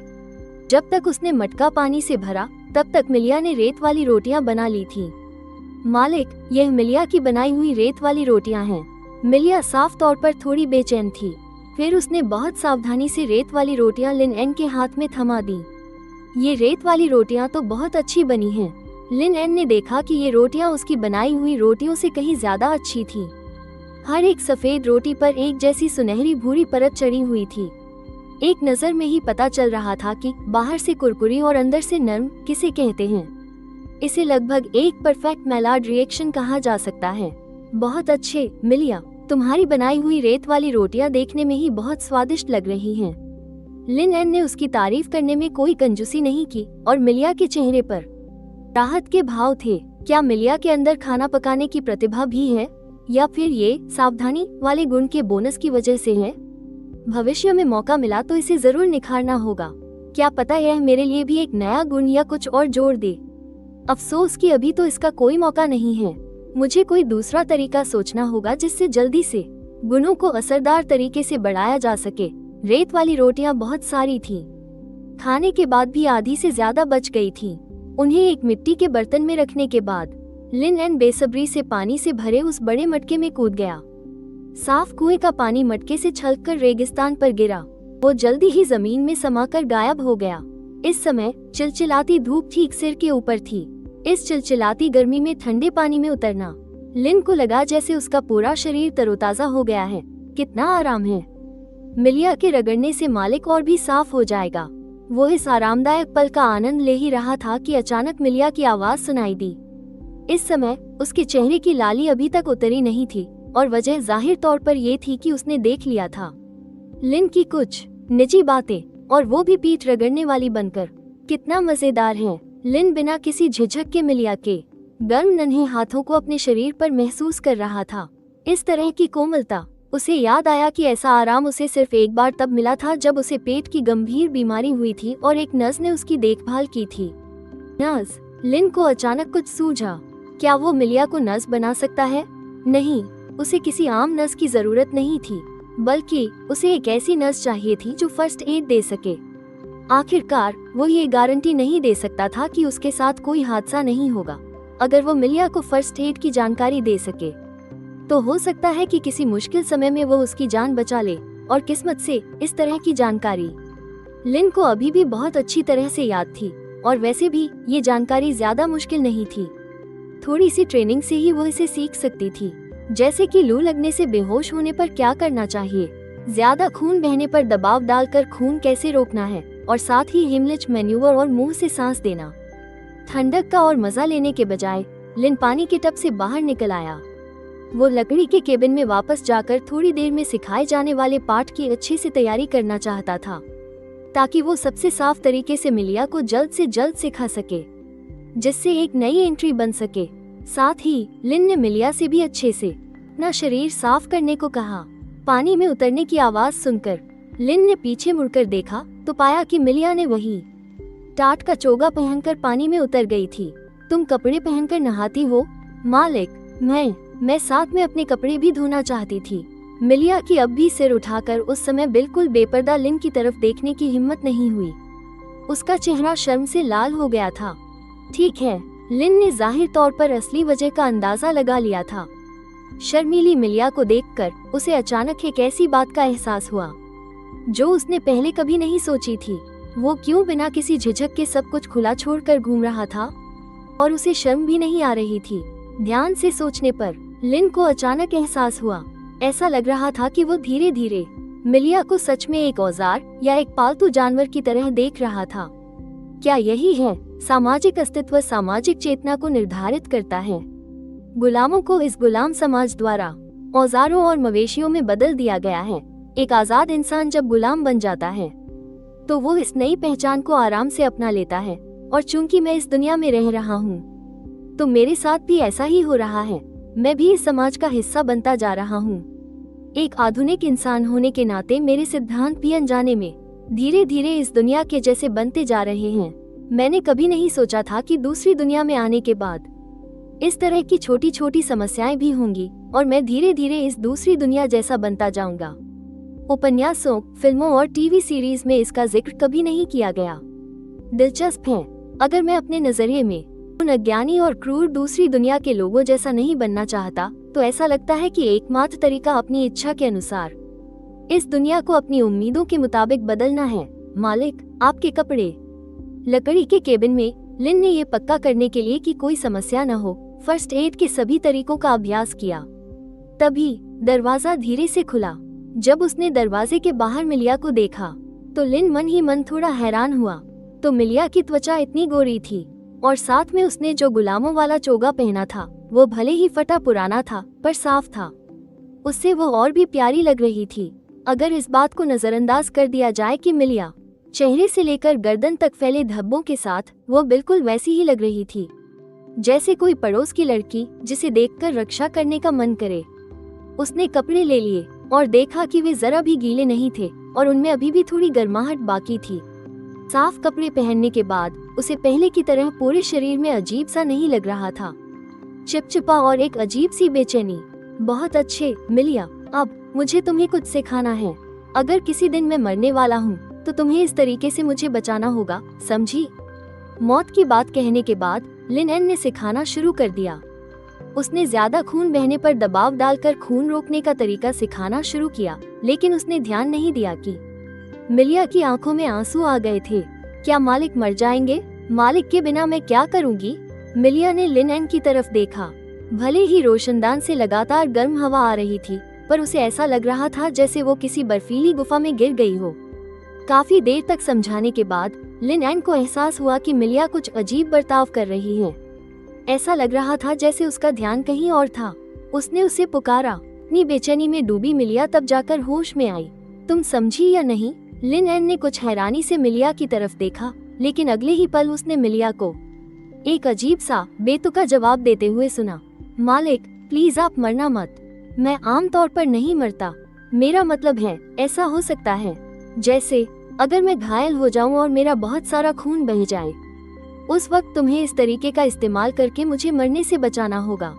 जब तक उसने मटका पानी से भरा तब तक मिलिया ने रेत वाली रोटियां बना ली थी। मालिक, यह मिलिया की बनाई हुई रेत वाली रोटियां हैं। मिलिया साफ तौर पर थोड़ी बेचैन थी। फिर उसने बहुत सावधानी से रेत वाली रोटियां लिन एन के हाथ में थमा दी। ये रेत वाली रोटियां तो बहुत अच्छी बनी हैं। लिन एन ने देखा कि ये रोटियां उसकी बनाई हुई रोटियों से कहीं ज्यादा अच्छी थी। हर एक सफेद रोटी पर एक जैसी सुनहरी भूरी परत चढ़ी हुई थी। एक नजर में ही पता चल रहा था कि बाहर से कुरकुरी और अंदर से नरम किसे कहते हैं। इसे लगभग एक परफेक्ट मैलार्ड रिएक्शन कहा जा सकता है। बहुत अच्छे मिलिया, तुम्हारी बनाई हुई रेत वाली रोटियां देखने में ही बहुत स्वादिष्ट लग रही हैं। लिन एन ने उसकी तारीफ करने में कोई कंजूसी नहीं की और मिलिया के चेहरे पर राहत के भाव थे। क्या मिलिया के अंदर खाना पकाने की प्रतिभा भी है या फिर ये सावधानी वाले गुण के बोनस की वजह से है? भविष्य में मौका मिला तो इसे जरूर निखारना होगा। क्या पता यह मेरे लिए भी एक नया गुण या कुछ और जोड़ दे। अफसोस कि अभी तो इसका कोई मौका नहीं है। मुझे कोई दूसरा तरीका सोचना होगा जिससे जल्दी से गुणों को असरदार तरीके से बढ़ाया जा सके। रेत वाली रोटियां बहुत सारी थीं। खाने के बाद भी आधी से ज्यादा बच गई थीं। उन्हें एक मिट्टी के बर्तन में रखने के बाद लिन एन बेसब्री से पानी से भरे उस बड़े मटके में कूद गया। साफ कुएं का पानी मटके से छलककर रेगिस्तान पर गिरा। वो जल्दी ही जमीन में समाकर गायब हो गया। इस समय चिलचिलाती धूप ठीक सिर के ऊपर थी। इस चिलचिलाती गर्मी में ठंडे पानी में उतरना लिन को लगा जैसे उसका पूरा शरीर तरोताजा हो गया है। कितना आराम है। मिलिया के रगड़ने से मालिक और भी साफ हो जाएगा। वो इस आरामदायक पल का आनंद ले ही रहा था कि अचानक मिलिया की आवाज सुनाई दी। इस समय उसके चेहरे की लाली अभी तक उतरी नहीं थी और वजह जाहिर तौर पर यह थी कि उसने देख लिया था लिन की कुछ निजी बातें, और वो भी पीठ रगड़ने वाली बनकर। कितना मजेदार है। लिन बिना किसी झिझक के मिलिया के गर्म नन्हे हाथों को अपने शरीर पर महसूस कर रहा था। इस तरह की कोमलता। उसे याद आया कि ऐसा आराम उसे सिर्फ एक बार तब मिला था जब उसे पेट की गंभीर बीमारी हुई थी और एक नर्स ने उसकी देखभाल की थी। नर्स। लिन को अचानक कुछ सूझा। क्या वो मिलिया को नर्स बना सकता है? नहीं, उसे किसी आम नर्स की जरूरत नहीं थी, बल्कि उसे एक ऐसी नर्स चाहिए थी जो फर्स्ट एड दे सके। आखिरकार वो ये गारंटी नहीं दे सकता था कि उसके साथ कोई हादसा नहीं होगा। अगर वो मिलिया को फर्स्ट एड की जानकारी दे सके तो हो सकता है कि किसी मुश्किल समय में वो उसकी जान बचा ले। और किस्मत से इस तरह की जानकारी लिन को अभी भी बहुत अच्छी तरह से याद थी। और वैसे भी ये जानकारी ज्यादा मुश्किल नहीं थी। थोड़ी सी ट्रेनिंग से ही वो इसे सीख सकती थी। जैसे कि लू लगने से बेहोश होने पर क्या करना चाहिए, ज्यादा खून बहने पर दबाव डालकर खून कैसे रोकना है, और साथ ही हिमलिच मैन्यूवर और मुंह से सांस देना। ठंडक का और मजा लेने के बजाय लिन पानी के टब से बाहर निकल आया। वो लकड़ी के केबिन में वापस जाकर थोड़ी देर में सिखाए जाने वाले पाठ की अच्छे से तैयारी करना चाहता था, ताकि वो सबसे साफ तरीके से मिलिया को जल्द से जल्द सिखा सके, जिससे एक नई एंट्री बन सके। साथ ही लिन ने मिलिया से भी अच्छे से अपना शरीर साफ करने को कहा। पानी में उतरने की आवाज सुनकर लिन ने पीछे मुड़कर देखा तो पाया कि मिलिया ने वही टाट का चोगा पहनकर पानी में उतर गई थी। तुम कपड़े पहनकर नहाती हो? मालिक, मैं साथ में अपने कपड़े भी धोना चाहती थी। मिलिया की अब भी सिर उठाकर उस समय बिल्कुल बेपर्दा लिन की तरफ देखने की हिम्मत नहीं हुई। उसका चेहरा शर्म से लाल हो गया था। ठीक है, लिन ने जाहिर तौर पर असली वजह का अंदाजा लगा लिया था। शर्मीली मिलिया को देखकर उसे अचानक एक ऐसी बात का एहसास हुआ जो उसने पहले कभी नहीं सोची थी। वो क्यों बिना किसी झिझक के सब कुछ खुला छोड़कर घूम रहा था और उसे शर्म भी नहीं आ रही थी। ध्यान से सोचने पर लिन को अचानक एहसास हुआ। ऐसा लग रहा था कि वो धीरे धीरे मिलिया को सच में एक औजार या एक पालतू जानवर की तरह देख रहा था। क्या यही है सामाजिक अस्तित्व? सामाजिक चेतना को निर्धारित करता है। गुलामों को इस गुलाम समाज द्वारा औजारों और मवेशियों में बदल दिया गया है। एक आजाद इंसान जब गुलाम बन जाता है तो वो इस नई पहचान को आराम से अपना लेता है। और चूंकि मैं इस दुनिया में रह रहा हूँ तो मेरे साथ भी ऐसा ही हो रहा है। मैं भी इस समाज का हिस्सा बनता जा रहा हूँ। एक आधुनिक इंसान होने के नाते मेरे सिद्धांत भी अनजाने में धीरे धीरे इस दुनिया के जैसे बनते जा रहे हैं। मैंने कभी नहीं सोचा था कि दूसरी दुनिया में आने के बाद इस तरह की छोटी छोटी समस्याएं भी होंगी और मैं धीरे धीरे इस दूसरी दुनिया जैसा बनता जाऊंगा। उपन्यासों, फिल्मों और टीवी सीरीज में इसका जिक्र कभी नहीं किया गया। दिलचस्प है, अगर मैं अपने नजरिए में उन अज्ञानी और क्रूर दूसरी दुनिया के लोगों जैसा नहीं बनना चाहता तो ऐसा लगता है कि एकमात्र तरीका अपनी इच्छा के अनुसार इस दुनिया को अपनी उम्मीदों के मुताबिक बदलना है। मालिक, आपके कपड़े। लकड़ी के केबिन में लिन ने ये पक्का करने के लिए कि कोई समस्या न हो, फर्स्ट एड के सभी तरीकों का अभ्यास किया। तभी दरवाजा धीरे से खुला। जब उसने दरवाजे के बाहर मिलिया को देखा तो लिन मन ही मन थोड़ा हैरान हुआ। तो मिलिया की त्वचा इतनी गोरी थी और साथ में उसने जो गुलामों वाला चोगा पहना था वो भले ही फटा पुराना था पर साफ था। उससे वो और भी प्यारी लग रही थी। अगर इस बात को नजरअंदाज कर दिया जाए कि मिलिया चेहरे से लेकर गर्दन तक फैले धब्बों के साथ वो बिल्कुल वैसी ही लग रही थी जैसे कोई पड़ोस की लड़की जिसे देखकर रक्षा करने का मन करे। उसने कपड़े ले लिए और देखा कि वे जरा भी गीले नहीं थे और उनमें अभी भी थोड़ी गर्माहट बाकी थी। साफ कपड़े पहनने के बाद उसे पहले की तरह पूरे शरीर में अजीब सा नहीं लग रहा था, चिपचिपा और एक अजीब सी बेचैनी। बहुत अच्छे मिलिया, अब मुझे तुम्हें कुछ सिखाना है। अगर किसी दिन मैं मरने वाला हूँ तो तुम्हें इस तरीके से मुझे बचाना होगा, समझी? मौत की बात कहने के बाद लिन एन ने सिखाना शुरू कर दिया। उसने ज्यादा खून बहने पर दबाव डालकर खून रोकने का तरीका सिखाना शुरू किया, लेकिन उसने ध्यान नहीं दिया कि मिलिया की आंखों में आंसू आ गए थे। क्या मालिक मर जाएंगे? मालिक के बिना मैं क्या करूंगी? मिलिया ने लिन एन की तरफ देखा। भले ही रोशनदान से लगातार गर्म हवा आ रही थी पर उसे ऐसा लग रहा था जैसे वो किसी बर्फीली गुफा में गिर गई हो। काफी देर तक समझाने के बाद लिन एन को एहसास हुआ कि मिलिया कुछ अजीब बर्ताव कर रही है। ऐसा लग रहा था जैसे उसका ध्यान कहीं और था। उसने उसे पुकारा। अपनी बेचैनी में डूबी मिलिया तब जाकर होश में आई। तुम समझी या नहीं? लिन एन ने कुछ हैरानी से मिलिया की तरफ देखा, लेकिन अगले ही पल उसने मिलिया को एक अजीब सा बेतुका जवाब देते हुए सुना। मालिक, प्लीज आप मरना मत। मैं आमतौर पर नहीं मरता। मेरा मतलब है, ऐसा हो सकता है जैसे अगर मैं घायल हो जाऊं और मेरा बहुत सारा खून बह जाए, उस वक्त तुम्हें इस तरीके का इस्तेमाल करके मुझे मरने से बचाना होगा।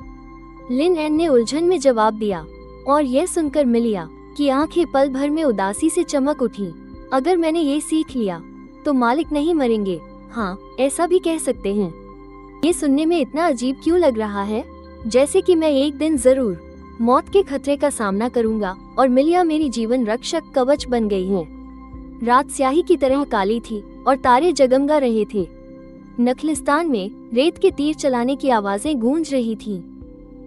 लिन एन ने उलझन में जवाब दिया और यह सुनकर मिलिया की आंखें पल भर में उदासी से चमक उठी। अगर मैंने ये सीख लिया तो मालिक नहीं मरेंगे। हाँ, ऐसा भी कह सकते हैं। ये सुनने में इतना अजीब क्यों लग रहा है? जैसे कि मैं एक दिन जरूर मौत के खतरे का सामना करूंगा और मिलिया मेरी जीवन रक्षक कवच बन गई है। रात स्याही की तरह काली थी और तारे जगमगा रहे थे। नखलिस्तान में रेत के तीर चलाने की आवाजें गूंज रही थीं।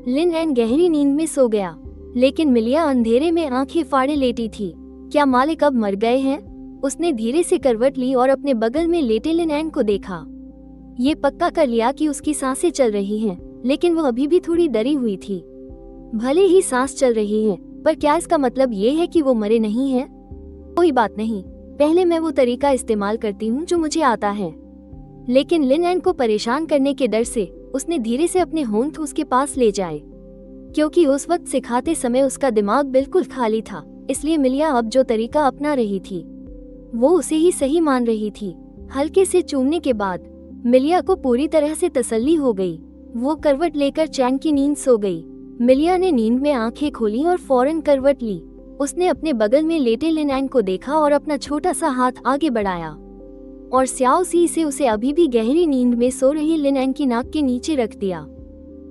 लिन एन गहरी नींद में सो गया, लेकिन मिलिया अंधेरे में आंखें फाड़े लेटी थी। क्या मालिक अब मर गए हैं? उसने धीरे से करवट ली और अपने बगल में लेटे लिन एन को देखा। ये पक्का कर लिया कि उसकी सांसें चल रही हैं, लेकिन वो अभी भी थोड़ी डरी हुई थी। भले ही सांस चल रही है, पर क्या इसका मतलब ये है कि वो मरे नहीं हैं? कोई बात नहीं, पहले मैं वो तरीका इस्तेमाल करती हूँ जो मुझे आता है। लेकिन लिन एन को परेशान करने के डर से उसने धीरे से अपने होंठ उसके पास ले जाए, क्योंकि उस वक्त सिखाते समय उसका दिमाग बिल्कुल खाली था। इसलिए मिलिया अब जो तरीका अपना रही थी वो उसे ही सही मान रही थी। हल्के से चूमने के बाद मिलिया को पूरी तरह से तसल्ली हो गई। वो करवट लेकर चैन की नींद सो गई। मिलिया ने नींद में आंखें खोली और फौरन करवट ली। उसने अपने बगल में लेटे लिन एन को देखा और अपना छोटा सा हाथ आगे बढ़ाया और स्याओ सी से उसे अभी भी गहरी नींद में सो रही लिन एन की नाक के नीचे रख दिया।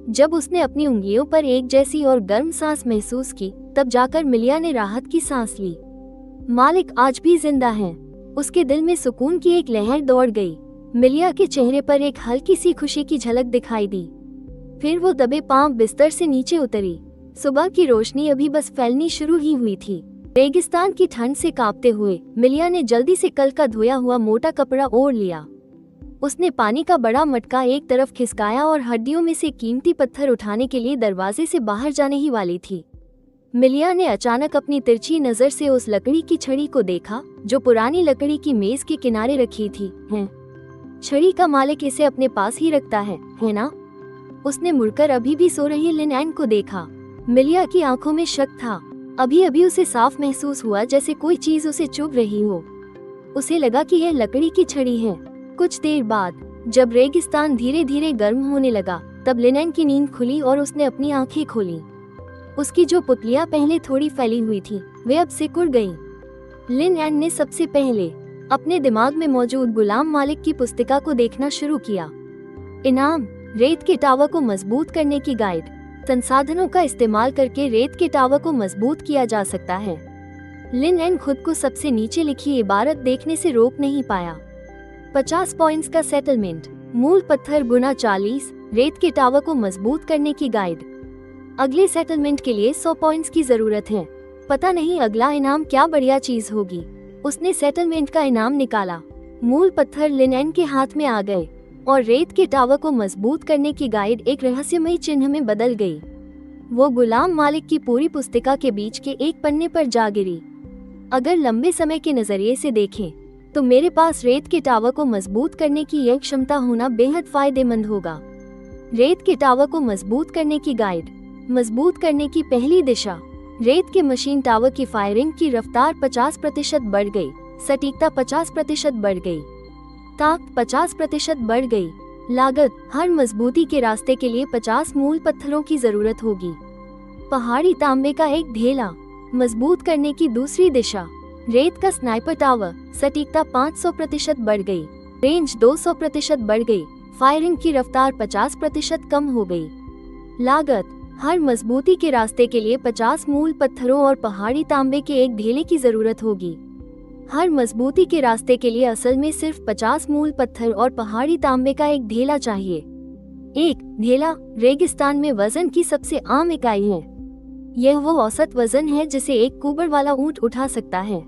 जब उसने अपनी उंगलियों पर एक जैसी और गर्म सांस महसूस की, तब जाकर मिलिया ने राहत की सांस ली। मालिक आज भी जिंदा हैं। उसके दिल में सुकून की एक लहर दौड़ गई। मिलिया के चेहरे पर एक हल्की सी खुशी की झलक दिखाई दी। फिर वो दबे पांव बिस्तर से नीचे उतरी। सुबह की रोशनी अभी बस फैलनी शुरू ही हुई थी। रेगिस्तान की ठंड से कांपते हुए मिलिया ने जल्दी से कल का धोया हुआ मोटा कपड़ा ओढ़ लिया। उसने पानी का बड़ा मटका एक तरफ खिसकाया और हड्डियों में से कीमती पत्थर उठाने के लिए दरवाजे से बाहर जाने ही वाली थी। मिलिया ने अचानक अपनी तिरछी नजर से उस लकड़ी की छड़ी को देखा जो पुरानी लकड़ी की मेज के किनारे रखी थी। हैं? छड़ी का मालिक इसे अपने पास ही रखता है ना? उसने मुड़कर अभी भी सो रही लिन एन को देखा। मिलिया की आंखों में शक था। अभी अभी उसे साफ महसूस हुआ जैसे कोई चीज उसे चुभ रही हो। उसे लगा कि यह लकड़ी की छड़ी है। कुछ देर बाद जब रेगिस्तान धीरे धीरे गर्म होने लगा, तब लिन एन की नींद खुली और उसने अपनी आंखें खोली। उसकी जो पुतलियां पहले थोड़ी फैली हुई थी, वे अब सिकुड़ गईं। लिन एन ने सबसे पहले अपने दिमाग में मौजूद गुलाम मालिक की पुस्तिका को देखना शुरू किया। इनाम, रेत के टावर को मजबूत करने की गाइड। संसाधनों का इस्तेमाल करके रेत के टावर को मजबूत किया जा सकता है। लिन एन खुद को सबसे नीचे लिखी इबारत देखने से रोक नहीं पाया। 50 पॉइंट्स का सेटलमेंट, मूल पत्थर गुना 40, रेत के टावर को मजबूत करने की गाइड। अगले सेटलमेंट के लिए 100 पॉइंट्स की जरूरत है। पता नहीं अगला इनाम क्या बढ़िया चीज होगी। उसने सेटलमेंट का इनाम निकाला। मूल पत्थर लिन एन के हाथ में आ गए और रेत के टावर को मजबूत करने की गाइड एक रहस्यमयी चिन्ह में बदल गई। वो गुलाम मालिक की पूरी पुस्तिका के बीच के एक पन्ने पर जा गिरी। अगर लंबे समय के नजरिए से देखें तो मेरे पास रेत के टावर को मजबूत करने की यह क्षमता होना बेहद फायदेमंद होगा। रेत के टावर को मजबूत करने की गाइड। मजबूत करने की पहली दिशा। रेत के मशीन टावर की फायरिंग की रफ्तार 50% बढ़ गई, सटीकता 50% बढ़ गई, ताकत 50% बढ़ गई। लागत, हर मजबूती के रास्ते के लिए 50 मूल पत्थरों की जरूरत होगी। पहाड़ी तांबे का एक ढेला। मजबूत करने की दूसरी दिशा। रेत का स्नाइपर टावर, सटीकता 500% बढ़ गई, रेंज 200% बढ़ गई, फायरिंग की रफ्तार 50% कम हो गई। लागत, हर मजबूती के रास्ते के लिए 50 मूल पत्थरों और पहाड़ी तांबे के एक ढेले की जरूरत होगी। हर मजबूती के रास्ते के लिए असल में सिर्फ 50 मूल पत्थर और पहाड़ी तांबे का एक ढेला चाहिए। एक ढेला रेगिस्तान में वजन की सबसे आम इकाई है। यह वो औसत वजन है जिसे एक कुबड़ वाला ऊंट उठा सकता है,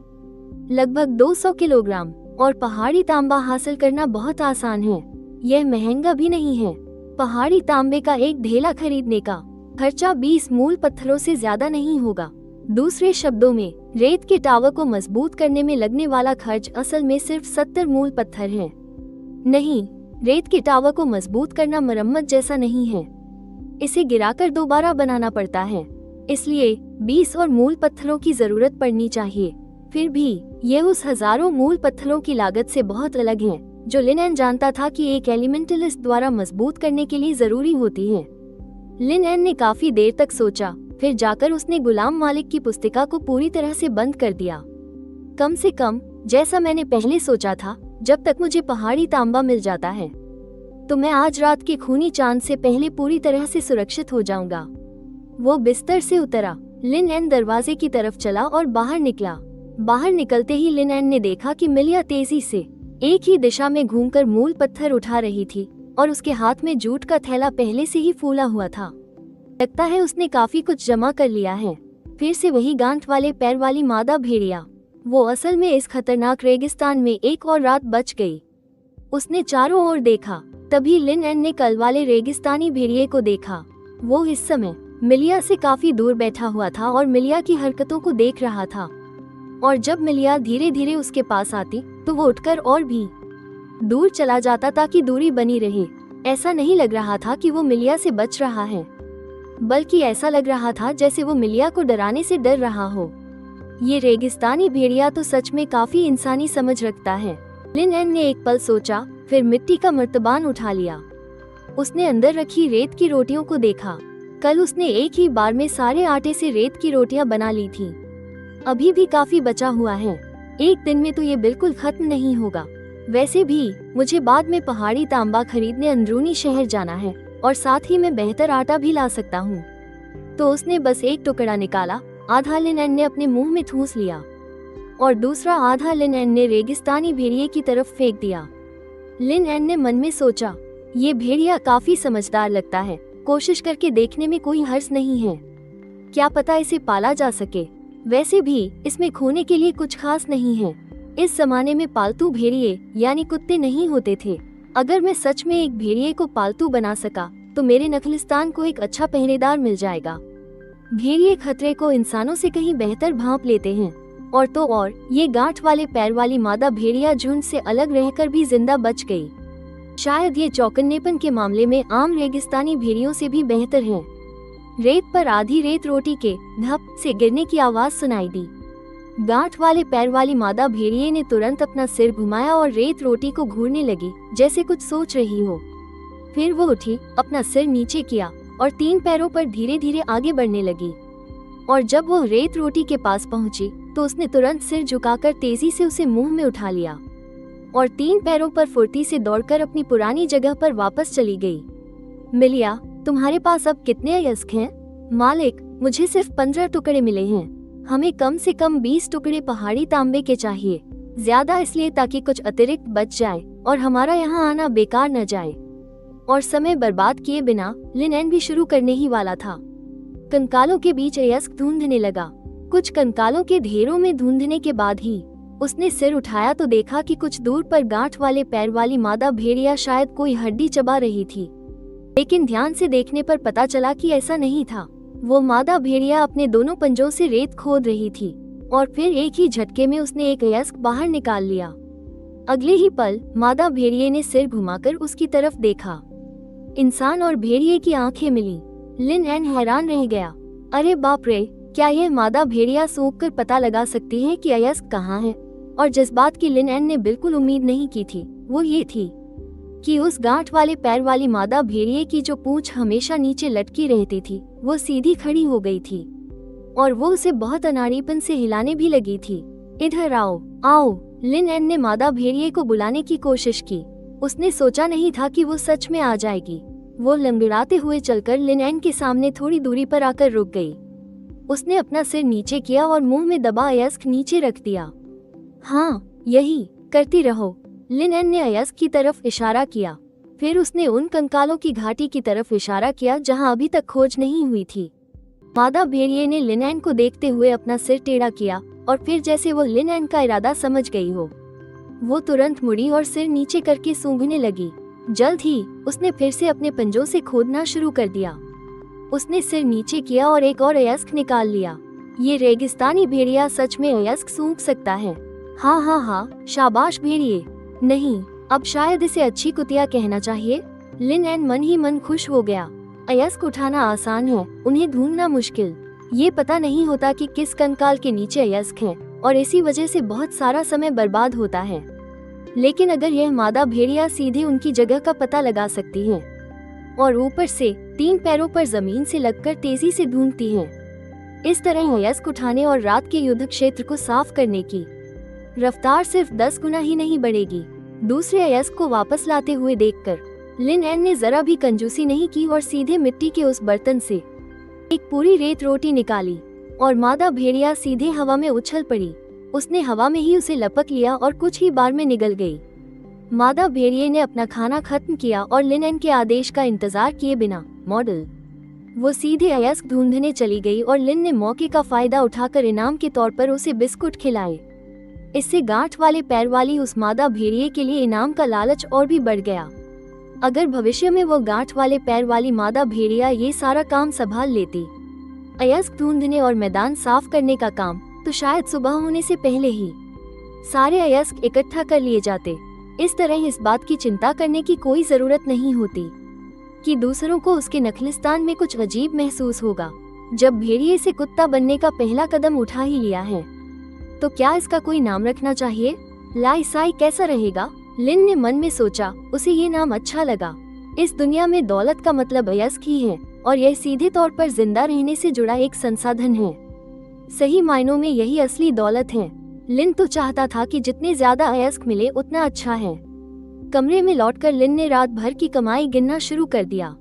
लगभग 200 किलोग्राम। और पहाड़ी तांबा हासिल करना बहुत आसान है। यह महंगा भी नहीं है। पहाड़ी तांबे का एक ढेला खरीदने का खर्चा 20 मूल पत्थरों से ज्यादा नहीं होगा। दूसरे शब्दों में, रेत के टावर को मजबूत करने में लगने वाला खर्च असल में सिर्फ 70 मूल पत्थर है। नहीं, रेत के टावर को मजबूत करना मरम्मत जैसा नहीं है। इसे गिराकर दोबारा बनाना पड़ता है, इसलिए 20 और मूल पत्थरों की जरूरत पड़नी चाहिए। फिर भी यह उस हजारों मूल पत्थरों की लागत से बहुत अलग है जो लिन एन जानता था कि एक एलिमेंटलिस्ट द्वारा मजबूत करने के लिए जरूरी होती है। लिन एन ने काफी देर तक सोचा, फिर जाकर उसने गुलाम मालिक की पुस्तिका को पूरी तरह से बंद कर दिया। कम से कम जैसा मैंने पहले सोचा था, जब तक मुझे पहाड़ी तांबा मिल जाता है तो मैं आज रात के खूनी चांद से पहले पूरी तरह से सुरक्षित हो जाऊंगा। वो बिस्तर से उतरा। लिन एन दरवाजे की तरफ चला और बाहर निकला। बाहर निकलते ही लिन एन ने देखा कि मिलिया तेजी से एक ही दिशा में घूमकर मूल पत्थर उठा रही थी और उसके हाथ में जूट का थैला पहले से ही फूला हुआ था। लगता है उसने काफी कुछ जमा कर लिया है। फिर से वही गांठ वाले पैर वाली मादा भेड़िया। वो असल में इस खतरनाक रेगिस्तान में एक और रात बच गई। उसने चारों ओर देखा, तभी लिन एन ने कल वाले रेगिस्तानी भेड़िए को देखा। वो इस समय मिलिया से काफी दूर बैठा हुआ था और मिलिया की हरकतों को देख रहा था। और जब मिलिया धीरे धीरे उसके पास आती तो वो उठकर और भी दूर चला जाता ताकि दूरी बनी रहे। ऐसा नहीं लग रहा था कि वो मिलिया से बच रहा है, बल्कि ऐसा लग रहा था जैसे वो मिलिया को डराने से डर रहा हो। ये रेगिस्तानी भेड़िया तो सच में काफी इंसानी समझ रखता है। लिन एन ने एक पल सोचा, फिर मिट्टी का मर्तबान उठा लिया। उसने अंदर रखी रेत की रोटियों को देखा। कल उसने एक ही बार में सारे आटे से रेत की रोटियां बना ली थी। अभी भी काफी बचा हुआ है। एक दिन में तो ये बिल्कुल खत्म नहीं होगा। वैसे भी मुझे बाद में पहाड़ी तांबा खरीदने अंदरूनी शहर जाना है। और साथ ही मैं बेहतर आटा भी ला सकता हूँ। तो उसने बस एक टुकड़ा निकाला। आधा लिन एन ने अपने मुंह में ठूस लिया और दूसरा आधा लिन एन ने रेगिस्तानी भेड़िए की तरफ फेंक दिया। लिन एन ने मन में सोचा, ये भेड़िया काफी समझदार लगता है, कोशिश करके देखने में कोई हर्ज नहीं है, क्या पता इसे पाला जा सके। वैसे भी इसमें खोने के लिए कुछ खास नहीं है। इस जमाने में पालतू भेड़िए यानी कुत्ते नहीं होते थे। अगर मैं सच में एक भेड़िए को पालतू बना सका तो मेरे नखलिस्तान को एक अच्छा पहरेदार मिल जाएगा। भेड़िए खतरे को इंसानों से कहीं बेहतर भांप लेते हैं, और तो और ये गांठ वाले पैर वाली मादा भेड़िया झुंड से अलग रहकर भी जिंदा बच गई। शायद ये चौकन्नेपन के मामले में आम रेगिस्तानी भेड़ियों से भी बेहतर है। रेत पर आधी रेत रोटी के धप से गिरने की आवाज सुनाई दी। गांठ वाले पैर वाली मादा भेड़िए ने तुरंत अपना सिर घुमाया और रेत रोटी को घूरने लगी, जैसे कुछ सोच रही हो। फिर वो उठी, अपना सिर नीचे किया और 3 पैरों पर धीरे धीरे आगे बढ़ने लगी। और जब वो रेत रोटी के पास पहुंची तो उसने तुरंत सिर झुकाकर तेजी से उसे मुंह में उठा लिया और 3 पैरों पर फुर्ती से दौड़कर अपनी पुरानी जगह पर वापस चली गई। मिलिया, तुम्हारे पास अब कितने अयस्क हैं? मालिक, मुझे सिर्फ 15 टुकड़े मिले हैं। हमें कम से कम 20 टुकड़े पहाड़ी तांबे के चाहिए, ज्यादा इसलिए ताकि कुछ अतिरिक्त बच जाए और हमारा यहाँ आना बेकार न जाए। और समय बर्बाद किए बिना लिन एन भी शुरू करने ही वाला था। कंकालों के बीच अयस्क ढूंढने लगा। कुछ कंकालों के ढेरों में ढूंढने के बाद ही उसने सिर उठाया तो देखा कि कुछ दूर पर गांठ वाले पैर वाली मादा भेड़िया शायद कोई हड्डी चबा रही थी, लेकिन ध्यान से देखने पर पता चला कि ऐसा नहीं था। वो मादा भेड़िया अपने दोनों पंजों से रेत खोद रही थी और फिर एक ही झटके में उसने एक अयस्क बाहर निकाल लिया। अगले ही पल मादा भेड़िए ने सिर घुमाकर उसकी तरफ देखा। इंसान और भेड़िए की आंखें मिली। लिन एन हैरान रह गया। अरे बाप रे, क्या यह मादा भेड़िया सूंघकर पता लगा सकती है कि अयस्क कहाँ है? और जिस बात की लिन एन ने बिल्कुल उम्मीद नहीं की थी वो ये थी कि उस गांठ वाले पैर वाली मादा भेड़िए की जो पूंछ हमेशा नीचे लटकी रहती थी वो सीधी खड़ी हो गई थी और वो उसे बहुत अनाड़ीपन से हिलाने भी लगी थी। इधर आओ, आओ। लिन एन ने मादा भेड़िए को बुलाने की कोशिश की। उसने सोचा नहीं था कि वो सच में आ जाएगी। वो लंगड़ाते हुए चलकर लिन एन के सामने थोड़ी दूरी पर आकर रुक गई। उसने अपना सिर नीचे किया और मुंह में दबा अयस्क नीचे रख दिया। हाँ, यही करती रहो। लिन एन ने अयस्क की तरफ इशारा किया। फिर उसने उन कंकालों की घाटी की तरफ इशारा किया जहां अभी तक खोज नहीं हुई थी। मादा भेड़िए ने लिन एन को देखते हुए अपना सिर टेढ़ा किया और फिर जैसे वो लिन एन का इरादा समझ गई हो, वो तुरंत मुड़ी और सिर नीचे करके सूंघने लगी। जल्द ही उसने फिर से अपने पंजों से खोदना शुरू कर दिया। उसने सिर नीचे किया और एक और अयस्क निकाल लिया। ये रेगिस्तानी भेड़िया सच में अयस्क सूंघ सकता है। हाँ हाँ हाँ, शाबाश भेड़िए। नहीं, अब शायद इसे अच्छी कुतिया कहना चाहिए। लिन एन मन ही मन खुश हो गया। अयस्क उठाना आसान है, उन्हें ढूंढना मुश्किल। ये पता नहीं होता कि किस कंकाल के नीचे अयस्क है और इसी वजह से बहुत सारा समय बर्बाद होता है। लेकिन अगर यह मादा भेड़िया सीधे उनकी जगह का पता लगा सकती है और ऊपर से 3 पैरों पर जमीन से लगकर तेजी से ढूंढती है, इस तरह अयस्क उठाने और रात के युद्ध क्षेत्र को साफ करने की रफ्तार सिर्फ 10 गुना ही नहीं बढ़ेगी। दूसरे अयस्क को वापस लाते हुए देखकर लिन एन ने जरा भी कंजूसी नहीं की और सीधे मिट्टी के उस बर्तन से एक पूरी रेत रोटी निकाली और मादा भेड़िया सीधे हवा में उछल पड़ी। उसने हवा में ही उसे लपक लिया और कुछ ही बार में निगल गई। मादा भेड़िए ने अपना खाना खत्म किया और लिन एन के आदेश का इंतजार किए बिना मॉडल वो सीधे अयस्क ढूंढने चली गई और लिन ने मौके का फायदा उठाकर इनाम के तौर पर उसे बिस्कुट खिलाए। इससे गांठ वाले पैर वाली उस मादा भेड़िए के लिए इनाम का लालच और भी बढ़ गया। अगर भविष्य में वो गांठ वाले पैर वाली मादा भेड़िया ये सारा काम संभाल लेती, अयस्क ढूंढने और मैदान साफ करने का काम, तो शायद सुबह होने से पहले ही सारे अयस्क इकट्ठा कर लिए जाते। इस तरह इस बात की चिंता करने की कोई जरूरत नहीं होती कि दूसरों को उसके नखलिस्तान में कुछ अजीब महसूस होगा। जब भेड़िए से कुत्ता बनने का पहला कदम उठा ही लिया है तो क्या इसका कोई नाम रखना चाहिए? लाइसाई कैसा रहेगा? लिन ने मन में सोचा। उसे ये नाम अच्छा लगा। इस दुनिया में दौलत का मतलब अयस्क ही है और यह सीधे तौर पर जिंदा रहने से जुड़ा एक संसाधन है। सही मायनों में यही असली दौलत है। लिन तो चाहता था कि जितने ज्यादा अयस्क मिले उतना अच्छा है। कमरे में लौटकर लिन ने रात भर की कमाई गिनना शुरू कर दिया।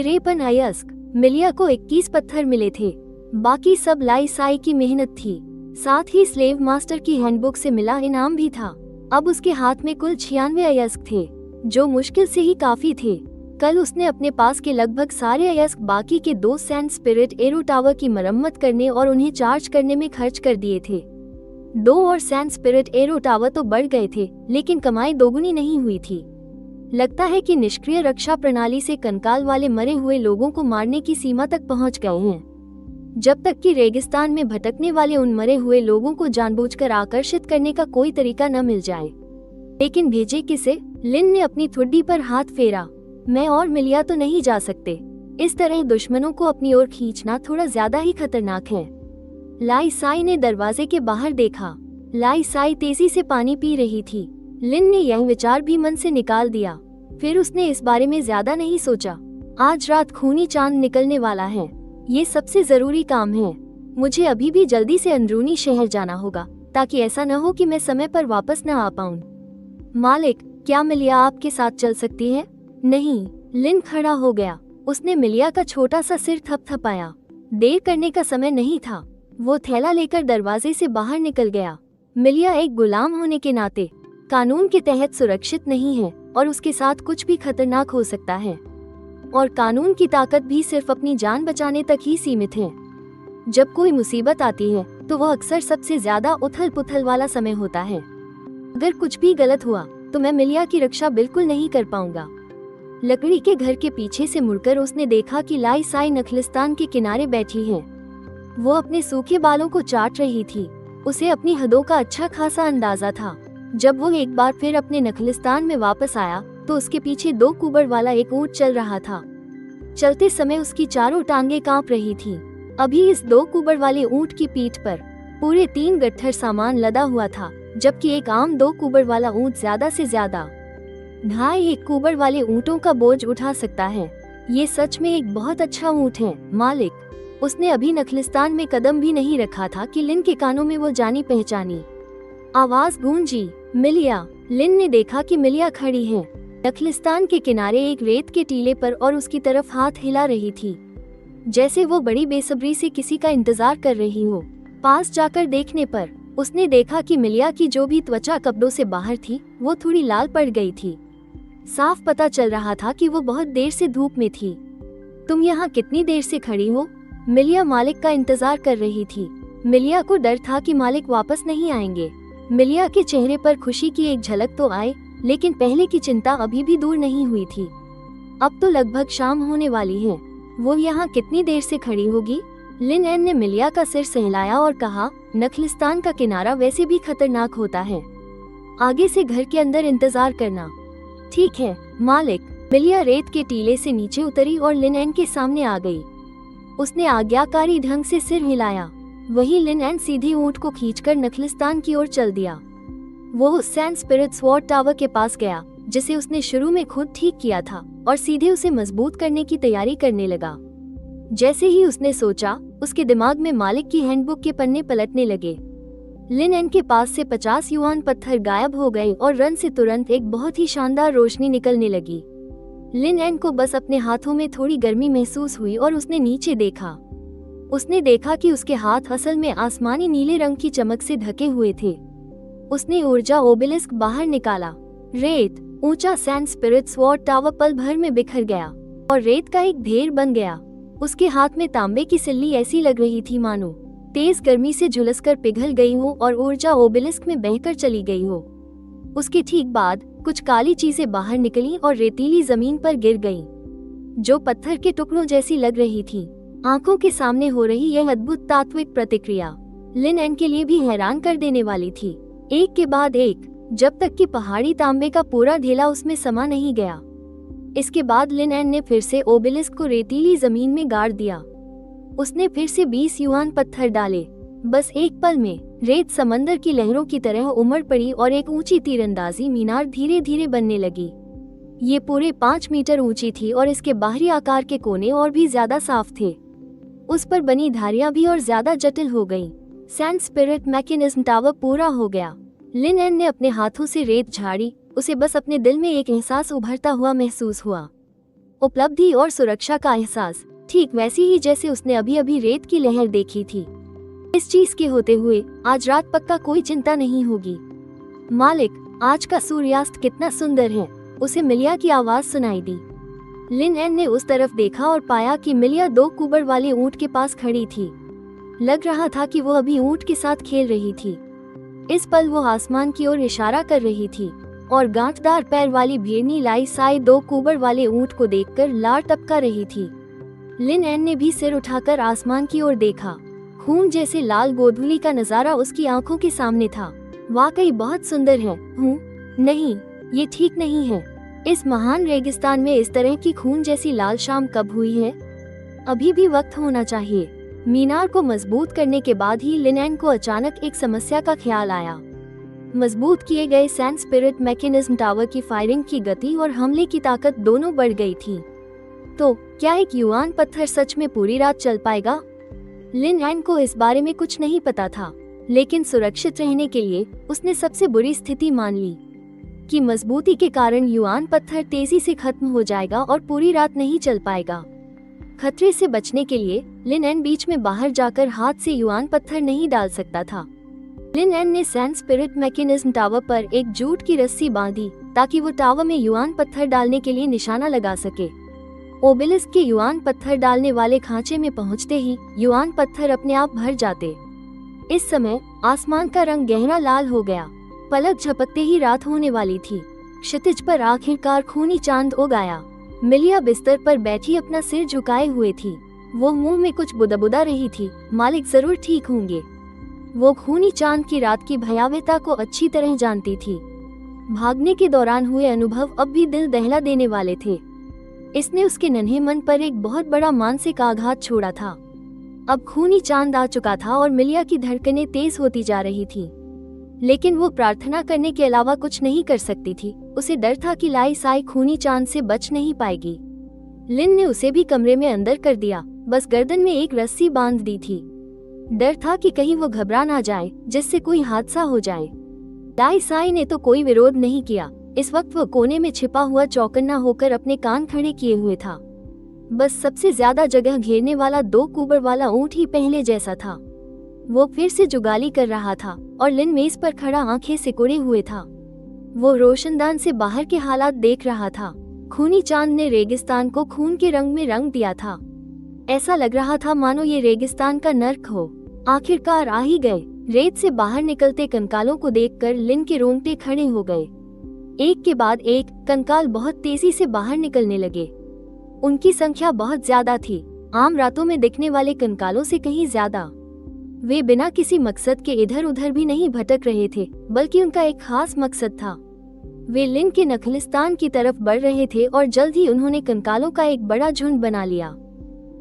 53 अयस्क। मिलिया को 21 पत्थर मिले थे, बाकी सब लाई साई की मेहनत थी। साथ ही स्लेव मास्टर की हैंडबुक से मिला इनाम भी था। अब उसके हाथ में कुल 96 अयस्क थे, जो मुश्किल से ही काफी थे। कल उसने अपने पास के लगभग सारे अयस्क बाकी के 2 सैंड स्पिरिट एरो टावर की मरम्मत करने और उन्हें चार्ज करने में खर्च कर दिए थे। 2 और सैंड स्पिरिट एरो टावर तो बढ़ गए थे, लेकिन कमाई दोगुनी नहीं हुई थी। लगता है कि निष्क्रिय रक्षा प्रणाली से कंकाल वाले मरे हुए लोगों को मारने की सीमा तक पहुंच गए हैं। जब तक कि रेगिस्तान में भटकने वाले उन मरे हुए लोगों को जानबूझकर आकर्षित करने का कोई तरीका न मिल जाए। लेकिन भेजे किसे? लिन ने अपनी ठुड्डी पर हाथ फेरा। मैं और मिलिया तो नहीं जा सकते। इस तरह दुश्मनों को अपनी ओर खींचना थोड़ा ज्यादा ही खतरनाक है। लाई साई ने दरवाजे के बाहर देखा। लाई साई तेजी से पानी पी रही थी। लिन ने यह विचार भी मन से निकाल दिया। फिर उसने इस बारे में ज्यादा नहीं सोचा। आज रात खूनी चांद निकलने वाला है, ये सबसे जरूरी काम है। मुझे अभी भी जल्दी से अंदरूनी शहर जाना होगा, ताकि ऐसा न हो कि मैं समय पर वापस न आ पाऊं। मालिक, क्या मिलिया आपके साथ चल सकती है? नहीं। लिन खड़ा हो गया। उसने मिलिया का छोटा सा सिर थपथपाया। देर करने का समय नहीं था। वो थैला लेकर दरवाजे से बाहर निकल गया। मिलिया एक गुलाम होने के नाते कानून के तहत सुरक्षित नहीं है और उसके साथ कुछ भी खतरनाक हो सकता है। और कानून की ताकत भी सिर्फ अपनी जान बचाने तक ही सीमित है। जब कोई मुसीबत आती है तो वह अक्सर सबसे ज्यादा उथल पुथल वाला समय होता है। अगर कुछ भी गलत हुआ तो मैं मिलिया की रक्षा बिल्कुल नहीं कर पाऊंगा। लकड़ी के घर के पीछे से मुड़कर उसने देखा कि लाई साई नखलिस्तान के किनारे बैठी है। वो अपने सूखे बालों को चाट रही थी। उसे अपनी हदों का अच्छा खासा अंदाजा था। जब वो एक बार फिर अपने नखलिस्तान में वापस आया तो उसके पीछे 2 कुबड़ वाला एक ऊंट चल रहा था। चलते समय उसकी चारों टांगे कांप रही थी। अभी इस 2 कुबड़ वाले ऊंट की पीठ पर पूरे 3 गट्ठर सामान लदा हुआ था, जबकि एक आम 2 कुबड़ वाला ऊंट ज्यादा से ज्यादा 2.5 कुबड़ वाले ऊंटों का बोझ उठा सकता है। ये सच में एक बहुत अच्छा ऊंट है, मालिक। उसने अभी नखलिस्तान में कदम भी नहीं रखा था कि लिन के कानों में वो जानी पहचानी आवाज गूंजी, मिलिया। लिन ने देखा कि मिलिया खड़ी है नखलिस्तान के किनारे एक रेत के टीले पर और उसकी तरफ हाथ हिला रही थी, जैसे वो बड़ी बेसब्री से किसी का इंतजार कर रही हो। पास जाकर देखने पर उसने देखा कि मिलिया की जो भी त्वचा कपड़ों से बाहर थी वो थोड़ी लाल पड़ गई थी। साफ पता चल रहा था कि वो बहुत देर से धूप में थी। तुम यहाँ कितनी देर से खड़ी हो? मिलिया मालिक का इंतजार कर रही थी। मिलिया को डर था कि मालिक वापस नहीं आएंगे। मिलिया के चेहरे पर खुशी की एक झलक तो आई, लेकिन पहले की चिंता अभी भी दूर नहीं हुई थी। अब तो लगभग शाम होने वाली है। वो यहाँ कितनी देर से खड़ी होगी? लिन एन ने मिलिया का सिर सहलाया और कहा, नखलिस्तान का किनारा वैसे भी खतरनाक होता है। आगे से घर के अंदर इंतजार करना। ठीक है मालिक। मिलिया रेत के टीले से नीचे उतरी और लिन एन के सामने आ गई। उसने आज्ञाकारी ढंग से सिर हिलाया। वही लिन एन सीधे ऊंट को खींचकर नखलिस्तान की ओर चल दिया। वो उस सैंड स्पिरिट स्वॉर्ड टावर के पास गया जिसे उसने शुरू में खुद ठीक किया था और सीधे उसे मजबूत करने की तैयारी करने लगा। जैसे ही उसने सोचा, उसके दिमाग में मालिक की हैंडबुक के पन्ने पलटने लगे। लिन एन के पास से 50 युआन पत्थर गायब हो गए और रन से तुरंत एक बहुत ही शानदार रोशनी निकलने लगी। लिन एन को बस अपने हाथों में थोड़ी गर्मी महसूस हुई और उसने नीचे देखा। उसने देखा कि उसके हाथ असल में आसमानी नीले रंग की चमक से ढके हुए थे। उसने ऊर्जा ओबेलिस्क बाहर निकाला। रेत, ऊंचा सैंड स्पिरिट स्वॉर्ड टावर पल भर में बिखर गया और रेत का एक ढेर बन गया। उसके हाथ में तांबे की सिल्ली ऐसी लग रही थी मानो तेज गर्मी से झुलसकर पिघल गई हो और ऊर्जा ओबेलिस्क में बहकर चली गई हो। उसके ठीक बाद कुछ काली चीजें बाहर निकली और रेतीली जमीन पर गिर गईं, जो पत्थर के टुकड़ों जैसी लग रही थी। आंखों के सामने हो रही यह अद्भुत तात्विक प्रतिक्रिया लिन एन के लिए भी हैरान कर देने वाली थी। एक के बाद एक, जब तक कि पहाड़ी तांबे का पूरा ढेला उसमें समा नहीं गया। इसके बाद लिन एन ने फिर से ओबेलिस्क को रेतीली जमीन में गाड़ दिया। उसने फिर से 20 युआन पत्थर डाले। बस एक पल में रेत समंदर की लहरों की तरह उमड़ पड़ी और एक ऊंची तीरंदाजी मीनार धीरे धीरे बनने लगी। ये पूरे 5 मीटर ऊंची थी और इसके बाहरी आकार के कोने और भी ज्यादा साफ थे। उस पर बनी धारियां भी और ज्यादा जटिल हो गईं। सैंड स्पिरिट मैकेनिज्म टावर पूरा हो गया। लिन एन ने अपने हाथों से रेत झाड़ी। उसे बस अपने दिल में एक एहसास उभरता हुआ महसूस हुआ। उपलब्धि और सुरक्षा का एहसास, ठीक वैसी ही जैसे उसने अभी अभी रेत की लहर देखी थी। इस चीज के होते हुए आज रात पक्का कोई चिंता नहीं होगी। मालिक, आज का सूर्यास्त कितना सुंदर है, उसे मिलिया की आवाज सुनाई दी। लिन एन ने उस तरफ देखा और पाया कि मिलिया 2 कुबड़ वाले ऊंट के पास खड़ी थी। लग रहा था कि वो अभी ऊंट के साथ खेल रही थी। इस पल वो आसमान की ओर इशारा कर रही थी और गांठदार पैर वाली भेड़नी लाई साई 2 कुबड़ वाले ऊंट को देखकर लार टपका रही थी। लिन एन ने भी सिर उठाकर आसमान की ओर देखा। खून जैसे लाल गोधूली का नजारा उसकी आंखों के सामने था। वाकई बहुत सुंदर है। नहीं, ये ठीक नहीं है। इस महान रेगिस्तान में इस तरह की खून जैसी लाल शाम कब हुई है? अभी भी वक्त होना चाहिए। मीनार को मजबूत करने के बाद ही लिन एन को अचानक एक समस्या का ख्याल आया। मजबूत किए गए सैंड स्पिरिट मैकेनिज्म टावर की फायरिंग की गति और हमले की ताकत दोनों बढ़ गई थी। तो क्या एक युआन पत्थर सच में पूरी रात चल पाएगा? लिन एन को इस बारे में कुछ नहीं पता था, लेकिन सुरक्षित रहने के लिए उसने सबसे बुरी स्थिति मान ली कि मजबूती के कारण युआन पत्थर तेजी से खत्म हो जाएगा और पूरी रात नहीं चल पाएगा। खतरे से बचने के लिए लिन एन बीच में बाहर जाकर हाथ से युआन पत्थर नहीं डाल सकता था। लिन एन ने सैंड स्पिरिट मैकेनिज्म टावर पर एक जूट की रस्सी बांधी ताकि वो टावर में युआन पत्थर डालने के लिए निशाना लगा सके। ओबेलिस्क के युआन पत्थर डालने वाले खांचे में पहुंचते ही युआन पत्थर अपने आप भर जाते। इस समय आसमान का रंग गहरा लाल हो गया। पलक झपकते ही रात होने वाली थी। क्षितिज पर आखिरकार खूनी चांद उग आया। मिलिया बिस्तर पर बैठी अपना सिर झुकाए हुए थी। वो मुंह में कुछ बुदबुदा रही थी। मालिक जरूर ठीक होंगे। वो खूनी चांद की रात की भयावहता को अच्छी तरह जानती थी। भागने के दौरान हुए अनुभव अब भी दिल दहला देने वाले थे। इसने उसके नन्हे मन पर एक बहुत बड़ा मानसिक आघात छोड़ा था। अब खूनी चांद आ चुका था और मिलिया की धड़कनें तेज होती जा रही थी, लेकिन वो प्रार्थना करने के अलावा कुछ नहीं कर सकती थी। उसे डर था कि लाई साई खूनी चांद से बच नहीं पाएगी। लिन ने उसे भी कमरे में अंदर कर दिया, बस गर्दन में एक रस्सी बांध दी थी। डर था कि कहीं वो घबरा ना जाए जिससे कोई हादसा हो जाए। लाई साई ने तो कोई विरोध नहीं किया। इस वक्त वो कोने में छिपा हुआ चौकन्ना होकर अपने कान खड़े किए हुए था। बस सबसे ज्यादा जगह घेरने वाला 2 कुबड़ वाला ऊंट ही पहले जैसा था। वो फिर से जुगाली कर रहा था और लिन मेज पर खड़ा आंखें सिकुड़े हुए था। वो रोशनदान से बाहर के हालात देख रहा था। खूनी चांद ने रेगिस्तान को खून के रंग में रंग दिया था। ऐसा लग रहा था मानो ये रेगिस्तान का नर्क हो। आखिरकार आ ही गए। रेत से बाहर निकलते कंकालों को देखकर लिन के रोंगटे खड़े हो गए। एक के बाद एक कंकाल बहुत तेजी से बाहर निकलने लगे। उनकी संख्या बहुत ज्यादा थी, आम रातों में दिखने वाले कंकालों से कहीं ज्यादा। वे बिना किसी मकसद के इधर उधर भी नहीं भटक रहे थे, बल्कि उनका एक खास मकसद था। वे लिन के नखलिस्तान की तरफ बढ़ रहे थे और जल्द ही उन्होंने कंकालों का एक बड़ा झुंड बना लिया।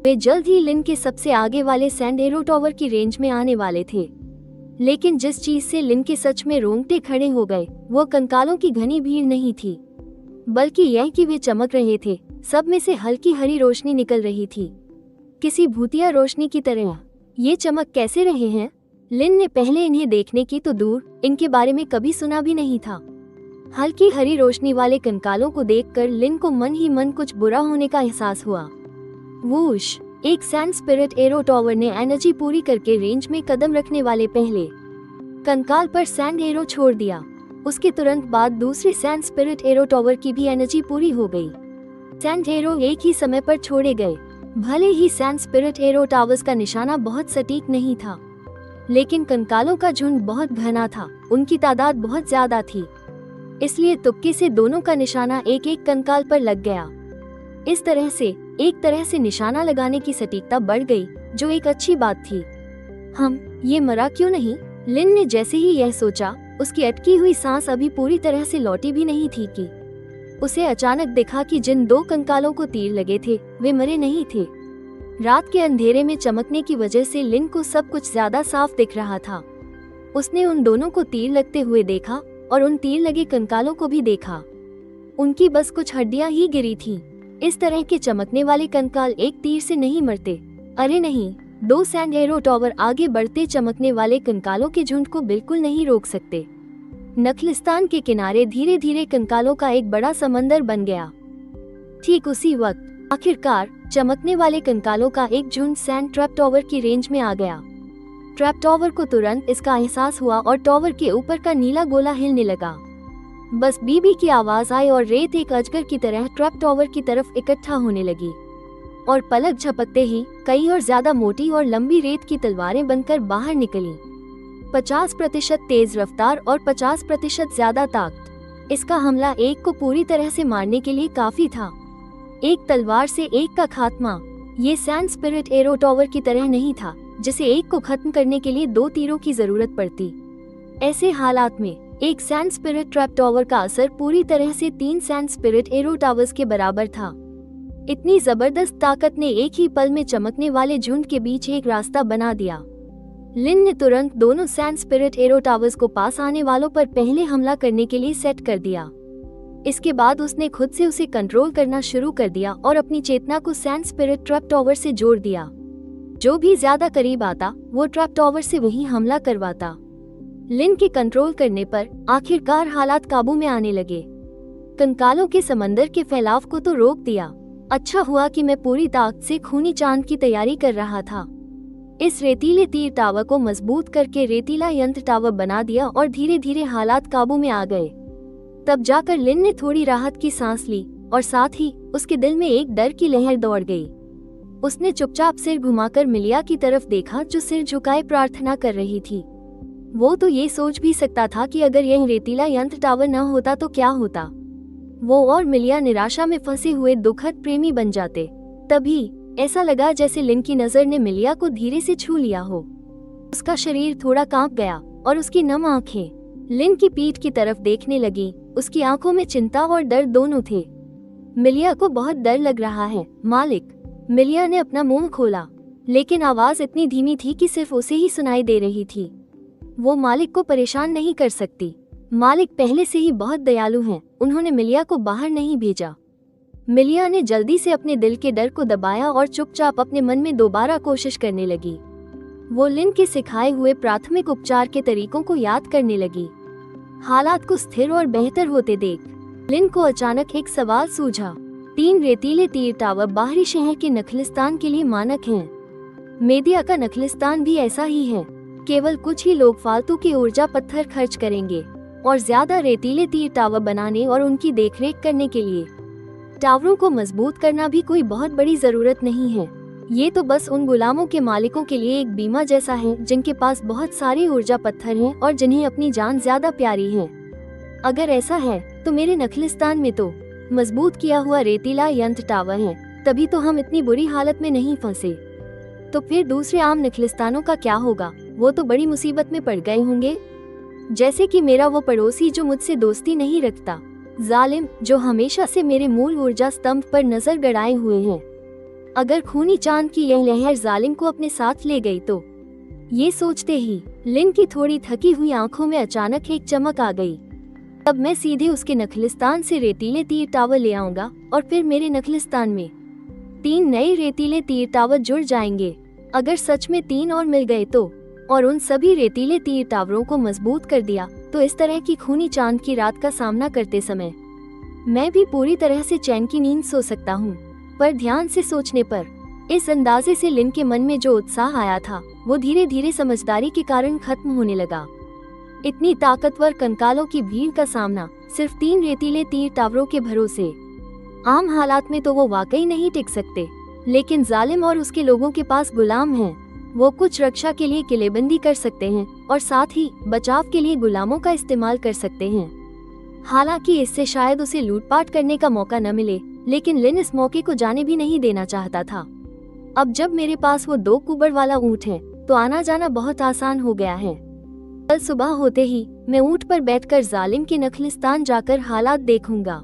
वे जल्द ही लिन के सबसे आगे वाले सैंड एरो टावर की रेंज में आने वाले थे। लेकिन जिस चीज से लिन के सच में रोंगटे खड़े हो गए वो कंकालों की घनी भीड़ नहीं थी, बल्कि यह कि वे चमक रहे थे। सब में से हल्की हरी रोशनी निकल रही थी, किसी भूतिया रोशनी की तरह। ये चमक कैसे रहे हैं? लिन ने पहले इन्हें देखने की तो दूर इनके बारे में कभी सुना भी नहीं था। हल्की हरी रोशनी वाले कंकालों को देखकर लिन को मन ही मन कुछ बुरा होने का एहसास हुआ। वूश! एक सैंड स्पिरिट एरो टावर ने एनर्जी पूरी करके रेंज में कदम रखने वाले पहले कंकाल पर सैंड एरो छोड़ दिया। उसके तुरंत बाद दूसरे सैंड स्पिरिट एरो टावर की भी एनर्जी पूरी हो गई। सैंड एरो एक ही समय पर छोड़े गए। भले ही सैंड स्पिरिट एरो टावर्स का निशाना बहुत सटीक नहीं था, लेकिन कंकालों का झुंड बहुत घना था। उनकी तादाद बहुत ज्यादा थी, इसलिए तुक्के से दोनों का निशाना एक एक कंकाल पर लग गया। इस तरह से एक तरह से निशाना लगाने की सटीकता बढ़ गई, जो एक अच्छी बात थी। ये मरा क्यों नहीं? लिन ने जैसे ही यह सोचा, उसकी अटकी हुई सांस अभी पूरी तरह से लौटी भी नहीं थी कि उसे अचानक दिखा कि जिन 2 कंकालों को तीर लगे थे वे मरे नहीं थे। रात के अंधेरे में चमकने की वजह से लिन को सब कुछ ज्यादा साफ दिख रहा था। उसने उन दोनों को तीर लगते हुए देखा और उन तीर लगे कंकालों को भी देखा। उनकी बस कुछ हड्डियां ही गिरी थीं। इस तरह के चमकने वाले कंकाल एक तीर से नहीं मरते। अरे नहीं, 2 सैंड एरो टावर आगे बढ़ते चमकने वाले कंकालों के झुंड को बिल्कुल नहीं रोक सकते। नखलिस्तान के किनारे धीरे धीरे कंकालों का एक बड़ा समंदर बन गया। ठीक उसी वक्त आखिरकार चमकने वाले कंकालों का एक झुंड सैंड ट्रैप टॉवर की रेंज में आ गया। ट्रैप टॉवर को तुरंत इसका एहसास हुआ और टॉवर के ऊपर का नीला गोला हिलने लगा। बस बीबी की आवाज आई और रेत एक अजगर की तरह ट्रैप टॉवर की तरफ इकट्ठा होने लगी और पलक झपकते ही कई और ज्यादा मोटी और लंबी रेत की तलवारें बनकर बाहर निकली। 50% तेज रफ्तार और 50% ज्यादा ताकत। इसका हमला एक को पूरी तरह से मारने के लिए काफी था। एक तलवार से एक का खात्मा। ये सैंड स्पिरिट एरो टॉवर की तरह नहीं था जिसे एक को खत्म करने के लिए 2 तीरों की जरूरत पड़ती। ऐसे हालात में एक सैंड स्पिरिट ट्रैप टॉवर का असर पूरी तरह से 3 सैंड स्पिरिट एरो टावर्स के बराबर था। इतनी जबरदस्त ताकत ने एक ही पल में चमकने वाले झुंड के बीच एक रास्ता बना दिया। लिन ने तुरंत दोनों सैंड स्पिरिट एरो टावर्स को पास आने वालों पर पहले हमला करने के लिए सेट कर दिया। इसके बाद उसने खुद से उसे कंट्रोल करना शुरू कर दिया और अपनी चेतना को सैंड स्पिरिट ट्रैप टॉवर से जोड़ दिया। जो भी ज्यादा करीब आता वो ट्रैप टॉवर से वही हमला करवाता। लिन के कंट्रोल करने पर आखिरकार हालात काबू में आने लगे। कंकालों के समंदर के फैलाव को तो रोक दिया। अच्छा हुआ कि मैं पूरी ताकत से खूनी चांद की तैयारी कर रहा था। इस रेतीले तीर टावर को मजबूत करके रेतीला यंत्र टावर बना दिया और धीरे धीरे हालात काबू में आ गए। तब जाकर लिन ने थोड़ी राहत की सांस ली और साथ ही उसके दिल में एक डर की लहर दौड़ गई। उसने चुपचाप सिर घुमाकर मिलिया की तरफ देखा जो सिर झुकाए प्रार्थना कर रही थी। वो तो ये सोच भी सकता था कि अगर यह रेतीला यंत्र टावर न होता तो क्या होता। वो और मिलिया निराशा में फंसे हुए दुखद प्रेमी बन जाते। तभी ऐसा लगा जैसे लिन की नजर ने मिलिया को धीरे से छू लिया हो। उसका शरीर थोड़ा कांप गया और उसकी नम आंखें लिन की पीठ की तरफ देखने लगी। उसकी आंखों में चिंता और डर दोनों थे। मिलिया को बहुत डर लग रहा है मालिक। मिलिया ने अपना मुंह खोला, लेकिन आवाज इतनी धीमी थी कि सिर्फ उसे ही सुनाई दे रही थी। वो मालिक को परेशान नहीं कर सकती। मालिक पहले से ही बहुत दयालु हैं। उन्होंने मिलिया को बाहर नहीं भेजा। मिलिया ने जल्दी से अपने दिल के डर को दबाया और चुपचाप अपने मन में दोबारा कोशिश करने लगी। वो लिन के सिखाए हुए प्राथमिक उपचार के तरीकों को याद करने लगी। हालात को स्थिर और बेहतर होते देख लिन को अचानक एक सवाल सूझा। 3 रेतीले तीर टावर बाहरी शहर के नखलिस्तान के लिए मानक हैं। मेदिया का नखलिस्तान भी ऐसा ही है। केवल कुछ ही लोग फालतू के ऊर्जा पत्थर खर्च करेंगे और ज्यादा रेतीले तीर टावर बनाने और उनकी देखरेख करने के लिए। टावरों को मजबूत करना भी कोई बहुत बड़ी जरूरत नहीं है। ये तो बस उन गुलामों के मालिकों के लिए एक बीमा जैसा है जिनके पास बहुत सारे ऊर्जा पत्थर हैं और जिन्हें अपनी जान ज्यादा प्यारी है। अगर ऐसा है तो मेरे नखलिस्तान में तो मजबूत किया हुआ रेतीला यंत्र टावर है, तभी तो हम इतनी बुरी हालत में नहीं फंसे। तो फिर दूसरे आम नखलिस्तानों का क्या होगा? वो तो बड़ी मुसीबत में पड़ गए होंगे। जैसे कि मेरा वो पड़ोसी जो मुझसे दोस्ती नहीं रखता, जालिम जो हमेशा से मेरे मूल ऊर्जा स्तंभ पर नजर गड़ाए हुए हैं। अगर खूनी चांद की यह लहर जालिम को अपने साथ ले गई तो। ये सोचते ही लिन की थोड़ी थकी हुई आंखों में अचानक एक चमक आ गई। तब मैं सीधे उसके नखलिस्तान से रेतीले तीर टावर ले आऊंगा और फिर मेरे नखलिस्तान में 3 नए रेतीले तीर टावर जुड़ जाएंगे। अगर सच में 3 और मिल गए तो, और उन सभी रेतीले तीर टावरों को मजबूत कर दिया तो इस तरह की खूनी चांद की रात का सामना करते समय मैं भी पूरी तरह से चैन की नींद सो सकता हूँ। पर ध्यान से सोचने पर इस अंदाजे से लिन के मन में जो उत्साह आया था वो धीरे धीरे समझदारी के कारण खत्म होने लगा। इतनी ताकतवर कंकालों की भीड़ का सामना सिर्फ 3 रेतीले तीर टावरों के भरोसे। आम हालात में तो वो वाकई नहीं टिक सकते, लेकिन जालिम और उसके लोगों के पास गुलाम हैं। वो कुछ रक्षा के लिए किलेबंदी कर सकते हैं और साथ ही बचाव के लिए गुलामों का इस्तेमाल कर सकते हैं। हालांकि इससे शायद उसे लूटपाट करने का मौका न मिले, लेकिन लिन इस मौके को जाने भी नहीं देना चाहता था। अब जब मेरे पास वो 2 कुबड़ वाला ऊंट है तो आना जाना बहुत आसान हो गया है। कल सुबह होते ही मैं ऊंट पर बैठकर जालिम के नखलिस्तान जाकर हालात देखूंगा।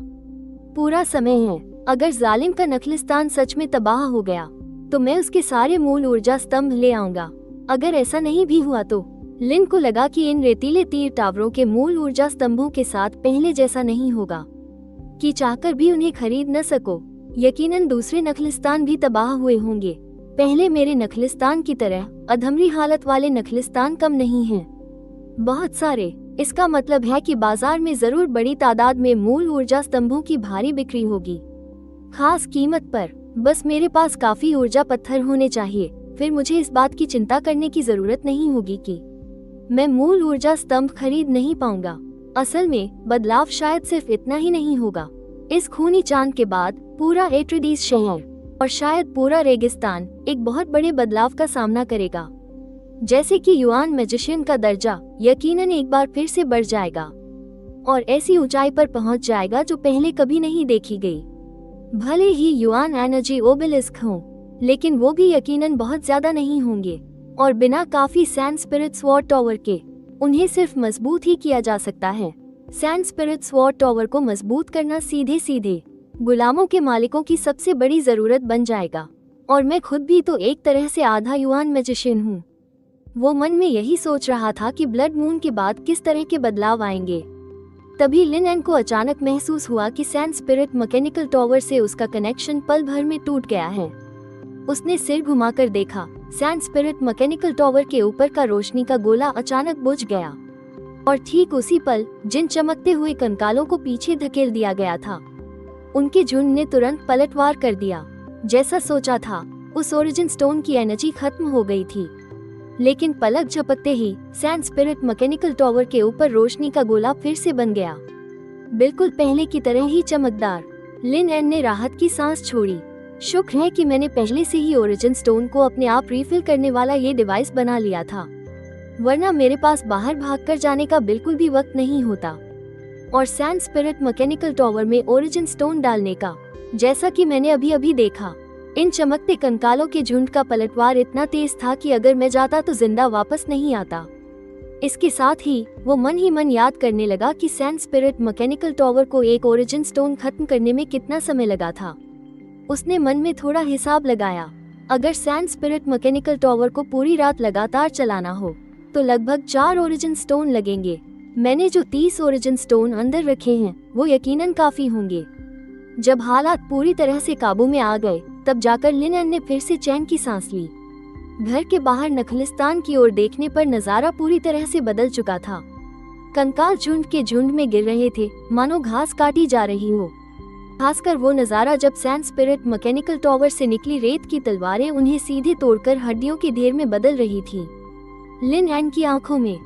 पूरा समय है। अगर जालिम का नखलिस्तान सच में तबाह हो गया तो मैं उसके सारे मूल ऊर्जा स्तंभ ले आऊंगा। अगर ऐसा नहीं भी हुआ तो लिन को लगा कि इन रेतीले तीर टावरों के मूल ऊर्जा स्तंभों के साथ पहले जैसा नहीं होगा कि चाहकर भी उन्हें खरीद न सको। यकीनन दूसरे नखलिस्तान भी तबाह हुए होंगे। पहले मेरे नखलिस्तान की तरह अधमरी हालत वाले नखलिस्तान कम नहीं हैं, बहुत सारे। इसका मतलब है कि बाजार में जरूर बड़ी तादाद में मूल ऊर्जा स्तंभों की भारी बिक्री होगी, खास कीमत पर। बस मेरे पास काफी ऊर्जा पत्थर होने चाहिए, फिर मुझे इस बात की चिंता करने की जरूरत नहीं होगी कि मैं मूल ऊर्जा स्तंभ खरीद नहीं पाऊंगा। असल में बदलाव शायद सिर्फ इतना ही नहीं होगा। इस खूनी चांद के बाद पूरा एट्रेडिस शहर और शायद पूरा रेगिस्तान एक बहुत बड़े बदलाव का सामना करेगा। जैसे कि युआन मैजिशियन का दर्जा यकीनन एक बार फिर से बढ़ जाएगा और ऐसी ऊंचाई पर पहुंच जाएगा जो पहले कभी नहीं देखी गई। भले ही युआन एनर्जी ओबेलिस्क हो, लेकिन वो भी यकीनन बहुत ज्यादा नहीं होंगे और बिना काफी सैंड स्पिरिट स्वॉर्ड टॉवर के उन्हें सिर्फ मजबूत ही किया जा सकता है। सैंड स्पिरिट स्वॉर्ड टॉवर को मजबूत करना सीधे सीधे गुलामों के मालिकों की सबसे बड़ी जरूरत बन जाएगा, और मैं खुद भी तो एक तरह से आधा युआन मैजिशियन हूँ। वो मन में यही सोच रहा था कि ब्लड मून के बाद किस तरह के बदलाव आएंगे। तभी लिन एन को अचानक महसूस हुआ कि सैंड स्पिरिट मैकेनिकल टॉवर से उसका कनेक्शन पल भर में टूट गया है। उसने सिर घुमाकर देखा, सैंड स्पिरिट मैकेनिकल टॉवर के ऊपर का रोशनी का गोला अचानक बुझ गया और ठीक उसी पल जिन चमकते हुए कंकालों को पीछे धकेल दिया गया था, उनके झुंड ने तुरंत पलटवार कर दिया। जैसा सोचा था, उस ओरिजिन स्टोन की एनर्जी खत्म हो गई थी, लेकिन पलक झपकते ही सैंड स्पिरिट मैकेनिकल टॉवर के ऊपर रोशनी का गोला फिर से बन गया, बिल्कुल पहले की तरह ही चमकदार। लिन एन ने राहत की सांस छोड़ी। शुक्र है कि मैंने पहले से ही ओरिजिन स्टोन को अपने आप रिफिल करने वाला ये डिवाइस बना लिया था, वरना मेरे पास बाहर भागकर जाने का बिल्कुल भी वक्त नहीं होता। और सैंड स्पिरिट मैकेनिकल टॉवर में ओरिजिन स्टोन डालने का, जैसा कि मैंने अभी अभी देखा, इन चमकते कंकालों के झुंड का पलटवार इतना तेज था कि अगर मैं जाता तो जिंदा वापस नहीं आता। इसके साथ ही वो मन ही मन याद करने लगा कि सैंड स्पिरिट मैकेनिकल टॉवर को एक ओरिजिन स्टोन खत्म करने में कितना समय लगा था। उसने मन में थोड़ा हिसाब लगाया, अगर सैंड स्पिरिट मैकेनिकल टॉवर को पूरी रात लगातार चलाना हो तो लगभग 4 ओरिजिन स्टोन लगेंगे। मैंने जो 30 ओरिजिन स्टोन अंदर रखे हैं वो यकीनन काफी होंगे। जब हालात पूरी तरह से काबू में आ गए, तब जाकर लिन एन ने फिर से चैन की सांस ली। घर के बाहर नखलिस्तान की ओर देखने पर नजारा पूरी तरह से बदल चुका था। कंकाल झुंड के झुंड में गिर रहे थे, मानो घास काटी जा रही हो। खासकर वो नजारा जब सैंड स्पिरिट मैकेनिकल टॉवर से निकली रेत की तलवारें उन्हें सीधे तोड़कर हड्डियों के ढेर में बदल रही थी। लिन एन की आंखों में